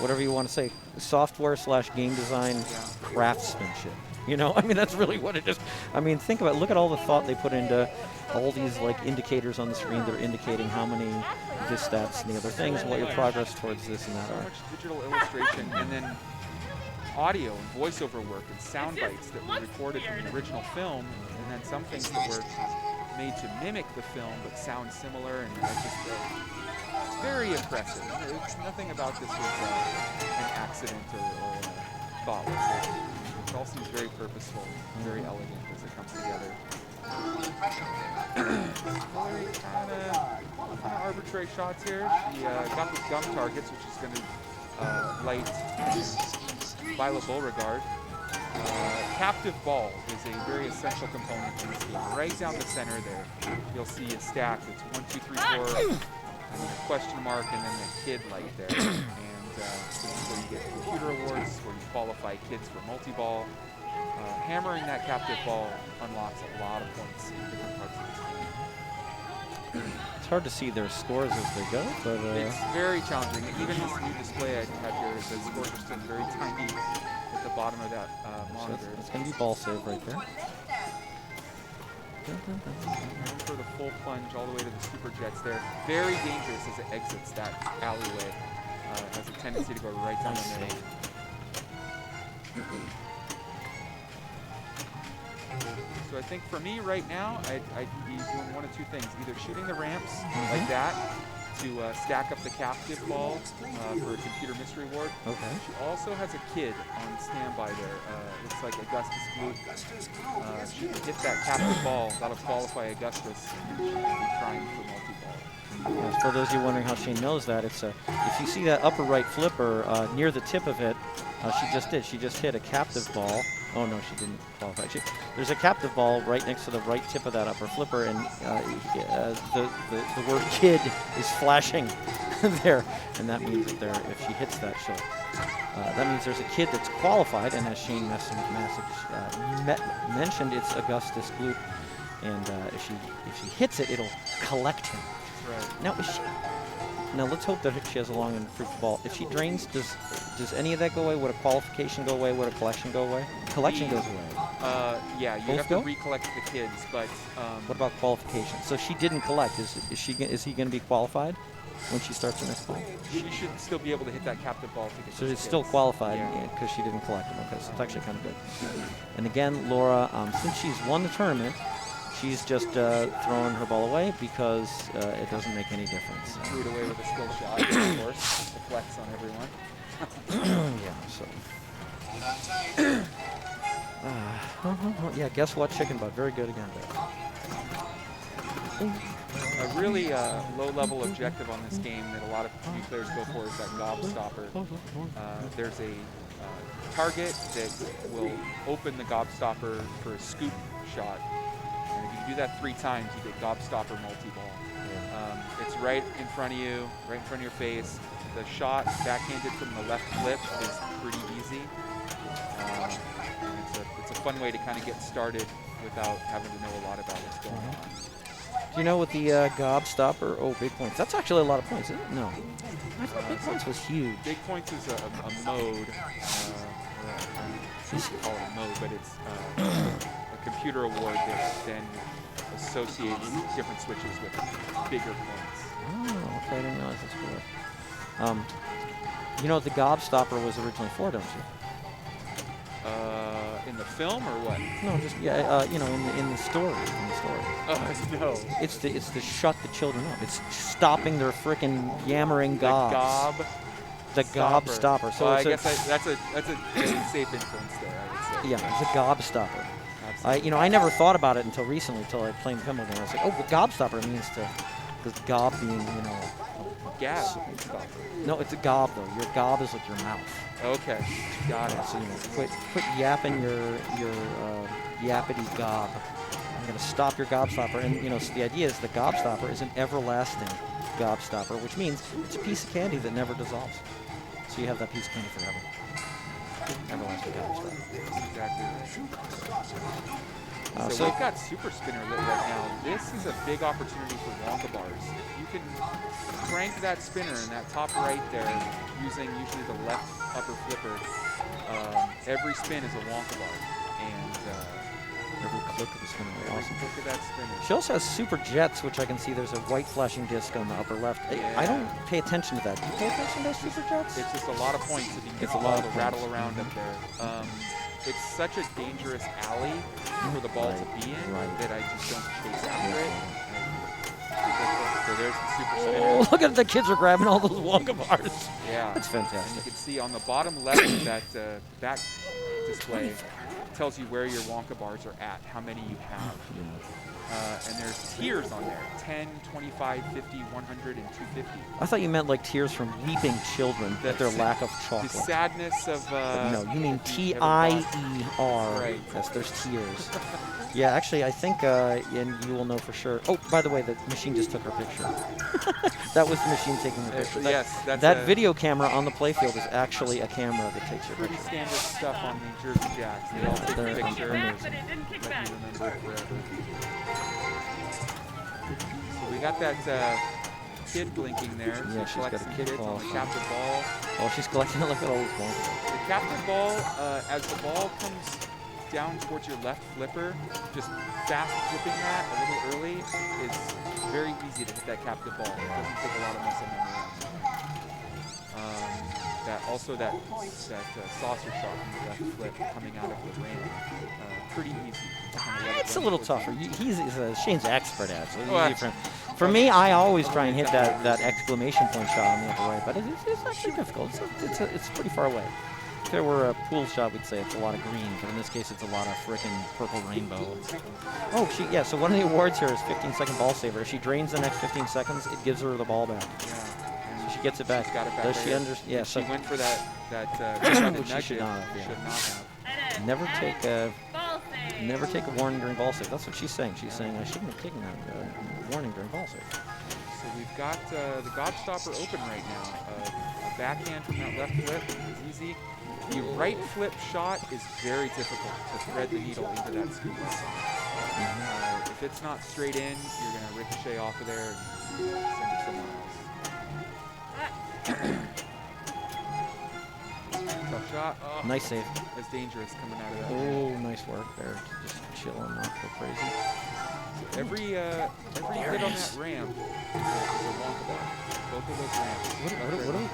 [SPEAKER 3] whatever you want to say, software / game design craftsmanship. You know, I mean, that's really what it is. I mean, think about it. Look at all the thought they put into all these like indicators on the screen that are indicating how many this, stats, and the other things, what your progress towards this and that
[SPEAKER 2] So
[SPEAKER 3] are.
[SPEAKER 2] much digital illustration, and then audio and voiceover work and sound bites that were recorded from the original film, and then some things that were made to mimic the film but sound similar, and it's very impressive. Nothing about this was an accident or thoughtless. It all seems very purposeful, very elegant as it comes together. Very kind of arbitrary shots here. She got the gum targets, which is going to light Violet Beauregard. Captive ball is a very essential component in this game. Right down the center there, you'll see a stack that's 1, 2, 3, 4, and then a question mark, and then the kid light there. And this is where you get computer awards, where you qualify kids for Multiball. Hammering that captive ball unlocks a lot of points in different parts of this game.
[SPEAKER 3] It's hard to see their scores as they go, but
[SPEAKER 2] It's very challenging. Even this new display I have here, the scores are still very tiny at the bottom of that
[SPEAKER 3] so
[SPEAKER 2] monitor.
[SPEAKER 3] it's going to be ball save right there.
[SPEAKER 2] Going for the full plunge all the way to the super jets there. Very dangerous as it exits that alleyway. Has a tendency to go right down the middle. So I think for me right now, I'd be doing one of two things. Either shooting the ramps like that to stack up the captive ball for a computer mystery award.
[SPEAKER 3] Okay.
[SPEAKER 2] She also has a kid on standby there. Looks like Augustus Blue. She can hit that captive ball. That'll qualify Augustus, and she can be trying for multi-ball.
[SPEAKER 3] Yes, for those of you wondering how Shane knows that, it's if you see that upper right flipper near the tip of it, she just did. She just hit a captive ball. Oh no, she didn't qualify. There's a captive ball right next to the right tip of that upper flipper, and the word "kid" is flashing there, and that means that if she hits that, that means there's a kid that's qualified, and as Shane mentioned, it's Augustus Gloop, and if she hits it, it'll collect him.
[SPEAKER 2] Right.
[SPEAKER 3] Now let's hope that she has a long and fruitful ball. If she drains, does any of that go away? Would a qualification go away? Would a collection go away? Collection goes away.
[SPEAKER 2] Yeah, you
[SPEAKER 3] Both
[SPEAKER 2] have to
[SPEAKER 3] go?
[SPEAKER 2] recollect the kids, but
[SPEAKER 3] What about qualification? So she didn't collect. Is he going to be qualified when she starts the next ball?
[SPEAKER 2] she should still be able to hit that captive ball to get
[SPEAKER 3] So
[SPEAKER 2] those
[SPEAKER 3] it's still
[SPEAKER 2] kids.
[SPEAKER 3] qualified
[SPEAKER 2] Yeah.
[SPEAKER 3] because she didn't collect them. Okay, so it's actually kind of good. And again, Laura, since she's won the tournament, she's just throwing her ball away because it doesn't make any difference.
[SPEAKER 2] Threw it away with a skill shot, of course. The flex on everyone.
[SPEAKER 3] Yeah, so. Yeah, guess what? Chicken butt. Very good again, Dave.
[SPEAKER 2] A really low-level objective on this game that a lot of new players go for is that Gobstopper. There's a target that will open the Gobstopper for a scoop shot. And if you do that 3 times, you get Gobstopper multi-ball. It's right in front of you, right in front of your face. The shot backhanded from the left flip is pretty easy. It's a fun way to kind of get started without having to know a lot about what's going on.
[SPEAKER 3] Do you know what the Gobstopper? Oh, big points. That's actually a lot of points, isn't it? No. I thought big points was huge.
[SPEAKER 2] Big points is a mode. I call it a mode, but it's a computer award that then associates different switches with bigger points.
[SPEAKER 3] Oh, okay. I didn't realize that's cool. You know what the Gobstopper was originally for, don't you?
[SPEAKER 2] In the film or what?
[SPEAKER 3] No, just you know, in the story.
[SPEAKER 2] No.
[SPEAKER 3] It's to shut the children up. It's stopping their frickin' yammering gobs. The Gobstopper. So
[SPEAKER 2] I guess that's a very safe influence there, I would say.
[SPEAKER 3] Yeah, it's a Gobstopper. I never thought about it until recently, until I played the pinball game. I was like, oh, the Gobstopper means because gob being, you know.
[SPEAKER 2] Gab.
[SPEAKER 3] No, it's a gob though. Your gob is like your mouth.
[SPEAKER 2] Okay, got it.
[SPEAKER 3] So you know, quit yapping your yappity gob. I'm gonna stop your Gobstopper, and you know, so the idea is the Gobstopper is an everlasting Gobstopper, which means it's a piece of candy that never dissolves. So you have that piece of candy forever. Everlasting Gobstopper.
[SPEAKER 2] Exactly right.
[SPEAKER 3] So
[SPEAKER 2] we've got Super Spinner lit right now. This is a big opportunity for Wonka bars. If you can crank that spinner in that top right there using usually the left upper flipper, every spin is a Wonka bar. And
[SPEAKER 3] every click of the spinner.
[SPEAKER 2] Awesome. Click of that spinner.
[SPEAKER 3] She also has Super Jets, which I can see there's a white flashing disc on the upper left.
[SPEAKER 2] Yeah.
[SPEAKER 3] I don't pay attention to that. Do you pay attention to those Super Jets?
[SPEAKER 2] It's just a lot of points if you can get the ball to rattle around up there. It's such a dangerous alley for the ball to be in that I just don't chase after it. So there's the Super Spinner.
[SPEAKER 3] Oh, look at the kids are grabbing all those Wonka bars.
[SPEAKER 2] Yeah.
[SPEAKER 3] That's fantastic.
[SPEAKER 2] And you can see on the bottom left of that back display tells you where your Wonka bars are at, how many you have. And there's tiers on there, 10, 25, 50, 100, and 250.
[SPEAKER 3] I thought you meant like tears from weeping children at their lack of chocolate.
[SPEAKER 2] The sadness of...
[SPEAKER 3] no, you mean T-I-E-R.
[SPEAKER 2] Right.
[SPEAKER 3] Yes, there's tears. Yeah, actually, I think, and you will know for sure. Oh, by the way, the machine just took her picture. That was the machine taking the picture.
[SPEAKER 2] Yes,
[SPEAKER 3] that video camera on the playfield is actually a camera that takes your
[SPEAKER 2] pretty
[SPEAKER 3] picture.
[SPEAKER 2] Standard stuff on the Jersey Jacks. They all take a picture.
[SPEAKER 4] But it didn't kick back.
[SPEAKER 2] You remember it forever. So we got that kid blinking there.
[SPEAKER 3] Yeah,
[SPEAKER 2] so
[SPEAKER 3] she's got a kid
[SPEAKER 2] kids
[SPEAKER 3] ball.
[SPEAKER 2] on the captive ball.
[SPEAKER 3] Oh, she's collecting it. Look at all those balls.
[SPEAKER 2] The captive ball, as the ball comes down towards your left flipper, just fast flipping that a little early is very easy to hit that captive ball. It doesn't take a lot of muscle memory. That saucer shot from the left flip coming out of the ramp, pretty easy.
[SPEAKER 3] It's a little tougher. Shane's expert at it. So for me, I always try and hit that exclamation point shot on the upper right, but it's actually difficult. It's pretty far away. If there were a pool shot, we'd say it's a lot of green, but in this case, it's a lot of frickin' purple rainbow. Oh, so one of the awards here is 15-second ball saver. If she drains the next 15 seconds, it gives her the ball back. So she gets it back.
[SPEAKER 2] Got it back.
[SPEAKER 3] Does she understand? Yeah.
[SPEAKER 2] She went for that
[SPEAKER 3] which she should not have.
[SPEAKER 2] Should not have.
[SPEAKER 3] Never take a warning during ball save. That's what she's saying. She's saying I shouldn't have taken that warning during ball save.
[SPEAKER 2] So we've got the Gobstopper open right now. A backhand from that left flip is easy. The right flip shot is very difficult to thread the needle into that scoop. If it's not straight in, you're going to ricochet off of there and send it somewhere else. Tough shot. Oh,
[SPEAKER 3] Nice save.
[SPEAKER 2] That's dangerous coming out of that.
[SPEAKER 3] Oh, nice work there. Just chilling, not go crazy.
[SPEAKER 2] So every hit on that ramp is a Wonka bar. Both of those ramps.
[SPEAKER 3] What do we?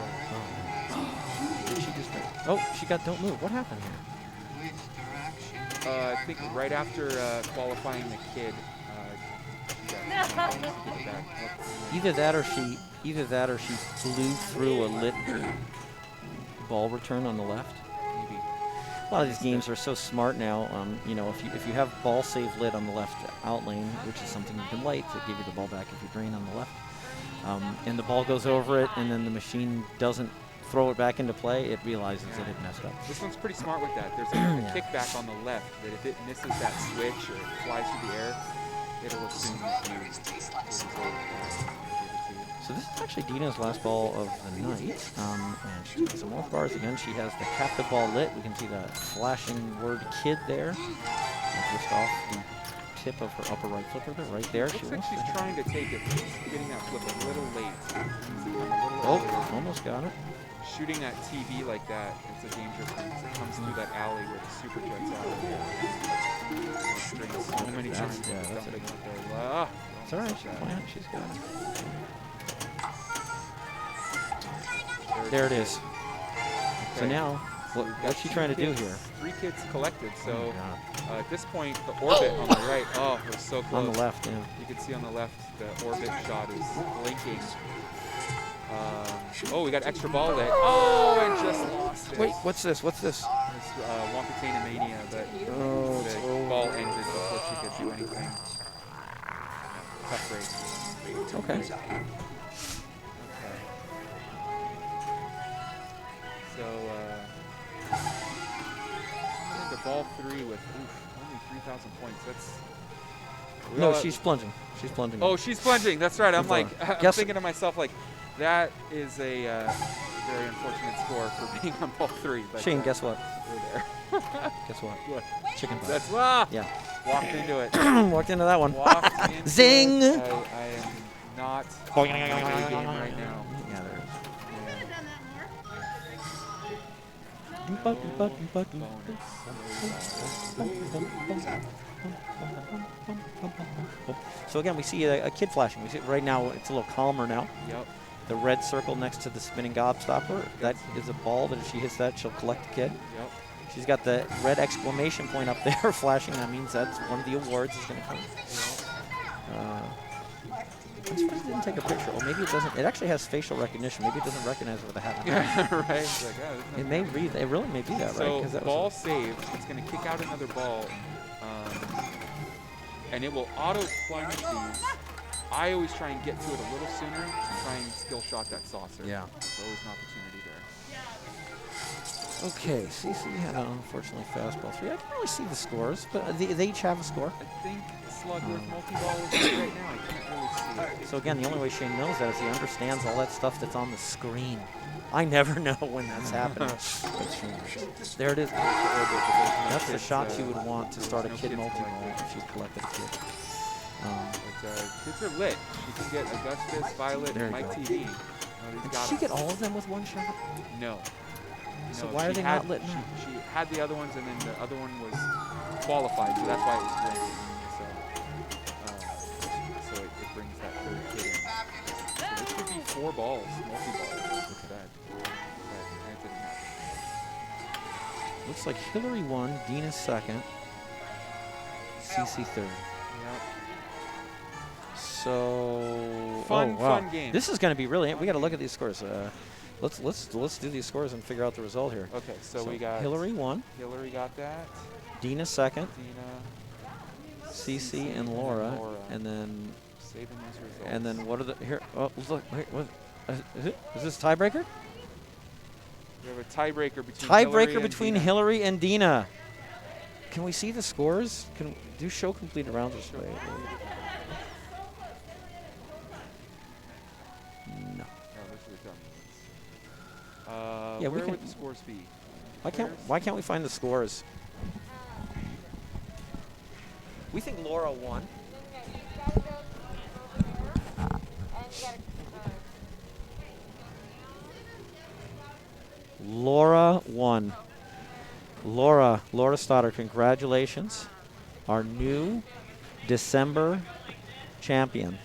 [SPEAKER 3] Did she just? Oh, she got don't move. What happened here?
[SPEAKER 2] I think right after qualifying the kid, she got to get it back.
[SPEAKER 3] Either that or she blew through a lit ball return on the left.
[SPEAKER 2] Maybe.
[SPEAKER 3] A lot of these games are so smart now. You know, if you have ball save lit on the left out lane, which is something you can light to give you the ball back if you drain on the left, and the ball goes over it, and then the machine doesn't throw it back into play, it realizes that it messed up.
[SPEAKER 2] This one's pretty smart with that. There's a kickback on the left that if it misses that switch or it flies through the air, it'll assume that you
[SPEAKER 3] So this is actually Dina's last ball of the night. And she's doing some more bars again. She has the captive ball lit. We can see the flashing word kid there. Just off the tip of her upper right flipper there, right there.
[SPEAKER 2] Looks like she's trying to take it, but she's getting that flip a little late.
[SPEAKER 3] Oh, almost got it.
[SPEAKER 2] Shooting that TV like that, it's a dangerous thing because it comes through that alley where the super jet's out. So many times.
[SPEAKER 3] Yeah, that's it.
[SPEAKER 2] Ah,
[SPEAKER 3] It's all right. She's fine. She's got it. There it is. So
[SPEAKER 2] Okay.
[SPEAKER 3] now, what's she trying to do here?
[SPEAKER 2] 3 kids collected. So
[SPEAKER 3] Oh, God.
[SPEAKER 2] at this point, the orbit on the right, oh, it was so close.
[SPEAKER 3] On the left, yeah.
[SPEAKER 2] You can see on the left, the orbit shot is blinking. Oh, we got extra ball lit. Oh, and just lost it.
[SPEAKER 3] Wait, what's this? What's this?
[SPEAKER 2] It's Wonkatana Mania, but
[SPEAKER 3] Oh,
[SPEAKER 2] the ball ended before she could do anything. Tough race.
[SPEAKER 3] Okay.
[SPEAKER 2] Okay. So, the ball 3 with only 3,000 points. That's
[SPEAKER 3] No, she's plunging. She's plunging.
[SPEAKER 2] Oh, she's plunging. That's right. I'm
[SPEAKER 3] Good
[SPEAKER 2] like,
[SPEAKER 3] ball.
[SPEAKER 2] I'm
[SPEAKER 3] Guess-
[SPEAKER 2] thinking to myself, like, that is a very unfortunate score for being on ball 3. But
[SPEAKER 3] Shane, guess what?
[SPEAKER 2] we're there.
[SPEAKER 3] Guess what?
[SPEAKER 2] What?
[SPEAKER 3] Chicken pie.
[SPEAKER 2] That's
[SPEAKER 3] Yeah.
[SPEAKER 2] walked into it.
[SPEAKER 3] Walked into that one.
[SPEAKER 2] Walked into
[SPEAKER 3] Zing!
[SPEAKER 2] It. I am not in the game right now.
[SPEAKER 3] Yeah, there
[SPEAKER 4] Could have done that more.
[SPEAKER 3] So again, we see a kid flashing. We see right now it's a little calmer now.
[SPEAKER 2] Yep.
[SPEAKER 3] The red circle next to the spinning gobstopper, that is a ball that if she hits that, she'll collect the kid.
[SPEAKER 2] Yep.
[SPEAKER 3] She's got the red exclamation point up there flashing. That means that's one of the awards is going to come. I'm surprised it didn't take a picture. Or maybe it doesn't. It actually has facial recognition. Maybe it doesn't recognize what the hat is.
[SPEAKER 2] Yeah, right. It's like, oh,
[SPEAKER 3] It may read. It really may be that, right?
[SPEAKER 2] so
[SPEAKER 3] 'Cause that
[SPEAKER 2] ball
[SPEAKER 3] was
[SPEAKER 2] saved. It's going to kick out another ball, and it will auto plunge these. I always try and get to it a little sooner to try and skill shot that saucer.
[SPEAKER 3] Yeah.
[SPEAKER 2] There's always an opportunity there.
[SPEAKER 3] Okay, CC had an unfortunately fastball 3. I can't really see the scores, but they each have a score.
[SPEAKER 2] I think Slugworth multi-ball is right now. I can't really see it.
[SPEAKER 3] So again, the only way Shane knows that is he understands all that stuff that's on the screen. I never know when that's happening. There it is. That's the shot you would want to start a kid multi-ball if you collected a kid.
[SPEAKER 2] But kids are lit. You can get Augustus, Violet,
[SPEAKER 3] There
[SPEAKER 2] and
[SPEAKER 3] you
[SPEAKER 2] Mike
[SPEAKER 3] go.
[SPEAKER 2] TV.
[SPEAKER 3] Did she get all of them with one shot?
[SPEAKER 2] No.
[SPEAKER 3] So
[SPEAKER 2] No,
[SPEAKER 3] why are
[SPEAKER 2] she
[SPEAKER 3] they
[SPEAKER 2] had-
[SPEAKER 3] not lit now?
[SPEAKER 2] She had the other ones, and then the other one was qualified, so that's why it was blinking. So it brings that third kid in. So this could be 4 balls, multi-balls. Look at that. But it didn't happen.
[SPEAKER 3] Looks like Hillary won, Dina second, CC third.
[SPEAKER 2] Yep.
[SPEAKER 3] So
[SPEAKER 2] Fun,
[SPEAKER 3] oh, wow.
[SPEAKER 2] fun game.
[SPEAKER 3] This is going to be really. We got to look at these scores. Let's do these scores and figure out the result here.
[SPEAKER 2] Okay, so we got
[SPEAKER 3] Hillary won,
[SPEAKER 2] Hillary got that.
[SPEAKER 3] Dina second,
[SPEAKER 2] Dina,
[SPEAKER 3] CC and Laura, and then
[SPEAKER 2] saving those results.
[SPEAKER 3] and then what are the here? Oh, look, wait, what? Is this tiebreaker?
[SPEAKER 2] we have a tiebreaker between
[SPEAKER 3] Tiebreaker between
[SPEAKER 2] Dina.
[SPEAKER 3] Hillary and Dina. Can we see the scores? Can do show completed rounds this way? No.
[SPEAKER 2] Oh, this is a dumb one.
[SPEAKER 3] Yeah, we
[SPEAKER 2] where
[SPEAKER 3] can-
[SPEAKER 2] would the scores be?
[SPEAKER 3] Why can't we find the scores? We think Laura won. Laura won. Laura Stoddard, congratulations. Our new December champion.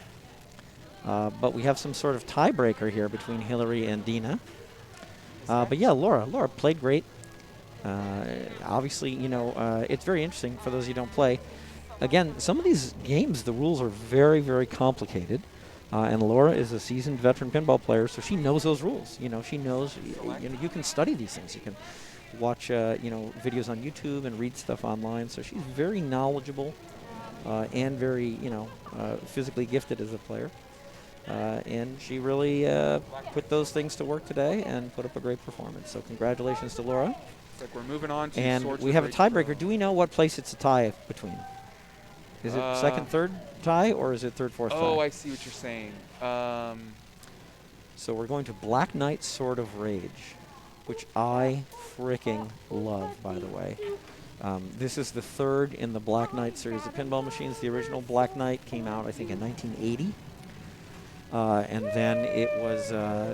[SPEAKER 3] But we have some sort of tiebreaker here between Hillary and Dina. But yeah, Laura played great. Obviously, you know, it's very interesting for those who don't play. Again, some of these games, the rules are very, very complicated. And Laura is a seasoned veteran pinball player, so she knows those rules. You know, she knows, you know, you can study these things. You can watch videos on YouTube and read stuff online. So she's very knowledgeable and very physically gifted as a player. And she really put those things to work today and put up a great performance. So congratulations to Laura.
[SPEAKER 2] Looks like we're moving on to
[SPEAKER 3] And
[SPEAKER 2] Swords
[SPEAKER 3] we
[SPEAKER 2] of
[SPEAKER 3] have a
[SPEAKER 2] Rage
[SPEAKER 3] tiebreaker.
[SPEAKER 2] Pro.
[SPEAKER 3] Do we know what place it's a tie between? Is it second, third tie, or is it third, fourth tie?
[SPEAKER 2] Oh, I see what you're saying.
[SPEAKER 3] So we're going to Black Knight Sword of Rage, which I freaking love, by the way. This is the third in the Black Knight series of pinball machines. The original Black Knight came out, I think, in 1980. And then it was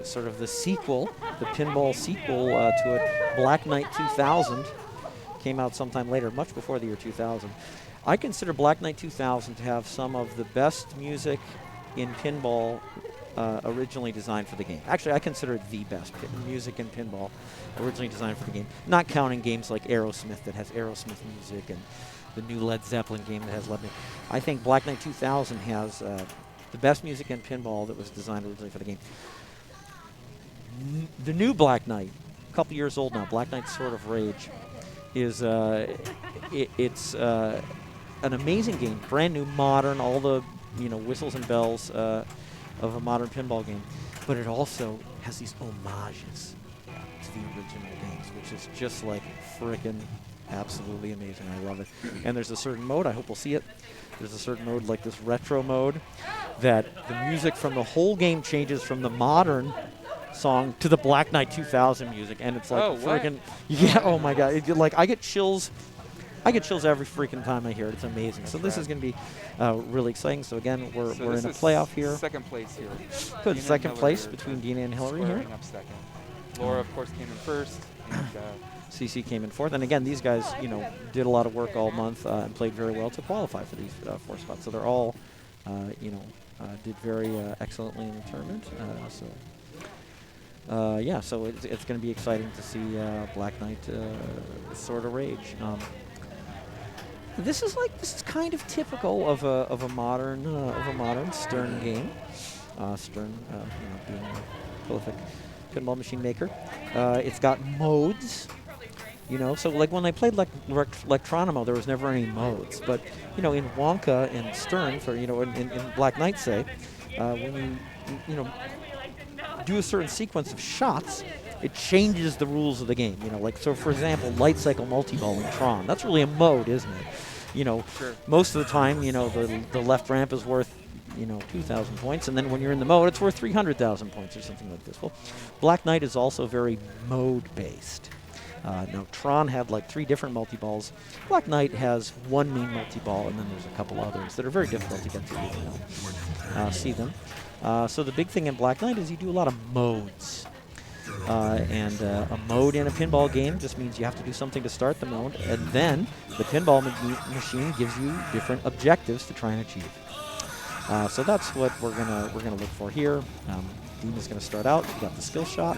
[SPEAKER 3] sort of the sequel, the pinball sequel to it. Black Knight 2000 came out sometime later, much before the year 2000. I consider Black Knight 2000 to have some of the best music in pinball originally designed for the game. Actually, I consider it the best music in pinball originally designed for the game, not counting games like Aerosmith that has Aerosmith music and the new Led Zeppelin game that has Led Zeppelin. I think Black Knight 2000 has the best music in pinball that was designed originally for the game. The new Black Knight, a couple years old now, Black Knight Sword of Rage, is it's an amazing game, brand new, modern, all the whistles and bells of a modern pinball game, but it also has these homages to the original games, which is just like frickin' absolutely amazing. I love it. And there's a certain mode, I hope we'll see it. There's a certain mode like this retro mode that the music from the whole game changes from the modern song to the Black Knight 2000 music, and it's like freaking oh my god, like I get chills every freaking time I hear it. It's amazing. So this is going to be really exciting. So again, we're in a playoff here.
[SPEAKER 2] Second place here.
[SPEAKER 3] Good,
[SPEAKER 2] Dina
[SPEAKER 3] second
[SPEAKER 2] and
[SPEAKER 3] place
[SPEAKER 2] Hillary
[SPEAKER 3] between Dina and Hillary here.
[SPEAKER 2] squaring up second. Laura, of course, came in first. And,
[SPEAKER 3] CC came in fourth, and again, these guys, did a lot of work all month and played very well to qualify for these 4 spots. So they're all, did very excellently in the tournament. So it's going to be exciting to see Black Knight Sword of Rage. This is kind of typical of a modern Stern game. Stern, being a prolific pinball machine maker. It's got modes. So like when I played Electronimo, there was never any modes. But in Wonka and Stern, for in Black Knight, say, when you do a certain sequence of shots, it changes the rules of the game. So for example, light cycle multiball in Tron. That's really a mode, isn't it?
[SPEAKER 2] Sure.
[SPEAKER 3] Most of the time, the left ramp is worth 2,000 points, and then when you're in the mode, it's worth 300,000 points or something like this. Well, Black Knight is also very mode-based. Now, Tron had like 3 different multi-balls. Black Knight has 1 main multi-ball, and then there's a couple others that are very difficult to get to see them. So the big thing in Black Knight is you do a lot of modes. And a mode in a pinball game just means you have to do something to start the mode, and then the pinball machine gives you different objectives to try and achieve. So that's what we're gonna look for here. Dina's gonna start out. We got the skill shot.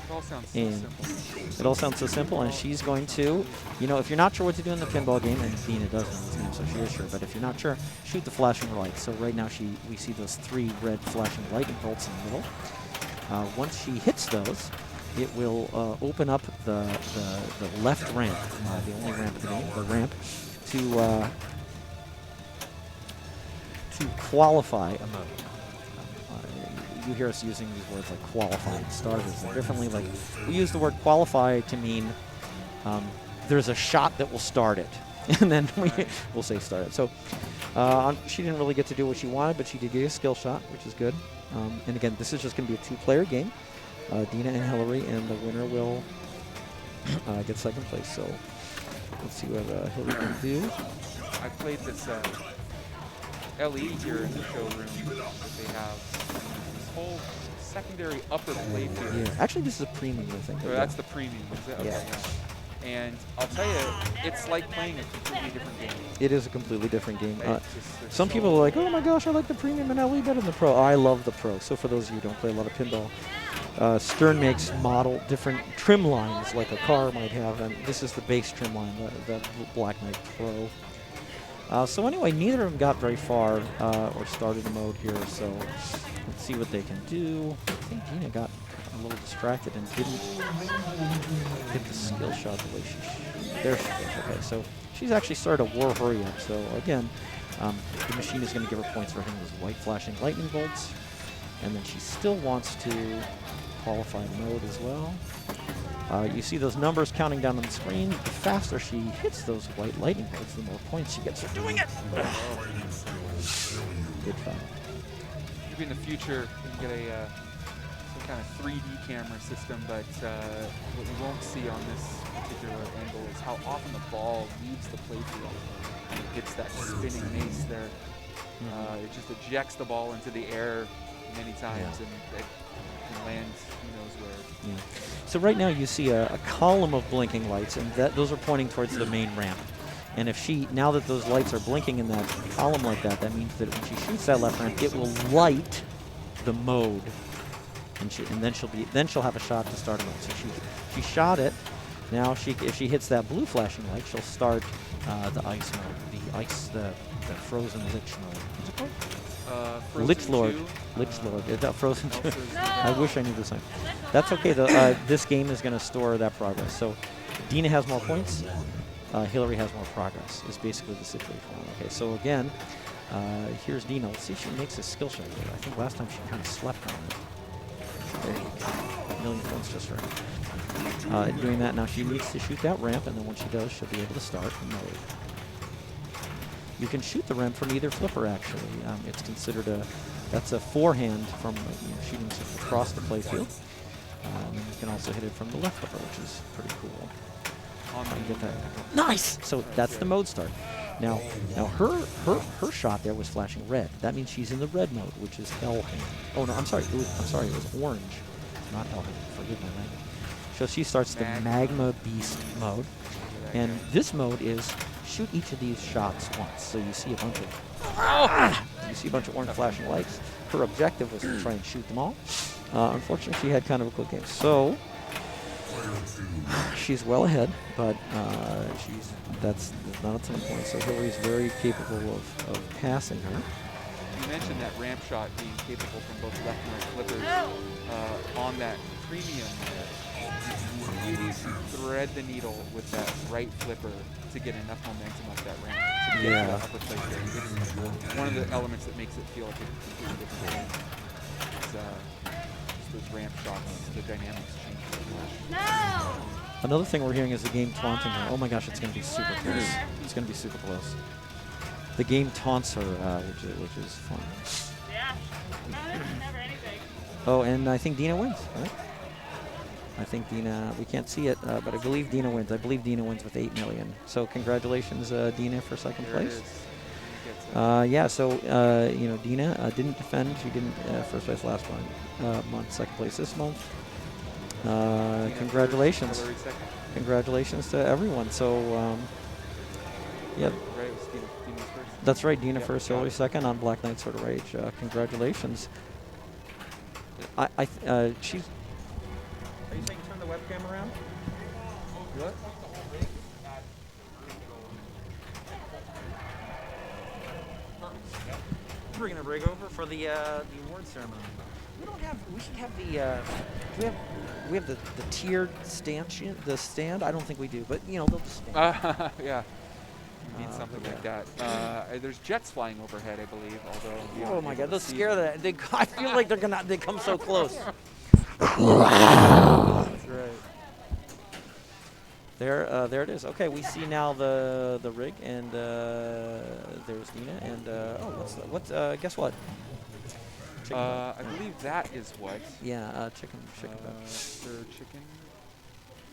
[SPEAKER 2] it all sounds so simple.
[SPEAKER 3] It all sounds so simple, and she's going to, if you're not sure what to do in the pinball game, and Dina does know this game, so she is sure, but if you're not sure, shoot the flashing lights. So right now we see those 3 red flashing lightning bolts in the middle. Once she hits those, it will open up the left ramp, the only ramp in the game, the ramp, to qualify a mode. You hear us using these words like qualify and starters differently. Like we use the word qualify to mean there's a shot that will start it, and then we'll say start it. So she didn't really get to do what she wanted, but she did get a skill shot, which is good. And again, this is just going to be a 2-player game, Dina and Hillary, and the winner will get second place. So let's see what Hillary can do.
[SPEAKER 2] I played this LE here in the showroom. They have this whole secondary upper play field.
[SPEAKER 3] Yeah, actually, this is a premium, I think.
[SPEAKER 2] So that's the premium, is it? Okay,
[SPEAKER 3] Yeah.
[SPEAKER 2] yeah. And I'll tell you, it's like playing a completely different game.
[SPEAKER 3] It is a completely different game.
[SPEAKER 2] There's
[SPEAKER 3] Some
[SPEAKER 2] so
[SPEAKER 3] people are like, oh my gosh, I like the premium and LE better than the pro. I love the pro. So for those of you who don't play a lot of pinball, Stern makes different trim lines like a car might have, and this is the base trim line, the Black Knight Pro. So anyway, neither of them got very far or started a mode here, so let's see what they can do. I think Dina got a little distracted and didn't hit the skill shot the way there she goes. Okay, so she's actually started a war hurry up. So again, the machine is going to give her points for hitting those white flashing lightning bolts. And then she still wants to qualify mode as well. You see those numbers counting down on the screen. The faster she hits those white lightning bolts, the more points she gets for doing it. Good fun.
[SPEAKER 2] Maybe in the future we can get a some kind of 3D camera system, but what you won't see on this particular angle is how often the ball leaves the playfield and it hits that spinning mace there. It just ejects the ball into the air many times, and it can land who knows where.
[SPEAKER 3] Yeah. So right now you see a column of blinking lights, and those are pointing towards the main ramp. And if now that those lights are blinking in that column like that, that means that when she shoots that left ramp, it will light the mode, and then she'll have a shot to start a mode. So she shot it. Now if she hits that blue flashing light, she'll start the ice mode, the frozen lich mode. What's it called? Lich Lord. Lich Lord. Is that frozen? I wish I knew the sign. That's okay though. This game is going to store that progress. So Dina has more points. Hillary has more progress. Is basically the situation. Okay. So again, here's Dina. Let's see if she makes a skill shot here. I think last time she kind of slept on it. There you go. A million points just for her. Doing that now, she needs to shoot that ramp, and then when she does, she'll be able to start mode. You can shoot the ramp from either flipper, actually. It's considered that's a forehand from shooting across the playfield. And you can also hit it from the left flipper, which is pretty cool. Get that. Nice! So that's the mode start. Now her shot there was flashing red. That means she's in the red mode, which is hell hand. Oh no, I'm sorry. It was orange, not hell hand. Forgive my language. So she starts the magma beast mode, and this mode is shoot each of these shots once. So you see a bunch of orange flashing lights. Her objective was to try and shoot them all. Unfortunately, she had kind of a quick game. So she's well ahead, but that's not a ton of points. So Hillary's very capable of passing her.
[SPEAKER 2] You mentioned that ramp shot being capable from both left and right flippers. On that premium, you need to thread the needle with that right flipper to get enough momentum up that ramp. To get to the upper place there. It's one of the elements that makes it feel like a completely different game. It's just those ramp shots, the dynamics change so much.
[SPEAKER 4] No!
[SPEAKER 3] Another thing we're hearing is the game taunting her. Oh my gosh, it's going to be super close. It's going to be super close. The game taunts her, which is fun.
[SPEAKER 4] Yeah. Never anything.
[SPEAKER 3] Oh, and I think Dina wins, right? I think Dina, we can't see it, but I believe Dina wins. I believe Dina wins with 8 million. So congratulations, Dina, for second place. So, Dina didn't defend. She didn't first place last month, second place this month. Congratulations. Congratulations to everyone. So, yep. That's right, Dina first, Hillary second on Black Knight Sword of Rage. Congratulations. She's... Are you saying turn the webcam around? What? Bringing a rig over for the award ceremony. We should have the. We have the tiered stand. The stand. I don't think we do, but they'll just stand.
[SPEAKER 2] Yeah. You need something like that. There's jets flying overhead, I believe. Although.
[SPEAKER 3] Oh my God! They'll scare that. I feel like they come so close. That's right. There it is. Okay, we see now the rig, and there's Nina, and guess what?
[SPEAKER 2] I believe that is what.
[SPEAKER 3] Yeah, chicken butt.
[SPEAKER 2] Sir chicken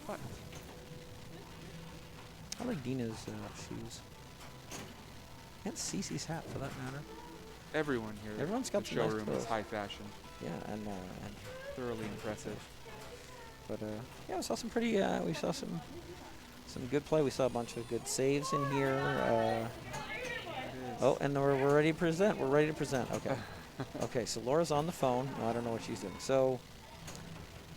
[SPEAKER 2] butt.
[SPEAKER 3] I like Dina's shoes. And Cece's hat, for that matter.
[SPEAKER 2] Everyone here.
[SPEAKER 3] Everyone's got
[SPEAKER 2] the
[SPEAKER 3] some nice
[SPEAKER 2] showroom
[SPEAKER 3] clothes.
[SPEAKER 2] is high fashion.
[SPEAKER 3] Yeah, and
[SPEAKER 2] Thoroughly impressive.
[SPEAKER 3] But we saw some pretty. We saw some good play. We saw a bunch of good saves in here. And we're ready to present. We're ready to present. Okay. Okay. So Laura's on the phone. No, I don't know what she's doing. So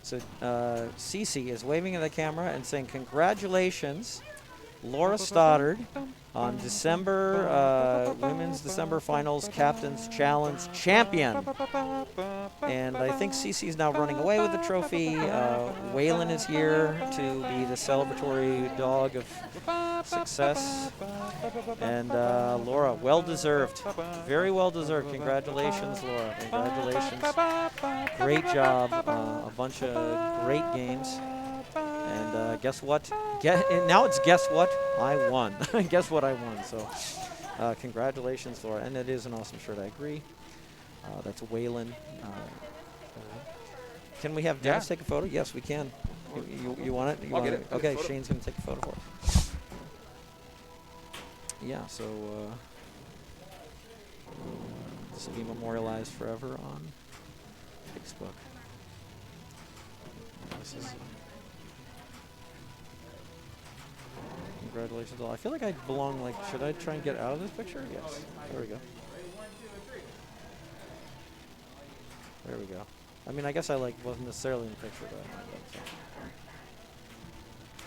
[SPEAKER 3] Cece is waving at the camera and saying, "Congratulations, Laura Stoddard On Women's December Finals Captain's Challenge Champion. And I think Cece's now running away with the trophy. Waylon is here to be the celebratory dog of success. And Laura, well-deserved. Very well-deserved. Congratulations, Laura. Congratulations. Great job. A bunch of great games. And guess what? Now it's guess what? I won. Guess what? I won. So congratulations, Laura. And it is an awesome shirt. I agree. That's Waylon. Can we have Dennis take a photo? Yes, we can. You want it?
[SPEAKER 2] I'll get it.
[SPEAKER 3] Okay, Shane's going to take a photo for us. Yeah, so this will be memorialized forever on Facebook. This is congratulations all. I feel like I belong, like, should I try and get out of this picture? Yes. There we go. There we go. I mean, I guess I wasn't necessarily in the picture, but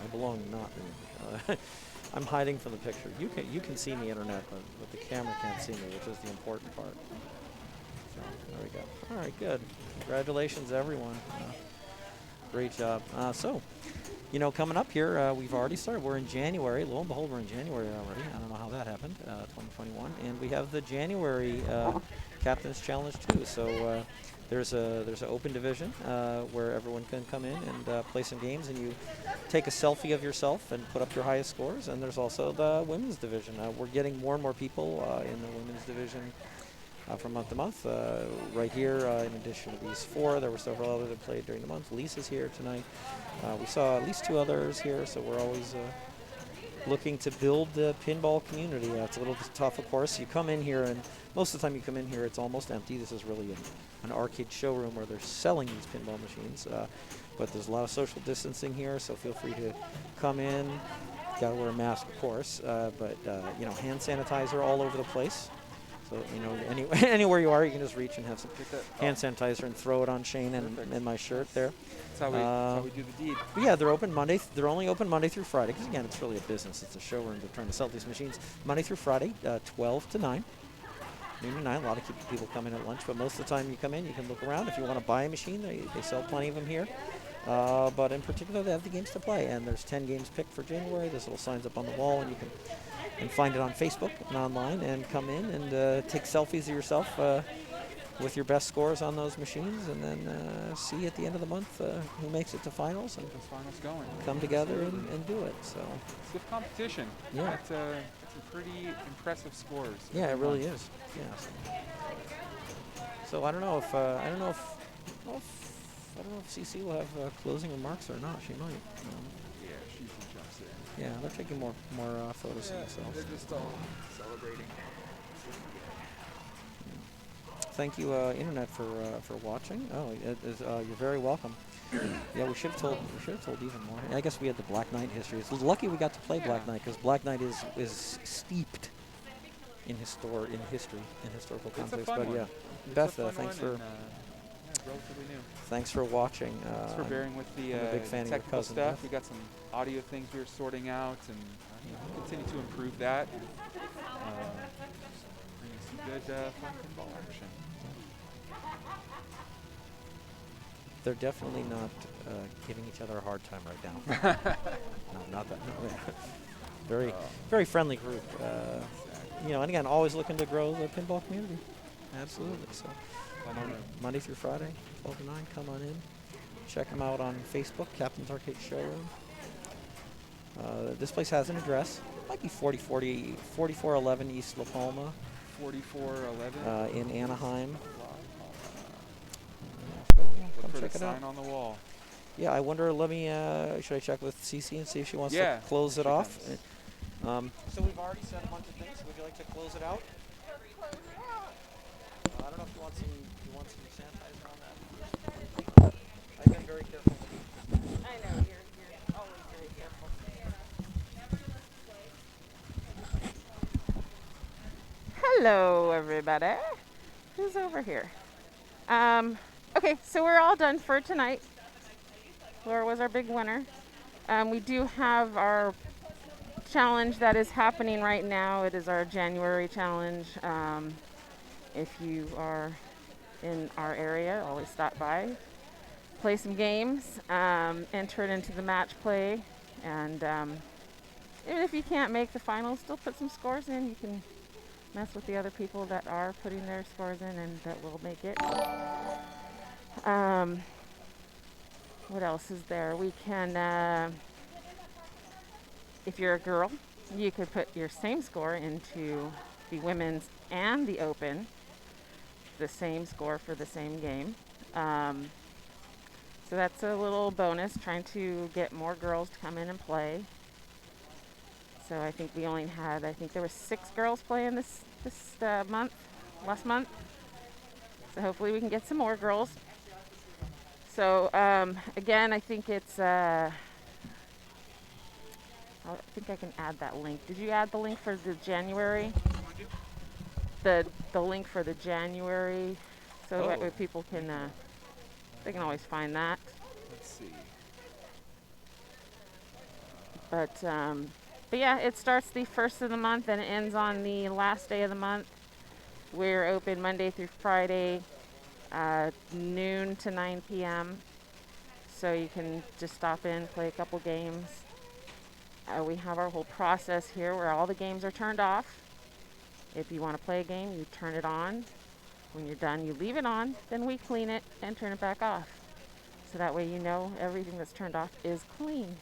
[SPEAKER 3] I belong not in the picture. I'm hiding from the picture. You can see me, internet, but the camera can't see me, which is the important part. So there we go. All right, good. Congratulations, everyone. Great job. So, coming up here, we've already started. We're in January. Lo and behold, we're in January already. I don't know how that happened. 2021, and we have the January Captain's Challenge too. So there's an open division where everyone can come in and play some games, and you take a selfie of yourself and put up your highest scores. And there's also the women's division. We're getting more and more people in the women's division from month to month. Right here, in addition to these four, there were several others that played during the month. Lisa's here tonight. We saw at least two others here, so we're always looking to build the pinball community. It's a little tough, of course. You come in here, and most of the time you come in here, it's almost empty. This is really an arcade showroom where they're selling these pinball machines, but there's a lot of social distancing here, so feel free to come in. Got to wear a mask, of course, but hand sanitizer all over the place. So, anywhere you are, you can just reach and have some hand sanitizer and throw it on Shane and my shirt there.
[SPEAKER 2] That's how we do the deed.
[SPEAKER 3] But yeah, they're open Monday. They're only open Monday through Friday, because again, it's really a business. It's a showroom. They're trying to sell these machines Monday through Friday, 12 to 9. Noon to 9. A lot of people come in at lunch, but most of the time you come in, you can look around. If you want to buy a machine, they sell plenty of them here. But in particular, they have the games to play, and there's 10 games picked for January. There's little signs up on the wall, and you can find it on Facebook and online, and come in and take selfies of yourself with your best scores on those machines, and then see at the end of the month who makes it to finals, and
[SPEAKER 2] finals going.
[SPEAKER 3] Come together and do it. So
[SPEAKER 2] stiff competition.
[SPEAKER 3] Yeah,
[SPEAKER 2] that's some pretty impressive scores.
[SPEAKER 3] Yeah, it really is. Yeah. So I don't know if CC will have closing remarks or not. She might.
[SPEAKER 2] Yeah, she jumps in.
[SPEAKER 3] Yeah, they're taking more photos of themselves.
[SPEAKER 2] They're just all celebrating.
[SPEAKER 3] Thank you, internet, for watching. Oh, you're very welcome. Yeah, we should have told even more. I guess we had the Black Knight history. It's lucky we got to play Black Knight, because Black Knight is steeped in history, in historical context. But yeah, Beth, thanks for
[SPEAKER 2] relatively new.
[SPEAKER 3] Thanks for watching.
[SPEAKER 2] Thanks for bearing with the
[SPEAKER 3] I'm a big fan of your
[SPEAKER 2] technical
[SPEAKER 3] cousin,
[SPEAKER 2] stuff.
[SPEAKER 3] Beth.
[SPEAKER 2] We got some audio things we were sorting out, and continue to improve that. Bringing some good fun pinball action.
[SPEAKER 3] They're definitely not giving each other a hard time right now. No, not that. No. Very friendly group. And again, always looking to grow the pinball community. Absolutely. So Monday through Friday, 12 to 9, come on in. Check them out on Facebook, Captain's Arcade Showroom. This place has an address. It might be 4411 East La Palma.
[SPEAKER 2] 4411?
[SPEAKER 3] In Anaheim.
[SPEAKER 2] Look for
[SPEAKER 3] check
[SPEAKER 2] the
[SPEAKER 3] it out.
[SPEAKER 2] sign on the wall.
[SPEAKER 3] Yeah, I wonder, should I check with Cece and see if she wants
[SPEAKER 2] Yeah,
[SPEAKER 3] to close it off?
[SPEAKER 2] does.
[SPEAKER 3] So we've already said a bunch of things. Would you like to close it out? I don't know if you want some sanitizer on that. I've been very careful.
[SPEAKER 1] I know, you're always very careful. Hello, everybody. Who's over here? Okay, so we're all done for tonight. Laura was our big winner. We do have our challenge that is happening right now. It is our January challenge. If you are in our area, always stop by, play some games, enter it into the match play, and even if you can't make the finals, still put some scores in. You can mess with the other people that are putting their scores in and that will make it. What else is there? We can, if you're a girl, you could put your same score into the women's and the open, the same score for the same game. So that's a little bonus, trying to get more girls to come in and play. So I think we only had, I think there were 6 girls playing this month, last month. So hopefully we can get some more girls. So again, I think it's, I think I can add that link. Did you add the link for the January? The link for the January, so that way people can, they can always find that.
[SPEAKER 2] Let's see.
[SPEAKER 1] But yeah, it starts the 1st of the month and it ends on the last day of the month. We're open Monday through Friday, noon to 9 p.m. So you can just stop in, play a couple games. We have our whole process here where all the games are turned off. If you want to play a game, you turn it on. When you're done, you leave it on. Then we clean it and turn it back off. So that way you know everything that's turned off is clean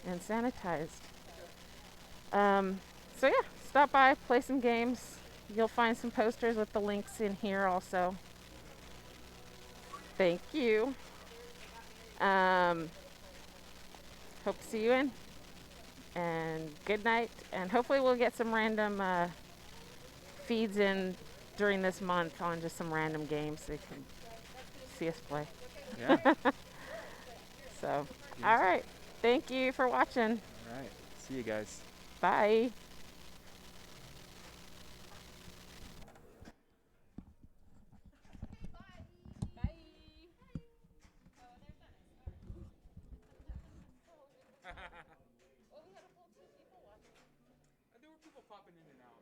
[SPEAKER 1] and sanitized. So yeah, stop by, play some games. You'll find some posters with the links in here also. Thank you. Hope to see you in. And good night. And hopefully we'll get some random feeds in during this month on just some random games so you can see us play.
[SPEAKER 2] Yeah.
[SPEAKER 1] So, all right. Thank you for watching.
[SPEAKER 2] All right. See you guys.
[SPEAKER 1] Bye.
[SPEAKER 2] There were people popping in and out. I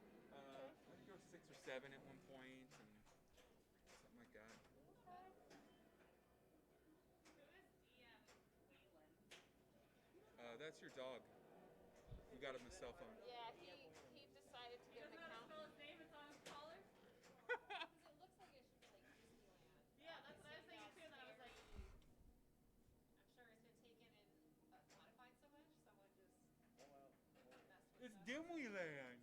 [SPEAKER 2] think there was 6 or 7 at one point, and something like that. That's your dog. We got him a cell phone.
[SPEAKER 1] Yeah, he decided to get an account.
[SPEAKER 4] Spell his name, it's on his collar.
[SPEAKER 1] It looks like it should be like Disneyland.
[SPEAKER 4] Yeah, that's what I was thinking too. And then I was like,
[SPEAKER 1] I'm sure it's been taken and modified so much, someone just messed with
[SPEAKER 2] It's Disneyland.